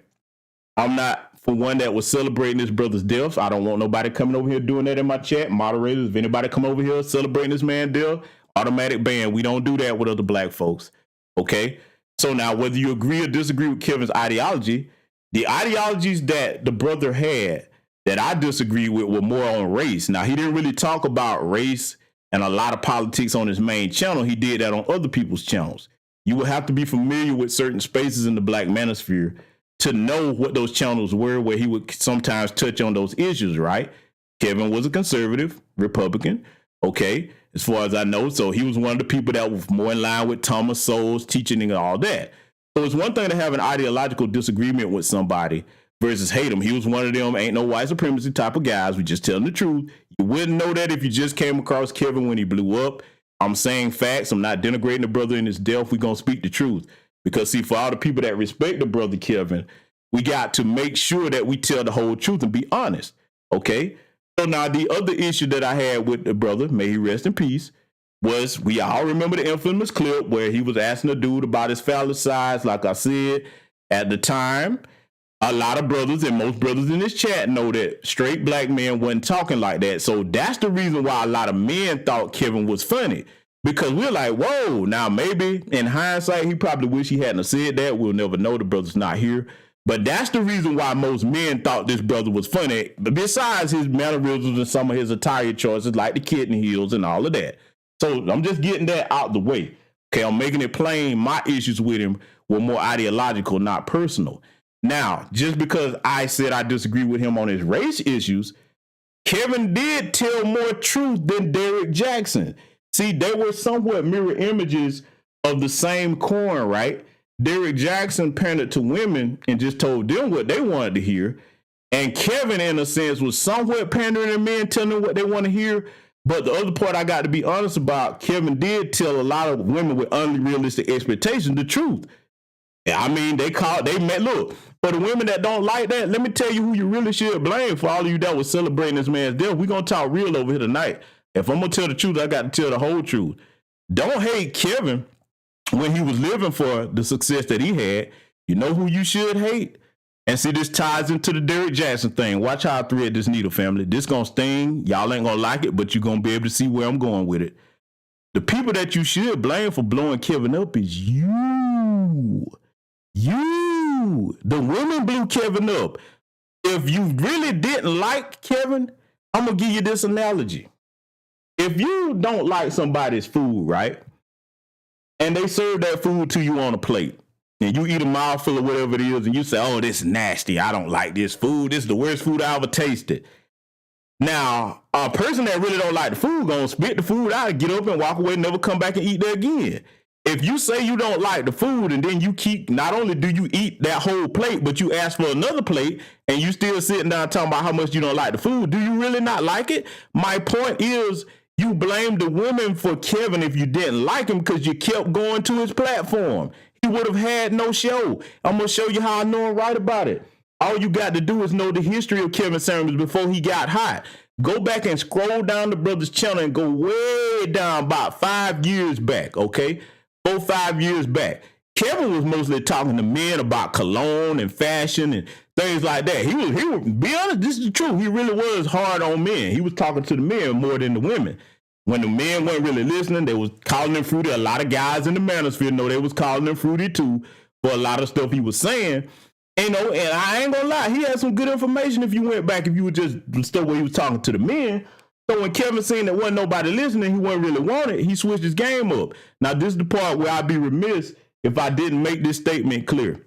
I'm not for one that was celebrating this brother's death. I don't want nobody coming over here doing that in my chat. Moderators, if anybody come over here celebrating this man's death, automatic ban. We don't do that with other black folks, okay? So now, whether you agree or disagree with Kevin's ideology, the ideologies that the brother had that I disagree with were more on race. Now, he didn't really talk about race and a lot of politics on his main channel. He did that on other people's channels. You would have to be familiar with certain spaces in the black manosphere to know what those channels were, where he would sometimes touch on those issues, right? Kevin was a conservative Republican, okay, as far as I know. So he was one of the people that was more in line with Thomas Sowell's teaching and all that. So it's one thing to have an ideological disagreement with somebody versus hate him. He was one of them ain't no white supremacy type of guys. We just telling the truth. You wouldn't know that if you just came across Kevin when he blew up. I'm saying facts. I'm not denigrating the brother in his death. We're going to speak the truth. Because, see, for all the people that respect the brother Kevin, we got to make sure that we tell the whole truth and be honest. Okay? So now the other issue that I had with the brother, may he rest in peace, was we all remember the infamous clip where he was asking a dude about his phallus size. Like I said, at the time, a lot of brothers and most brothers in this chat know that straight black men wasn't talking like that. So that's the reason why a lot of men thought Kevin was funny. Because we're like, whoa, now maybe in hindsight, he probably wish he hadn't said that. We'll never know. The brother's not here. But that's the reason why most men thought this brother was funny. But besides his mannerisms and some of his attire choices, like the kitten heels and all of that. So I'm just getting that out the way. Okay, I'm making it plain. My issues with him were more ideological, not personal. Now, just because I said I disagree with him on his race issues, Kevin did tell more truth than Derrick Jaxn. See, they were somewhat mirror images of the same coin, right? Derrick Jaxn pandered to women and just told them what they wanted to hear. And Kevin, in a sense, was somewhat pandering to men, telling them what they want to hear. But the other part I got to be honest about, Kevin did tell a lot of women with unrealistic expectations the truth. I mean, look, for the women that don't like that, let me tell you who you really should blame for all of you that was celebrating this man's death. We're going to talk real over here tonight. If I'm going to tell the truth, I got to tell the whole truth. Don't hate Kevin when he was living for the success that he had. You know who you should hate? And see, this ties into the Derrick Jaxn thing. Watch how I thread this needle, family. This going to sting. Y'all ain't going to like it, but you're going to be able to see where I'm going with it. The people that you should blame for blowing Kevin up is you. The women blew Kevin up. If you really didn't like Kevin, I'm going to give you this analogy. If you don't like somebody's food, right, and they serve that food to you on a plate, and you eat a mouthful of whatever it is, and you say, oh, this is nasty, I don't like this food, this is the worst food I ever tasted. Now, a person that really don't like the food gonna spit the food out, get up and walk away, never come back and eat there again. If you say you don't like the food and then you keep, not only do you eat that whole plate, but you ask for another plate and you still sitting down talking about how much you don't like the food, do you really not like it? My point is, you blame the women for Kevin if you didn't like him because you kept going to his platform. He would have had no show. I'm going to show you how I know I'm right about it. All you got to do is know the history of Kevin Samuels before he got hot. Go back and scroll down the brother's channel and go way down about 5 years back, okay? Go 5 years back. Kevin was mostly talking to men about cologne and fashion and things like that. He was, be honest, this is the truth. He really was hard on men. He was talking to the men more than the women. When the men weren't really listening, they was calling them fruity. A lot of guys in the manosphere know they was calling them fruity too for a lot of stuff he was saying. And I ain't gonna lie, he had some good information if you went back, if you would just stuff where he was talking to the men. So when Kevin seen that wasn't nobody listening, he wasn't really wanted, he switched his game up. Now, this is the part where I'd be remiss if I didn't make this statement clear.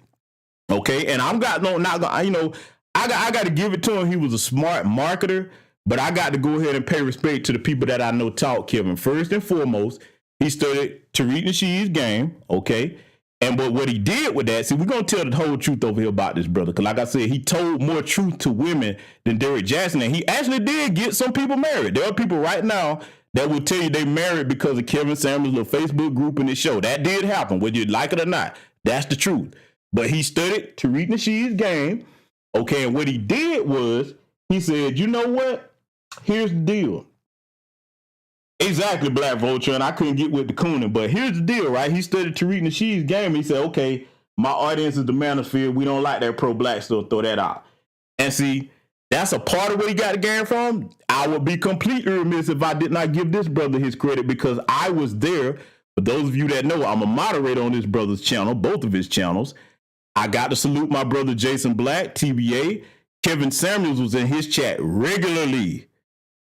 Okay, and I got to give it to him. He was a smart marketer, But I got to go ahead and pay respect to the people that I know taught Kevin. First and foremost, he studied Tariq Nasheed's game, okay? And but what he did with that, see, we're going to tell the whole truth over here about this brother. Because like I said, he told more truth to women than Derrick Jaxn. And he actually did get some people married. There are people right now that will tell you they married because of Kevin Samuels' little Facebook group and his show. That did happen, whether you like it or not. That's the truth. But he studied Tariq Nasheed's game, okay? And what he did was, he said, you know what? Here's the deal. Exactly, Black Vulture, and I couldn't get with the cooning, but here's the deal, right? He studied Tariq Nasheed's game, and he said, okay, my audience is the manosphere. We don't like that pro-black stuff. Throw that out. And see, that's a part of where he got the game from. I would be completely remiss if I did not give this brother his credit because I was there. For those of you that know, I'm a moderator on this brother's channel, both of his channels. I got to salute my brother Jason Black, TBA. Kevin Samuels was in his chat regularly.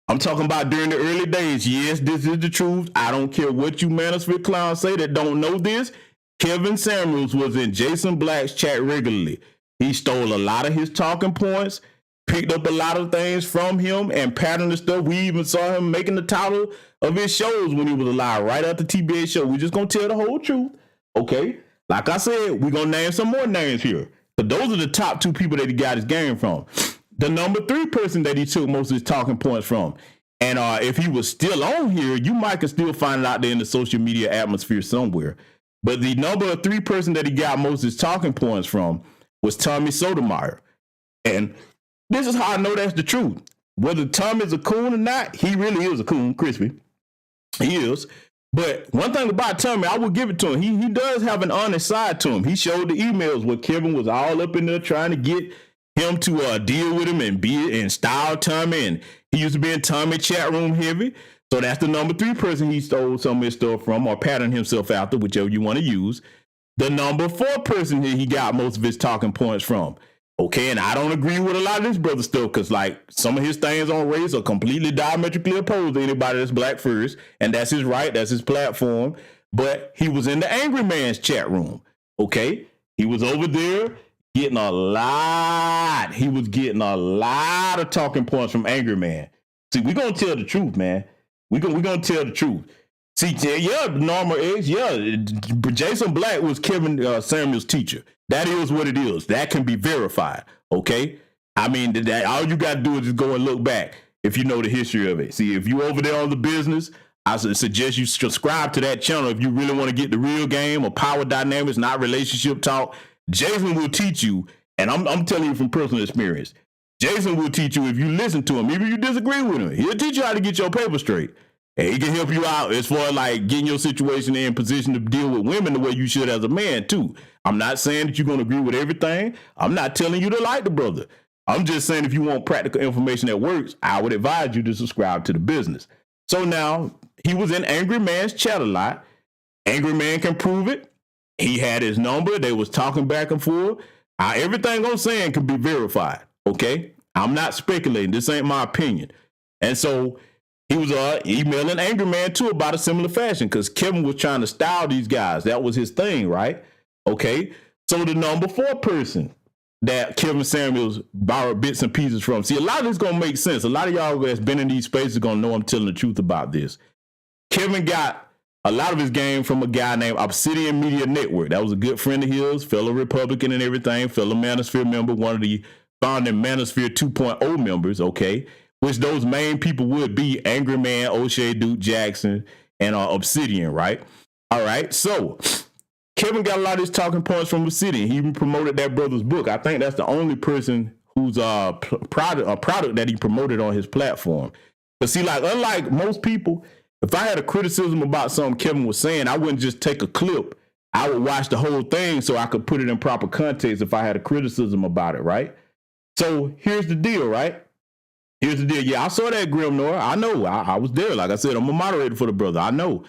I'm talking about during the early days. Yes, this is the truth. I don't care what you manosphere clowns say that don't know this. Kevin Samuels was in Jason Black's chat regularly. He stole a lot of his talking points, picked up a lot of things from him, and patterned the stuff. We even saw him making the title of his shows when he was alive, right after TBA show. We're just going to tell the whole truth, okay? Like I said, we're going to name some more names here. But those are the top two people that he got his game from. The number 3 person that he took most of his talking points from. And if he was still on here, you might could still find it out there in the social media atmosphere somewhere. But the number 3 person that he got most of his talking points from was Tommy Sotomayor. And this is how I know that's the truth. Whether Tommy's a coon or not, he really is a coon, crispy. He is. But one thing about Tommy, I will give it to him. He does have an honest side to him. He showed the emails where Kevin was all up in there trying to get him to deal with him and be and style Tommy, and he used to be in Tommy chat room heavy. So that's the number 3 person he stole some of his stuff from or patterned himself after, whichever you want to use. The number 4 person he got most of his talking points from. Okay, and I don't agree with a lot of this brother stuff because like some of his things on race are completely diametrically opposed to anybody that's black first, and that's his right, that's his platform. But he was in the Angry Man's chat room. Okay, he was over there. He was getting a lot of talking points from Angry Man. See, we're going to tell the truth, man. We're gonna tell the truth. See, yeah, Norma X, yeah, Jason Black was Kevin Samuels' teacher. That is what it is. That can be verified, okay? I mean, all you got to do is just go and look back if you know the history of it. See, if you over there on the business, I suggest you subscribe to that channel if you really want to get the real game or power dynamics, not relationship talk. Jason will teach you, and I'm telling you from personal experience, Jason will teach you if you listen to him, even if you disagree with him. He'll teach you how to get your paper straight. And he can help you out as far as like getting your situation in position to deal with women the way you should as a man too. I'm not saying that you're going to agree with everything. I'm not telling you to like the brother. I'm just saying if you want practical information that works, I would advise you to subscribe to the business. So now he was in Angry Man's chat a lot. Angry Man can prove it. He had his number. They was talking back and forth. Everything I'm saying can be verified. Okay. I'm not speculating. This ain't my opinion. And so he was emailing Angry Man too about a similar fashion because Kevin was trying to style these guys. That was his thing, right? Okay. So the number 4 person that Kevin Samuels borrowed bits and pieces from. See, a lot of this is going to make sense. A lot of y'all that's been in these spaces are going to know I'm telling the truth about this. Kevin got a lot of his game from a guy named Obsidian Media Network. That was a good friend of his, fellow Republican and everything, fellow Manosphere member, one of the founding Manosphere 2.0 members, okay? Which those main people would be Angry Man, O'Shea Duke Jackson, and Obsidian, right? All right, so Kevin got a lot of his talking points from Obsidian. He even promoted that brother's book. I think that's the only person whose product that he promoted on his platform. But see, like, unlike most people, if I had a criticism about something Kevin was saying, I wouldn't just take a clip. I would watch the whole thing so I could put it in proper context if I had a criticism about it, right? So here's the deal, right? Here's the deal. Yeah, I saw that, Grim Noir. I know. I was there. Like I said, I'm a moderator for the brother. I know.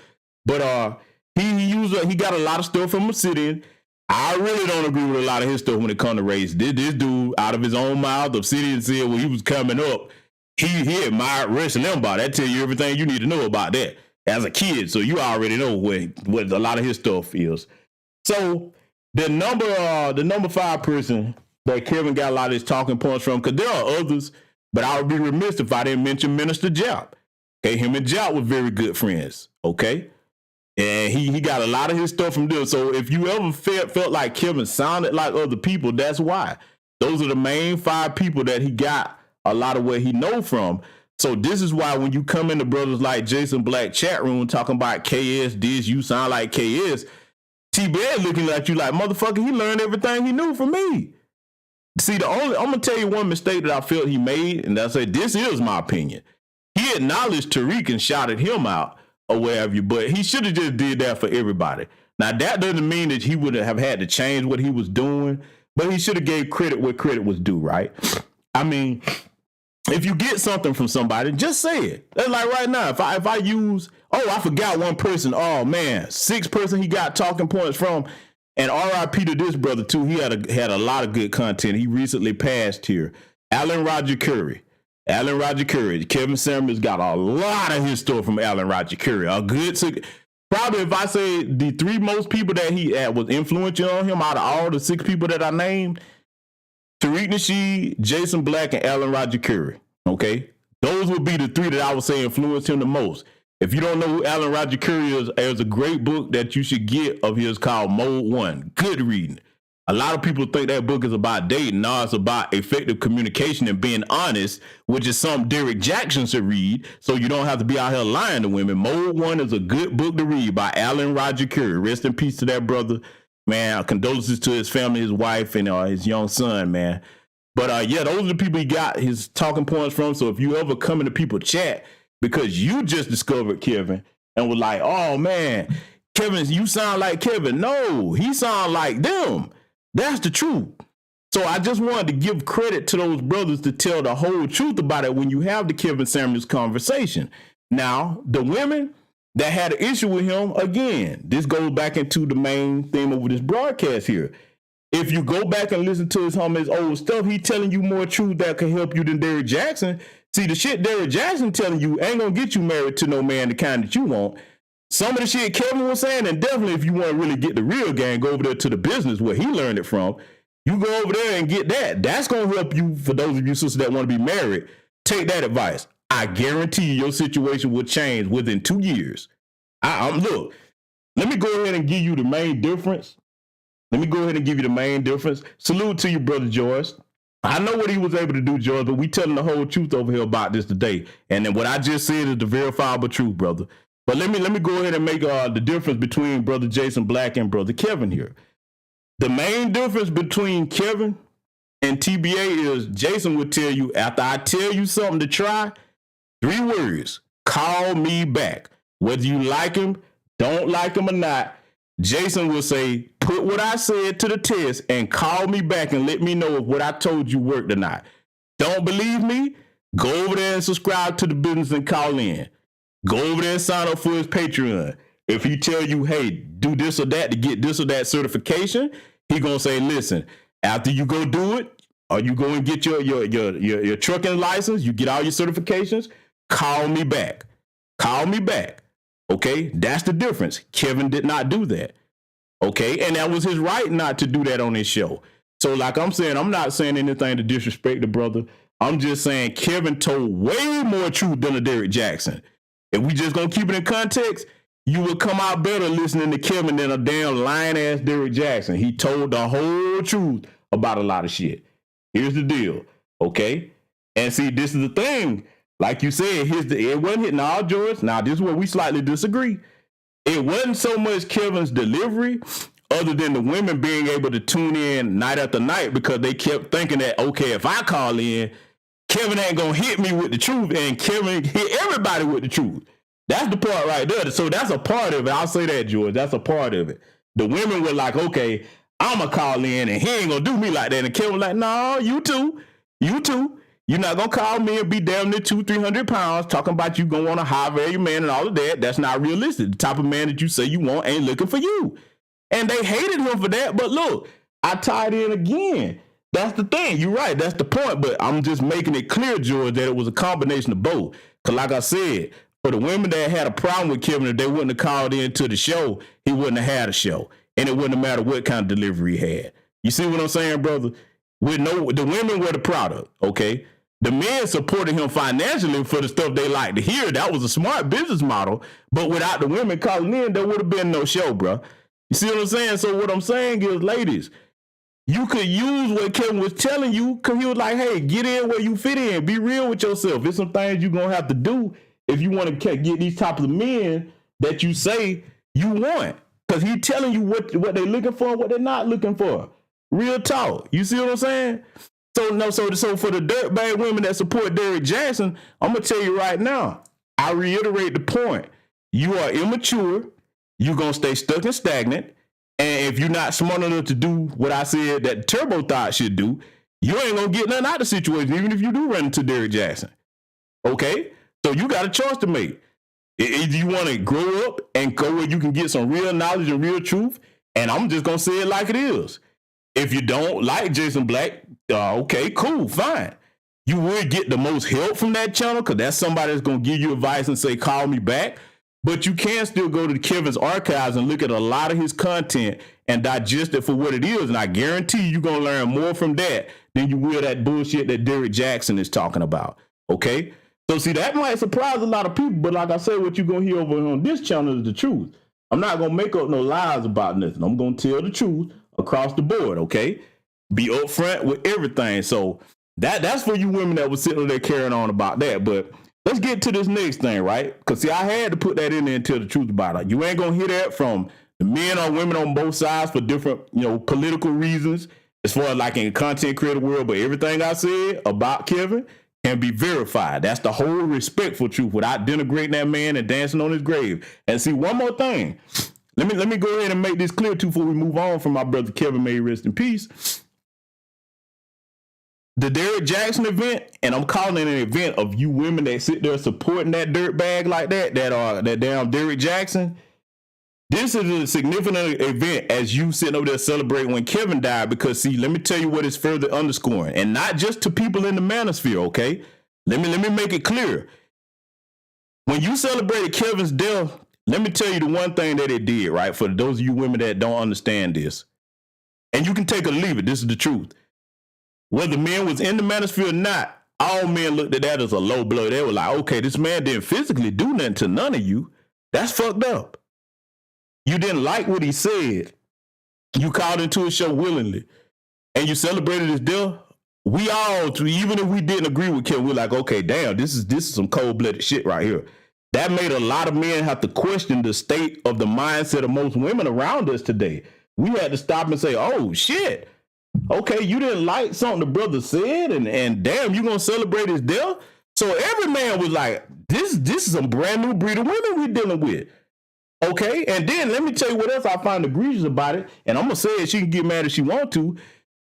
But he got a lot of stuff from Obsidian. I really don't agree with a lot of his stuff when it comes to race. This dude, out of his own mouth, Obsidian said when he was coming up, he admired Rush Limbaugh. That tell you everything you need to know about that as a kid. So you already know what a lot of his stuff is. So the number 5 person that Kevin got a lot of his talking points from, because there are others, But I would be remiss if I didn't mention Minister Jap. Okay, him and Jap were very good friends. Okay, and he got a lot of his stuff from them. So if you ever felt like Kevin sounded like other people, that's why. Those are the main 5 people that he got a lot of what he know from. So this is why when you come into brothers like Jason Black chat room talking about KS this, you sound like KS, TBA looking at you like, motherfucker, he learned everything he knew from me. See, I'm gonna tell you one mistake that I felt he made, and I said this is my opinion. He acknowledged Tariq and shouted him out or whatever, but he should have just did that for everybody. Now that doesn't mean that he would have had to change what he was doing, but he should have gave credit where credit was due, right? I mean, if you get something from somebody, just say it. That's like right now, if I use, I forgot one person. Oh man, 6th person he got talking points from. And RIP to this brother too. He had a lot of good content. He recently passed here. Alan Roger Curry. Kevin Samuels got a lot of his stuff from Alan Roger Curry. Probably if I say the 3 most people that he had was influential on him out of all the 6 people that I named, Tariq Nasheed, Jason Black, and Alan Roger Curry. Okay, those would be the 3 that I would say influenced him the most. If you don't know who Alan Roger Curry is, there's a great book that you should get of his called Mode 1. Good reading. A lot of people think that book is about dating. No, it's about effective communication and being honest, which is something Derrick Jaxn should read, so you don't have to be out here lying to women. Mode 1 is a good book to read by Alan Roger Curry. Rest in peace to that brother. Man, condolences to his family, his wife, and his young son, man. But yeah, those are the people he got his talking points from. So if you ever come into people chat because you just discovered Kevin and was like, oh man, Kevin, you sound like Kevin. No, he sound like them. That's the truth. So I just wanted to give credit to those brothers to tell the whole truth about it when you have the Kevin Samuels conversation. Now, the women that had an issue with him, again, this goes back into the main theme of this broadcast here. If you go back and listen to his old stuff, he telling you more truth that can help you than Derrick Jaxn. See, the shit Derrick Jaxn telling you ain't gonna get you married to no man the kind that you want. Some of the shit Kevin was saying, and definitely if you want to really get the real game, go over there to the business where he learned it from. You go over there and get that. That's going to help you, for those of you sisters that want to be married, take that advice. I guarantee you your situation will change within 2 years. Look, let me go ahead and give you the main difference. Salute to you, Brother George. I know what he was able to do, George, but we telling the whole truth over here about this today. And then what I just said is the verifiable truth, brother. But let me go ahead and make the difference between Brother Jason Black and Brother Kevin here. The main difference between Kevin and TBA is Jason would tell you, after I tell you something to try, 3 words, call me back. Whether you like him, don't like him or not, Jason will say, put what I said to the test and call me back and let me know if what I told you worked or not. Don't believe me? Go over there and subscribe to the business and call in. Go over there and sign up for his Patreon. If he tell you, hey, do this or that to get this or that certification, he gonna say, listen, after you go do it, or you go and get your trucking license, you get all your certifications, call me back. Call me back. Okay, that's the difference. Kevin did not do that. Okay, and that was his right not to do that on his show. So like I'm saying, I'm not saying anything to disrespect the brother. I'm just saying Kevin told way more truth than a Derrick Jaxn. If we just gonna keep it in context, you would come out better listening to Kevin than a damn lying ass Derrick Jaxn. He told the whole truth about a lot of shit. Here's the deal, okay? And see, this is the thing. Like you said, it wasn't hitting all George. Now, this is where we slightly disagree. It wasn't so much Kevin's delivery, other than the women being able to tune in night after night because they kept thinking that, okay, if I call in, Kevin ain't gonna hit me with the truth, and Kevin hit everybody with the truth. That's the part right there. So that's a part of it. I'll say that, George. That's a part of it. The women were like, okay, I'm gonna call in, and he ain't gonna do me like that. And Kevin was like, no, you too. You're not gonna call me and be damn near 200-300 pounds talking about you gonna want a high value man and all of that. That's not realistic. The type of man that you say you want ain't looking for you. And they hated him for that. But look, I tied in again. That's the thing. You're right. That's the point. But I'm just making it clear, George, that it was a combination of both. Because like I said, for the women that had a problem with Kevin, if they wouldn't have called into the show, he wouldn't have had a show. And it wouldn't have mattered what kind of delivery he had. You see what I'm saying, brother? The women were the product, okay? The men supported him financially for the stuff they like to hear. That was a smart business model. But without the women calling in, there would have been no show, bro. You see what I'm saying? So what I'm saying is, ladies, you could use what Kevin was telling you, because he was like, hey, get in where you fit in. Be real with yourself. There's some things you're going to have to do if you want to get these types of men that you say you want. Because he's telling you what they're looking for and what they're not looking for. Real talk. You see what I'm saying? So for the dirtbag women that support Derrick Jaxn, I'm going to tell you right now, I reiterate the point. You are immature. You're going to stay stuck and stagnant. And if you're not smart enough to do what I said that Turbo thought should do, you ain't going to get nothing out of the situation, even if you do run into Derrick Jaxn. Okay? So you got a choice to make. If you want to grow up and go where you can get some real knowledge and real truth, and I'm just going to say it like it is. If you don't like Jason Black, okay, cool, fine. You would get the most help from that channel because that's somebody that's going to give you advice and say, call me back. But you can still go to Kevin's archives and look at a lot of his content and digest it for what it is. And I guarantee you're going to learn more from that than you will that bullshit that Derrick Jaxn is talking about. Okay? So see, that might surprise a lot of people. But like I said, what you're going to hear over on this channel is the truth. I'm not going to make up no lies about nothing. I'm going to tell the truth across the board, okay? Be upfront with everything. So that's for you women that was sitting there carrying on about that. But let's get to this next thing, right? Because, see, I had to put that in there and tell the truth about it. You ain't going to hear that from the men or women on both sides for different, political reasons, as far as like in the content creator world. But everything I said about Kevin can be verified. That's the whole respectful truth without denigrating that man and dancing on his grave. And see, one more thing. Let me go ahead and make this clear, too, before we move on from my brother Kevin, may he rest in peace. The Derrick Jaxn event, and I'm calling it an event of you women that sit there supporting that dirtbag like that damn Derrick Jaxn. This is a significant event as you sitting over there celebrating when Kevin died, because, see, let me tell you what is further underscoring, and not just to people in the manosphere, okay? Let me make it clear. When you celebrated Kevin's death, let me tell you the one thing that it did, right? For those of you women that don't understand this, and you can take it or leave it, this is the truth. Whether men was in the manosphere or not, all men looked at that as a low blow. They were like, okay, this man didn't physically do nothing to none of you. That's fucked up. You didn't like what he said. You called into his show willingly, and you celebrated his death. We all, even if we didn't agree with Kevin, we're like, okay, damn, this is some cold-blooded shit right here. That made a lot of men have to question the state of the mindset of most women around us today. We had to stop and say, oh, shit. Okay, you didn't like something the brother said, and damn, you gonna celebrate his death? So every man was like, this is a brand new breed of women we're dealing with. Okay, and then let me tell you what else I find egregious about it, and I'm gonna say it, she can get mad if she want to.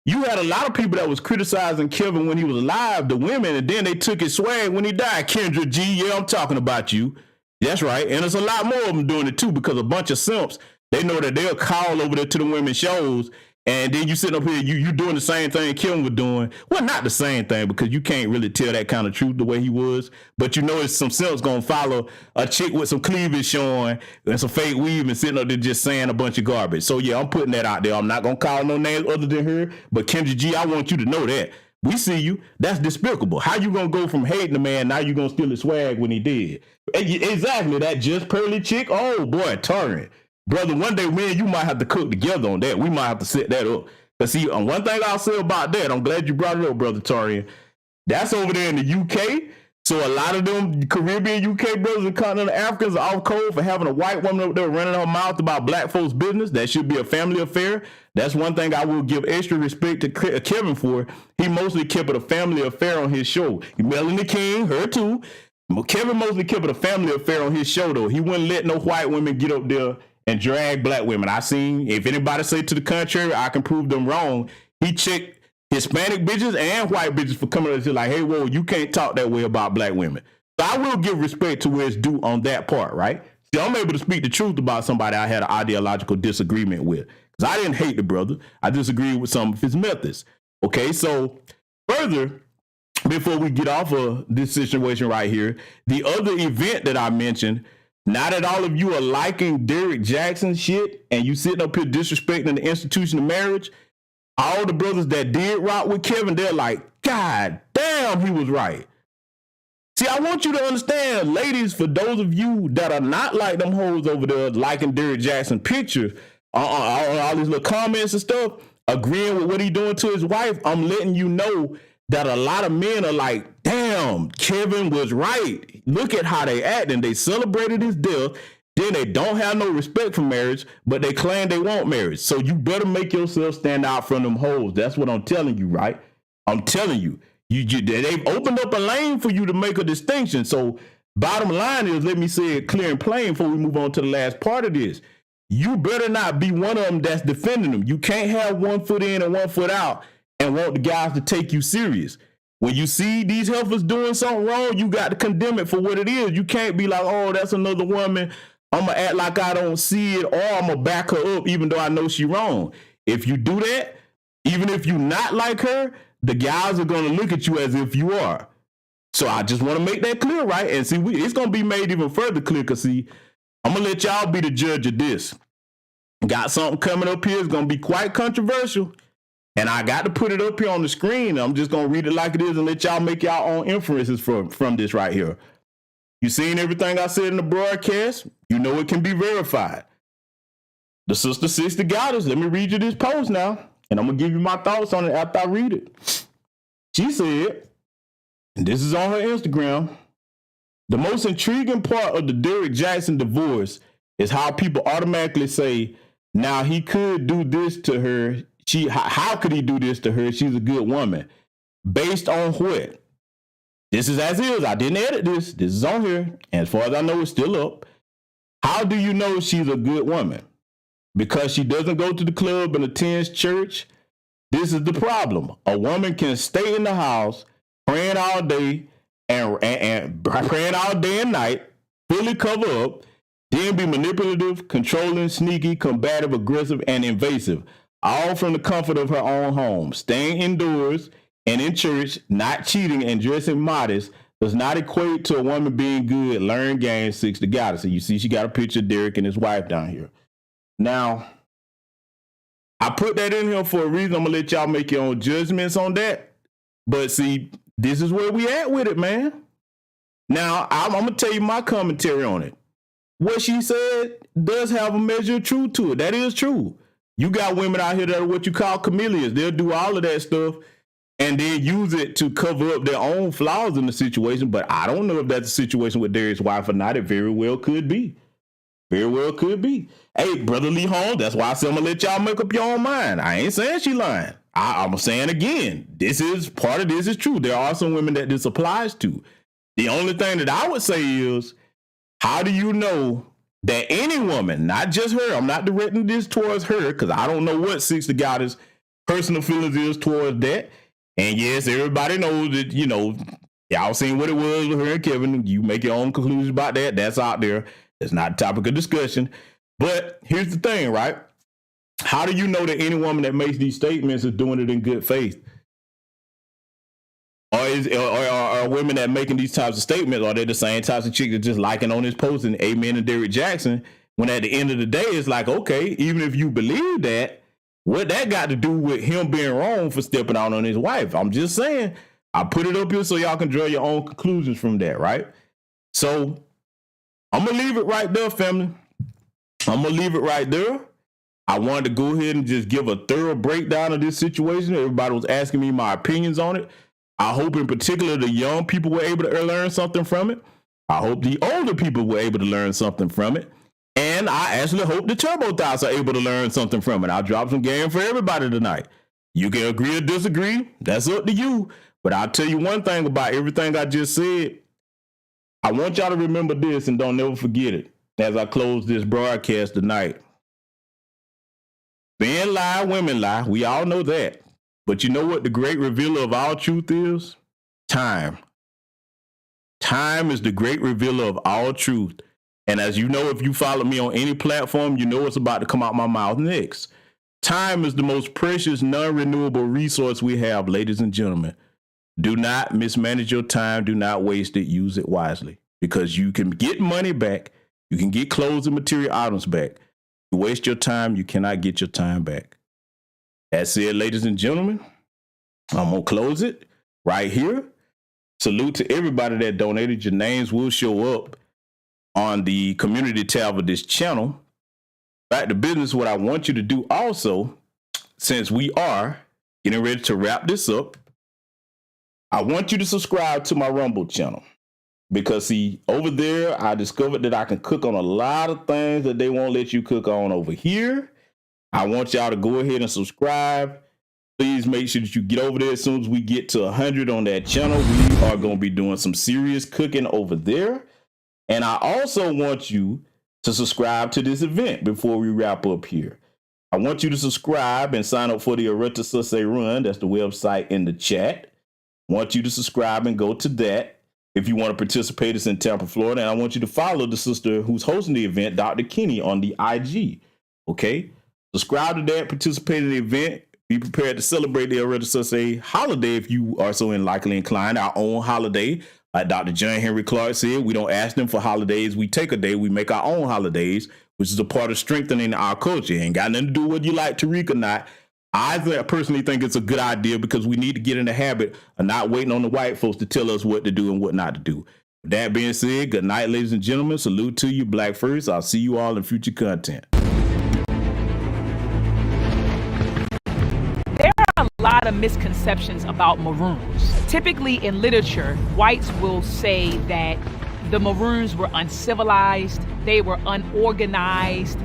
You had a lot of people that was criticizing Kevin when he was alive, the women, and then they took his swag when he died. Kendra G, yeah, I'm talking about you. That's right, and there's a lot more of them doing it too, because a bunch of simps, they know that they'll call over there to the women's shows, and then you sitting up here, you doing the same thing Kevin was doing. Well, not the same thing, because you can't really tell that kind of truth the way he was. But you know, it's some simps gonna follow a chick with some cleavage showing and some fake weave and sitting up there just saying a bunch of garbage. So yeah, I'm putting that out there. I'm not gonna call no names other than her. But Kendra G, I want you to know that. We see you. That's despicable. How you gonna go from hating the man, now you gonna steal his swag when he did? Exactly, that just pearly chick. Oh boy, Torrent. Brother, one day, me and you might have to cook together on that. We might have to set that up. But see, one thing I'll say about that, I'm glad you brought it up, Brother Torian. That's over there in the UK. So a lot of them Caribbean UK brothers and continental Africans are off code for having a white woman up there running her mouth about black folks' business. That should be a family affair. That's one thing I will give extra respect to Kevin for. He mostly kept it a family affair on his show. Melanie King, her too. Kevin mostly kept it a family affair on his show, though. He wouldn't let no white women get up there and drag black women. I seen, if anybody say to the contrary, I can prove them wrong. He checked Hispanic bitches and white bitches for coming up and say like, hey, whoa, you can't talk that way about black women. So I will give respect to where it's due on that part, right? See, I'm able to speak the truth about somebody I had an ideological disagreement with. Because I didn't hate the brother. I disagreed with some of his methods. Okay, so further, before we get off of this situation right here, the other event that I mentioned, now that all of you are liking Derrick Jaxn shit and you sitting up here disrespecting the institution of marriage, all the brothers that did rock with Kevin, they're like, God damn, he was right. See, I want you to understand, ladies, for those of you that are not like them hoes over there liking Derrick Jaxn pictures, all these little comments and stuff, agreeing with what he doing to his wife, I'm letting you know that a lot of men are like, damn, Kevin was right. Look at how they acting. They celebrated his death. Then they don't have no respect for marriage, but they claim they want marriage. So you better make yourself stand out from them hoes. That's what I'm telling you, right? I'm telling you. They've opened up a lane for you to make a distinction. So bottom line is, let me say it clear and plain before we move on to the last part of this. You better not be one of them that's defending them. You can't have 1 foot in and 1 foot out and want the guys to take you serious. When you see these heifers doing something wrong, you got to condemn it for what it is. You can't be like, oh, that's another woman. I'm going to act like I don't see it, or I'm going to back her up even though I know she wrong. If you do that, even if you not like her, the guys are going to look at you as if you are. So I just want to make that clear, right? And see, it's going to be made even further clear, because see, I'm going to let y'all be the judge of this. Got something coming up here. It's going to be quite controversial. And I got to put it up here on the screen. I'm just going to read it like it is and let y'all make y'all own inferences from this right here. You seen everything I said in the broadcast? You know it can be verified. The sister 60 goddess. Let me read you this post now. And I'm going to give you my thoughts on it after I read it. She said, and this is on her Instagram, the most intriguing part of the Derrick Jaxn divorce is how people automatically say, now he could do this to her. How could he do this to her? She's a good woman. Based on what? This is as is. I didn't edit this. This is on here. And as far as I know, it's still up. How do you know she's a good woman? Because she doesn't go to the club and attends church? This is the problem. A woman can stay in the house praying all day and praying all day and night, fully cover up, then be manipulative, controlling, sneaky, combative, aggressive, and invasive, all from the comfort of her own home. Staying indoors and in church, not cheating, and dressing modest does not equate to a woman being good. Learn games, 60 goddess. So you see she got a picture of Derrick and his wife down here. Now, I put that in here for a reason. I'm going to let y'all make your own judgments on that. But see, this is where we at with it, man. Now, I'm going to tell you my commentary on it. What she said does have a measure of truth to it. That is true. You got women out here that are what you call chameleons. They'll do all of that stuff and then use it to cover up their own flaws in the situation. But I don't know if that's a situation with Derrick's wife or not. It very well could be. Very well could be. Hey, brotherly home, that's why I said I'm going to let y'all make up your own mind. I ain't saying she lying. I'm saying again, part of this is true. There are some women that this applies to. The only thing that I would say is, how do you know that any woman, not just her, I'm not directing this towards her because I don't know what 60 Goddess personal feelings is towards that. And yes, everybody knows that, you know, y'all seen what it was with her and Kevin. You make your own conclusions about that. That's out there. It's not a topic of discussion. But here's the thing, right? How do you know that any woman that makes these statements is doing it in good faith? Or are women that making these types of statements, are they the same types of chicks that just liking on this post and amen and Derrick Jaxn, when at the end of the day, it's like, okay, even if you believe that, what that got to do with him being wrong for stepping out on his wife? I'm just saying, I put it up here so y'all can draw your own conclusions from that, right? So I'm going to leave it right there, family. I'm going to leave it right there. I wanted to go ahead and just give a thorough breakdown of this situation. Everybody was asking me my opinions on it. I hope in particular the young people were able to learn something from it. I hope the older people were able to learn something from it. And I actually hope the turbo thoughts are able to learn something from it. I'll drop some game for everybody tonight. You can agree or disagree. That's up to you. But I'll tell you one thing about everything I just said. I want y'all to remember this and don't never forget it as I close this broadcast tonight. Men lie, women lie. We all know that. But you know what the great revealer of all truth is? Time. Time is the great revealer of all truth. And as you know, if you follow me on any platform, you know what's about to come out my mouth next. Time is the most precious, non-renewable resource we have, ladies and gentlemen. Do not mismanage your time. Do not waste it. Use it wisely. Because you can get money back. You can get clothes and material items back. You waste your time, you cannot get your time back. That said, ladies and gentlemen, I'm going to close it. right here. Salute to everybody that donated. Your names will show up on the community tab of this channel. Back to business, what I want you to do also, since we are getting ready to wrap this up, I want you to subscribe to my Rumble channel. Because, see, over there, I discovered that I can cook on a lot of things that they won't let you cook on over here. I want y'all to go ahead and subscribe. Please make sure that you get over there as soon as we get to 100 on that channel. We are going to be doing some serious cooking over there. And I also want you to subscribe to this event before we wrap up here. I want you to subscribe and sign up for the Areta Susse Run. That's the website in the chat. I want you to subscribe and go to that. If you want to participate, it's in Tampa, Florida. And I want you to follow the sister who's hosting the event, Dr. Kenny, on the IG. Okay? Subscribe to that, participate in the event. Be prepared to celebrate the Areta Susse holiday if you are so likely inclined, our own holiday. Like Dr. John Henry Clark said, we don't ask them for holidays. We take a day. We make our own holidays, which is a part of strengthening our culture. Ain't got nothing to do with whether you like Tariq or not. I personally think it's a good idea because we need to get in the habit of not waiting on the white folks to tell us what to do and what not to do. With that being said, good night, ladies and gentlemen. Salute to you, Black First. I'll see you all in future content. There are a lot of misconceptions about Maroons. Typically in literature, whites will say that the Maroons were uncivilized, they were unorganized,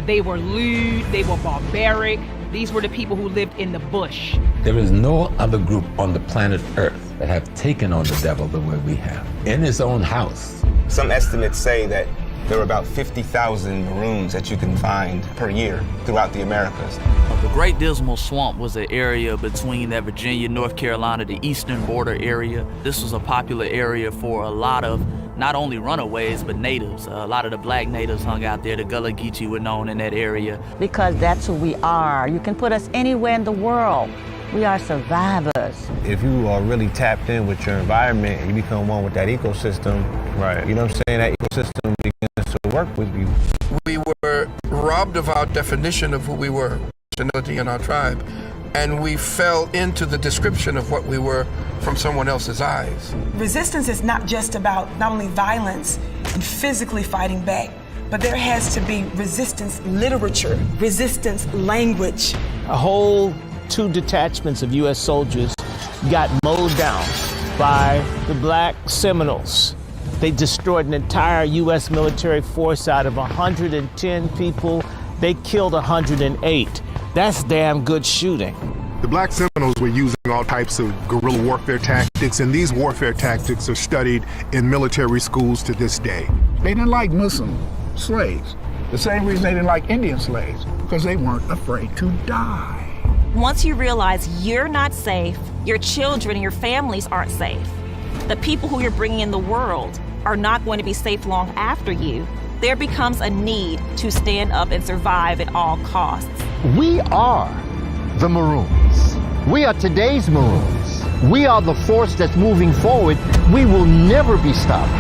they were lewd, they were barbaric. These were the people who lived in the bush. There is no other group on the planet Earth that have taken on the devil the way we have, in his own house. Some estimates say that there are about 50,000 Maroons that you can find per year throughout the Americas. The Great Dismal Swamp was an area between that Virginia, North Carolina, the eastern border area. This was a popular area for a lot of not only runaways, but natives. A lot of the black natives hung out there. The Gullah Geechee were known in that area. Because that's who we are. You can put us anywhere in the world. We are survivors. If you are really tapped in with your environment and you become one with that ecosystem, right? You know what I'm saying? That ecosystem begins to work with you. We were robbed of our definition of who we were, in our tribe, and we fell into the description of what we were from someone else's eyes. Resistance is not just about not only violence and physically fighting back, but there has to be resistance literature, resistance language. A whole 2 detachments of U.S. soldiers got mowed down by the Black Seminoles. They destroyed an entire U.S. military force. Out of 110 people, they killed 108. That's damn good shooting. The Black Seminoles were using all types of guerrilla warfare tactics, and these warfare tactics are studied in military schools to this day. They didn't like Muslim slaves. The same reason they didn't like Indian slaves, because they weren't afraid to die. Once you realize you're not safe, your children and your families aren't safe, the people who you're bringing in the world are not going to be safe long after you, there becomes a need to stand up and survive at all costs. We are the Maroons. We are today's Maroons. We are the force that's moving forward. We will never be stopped.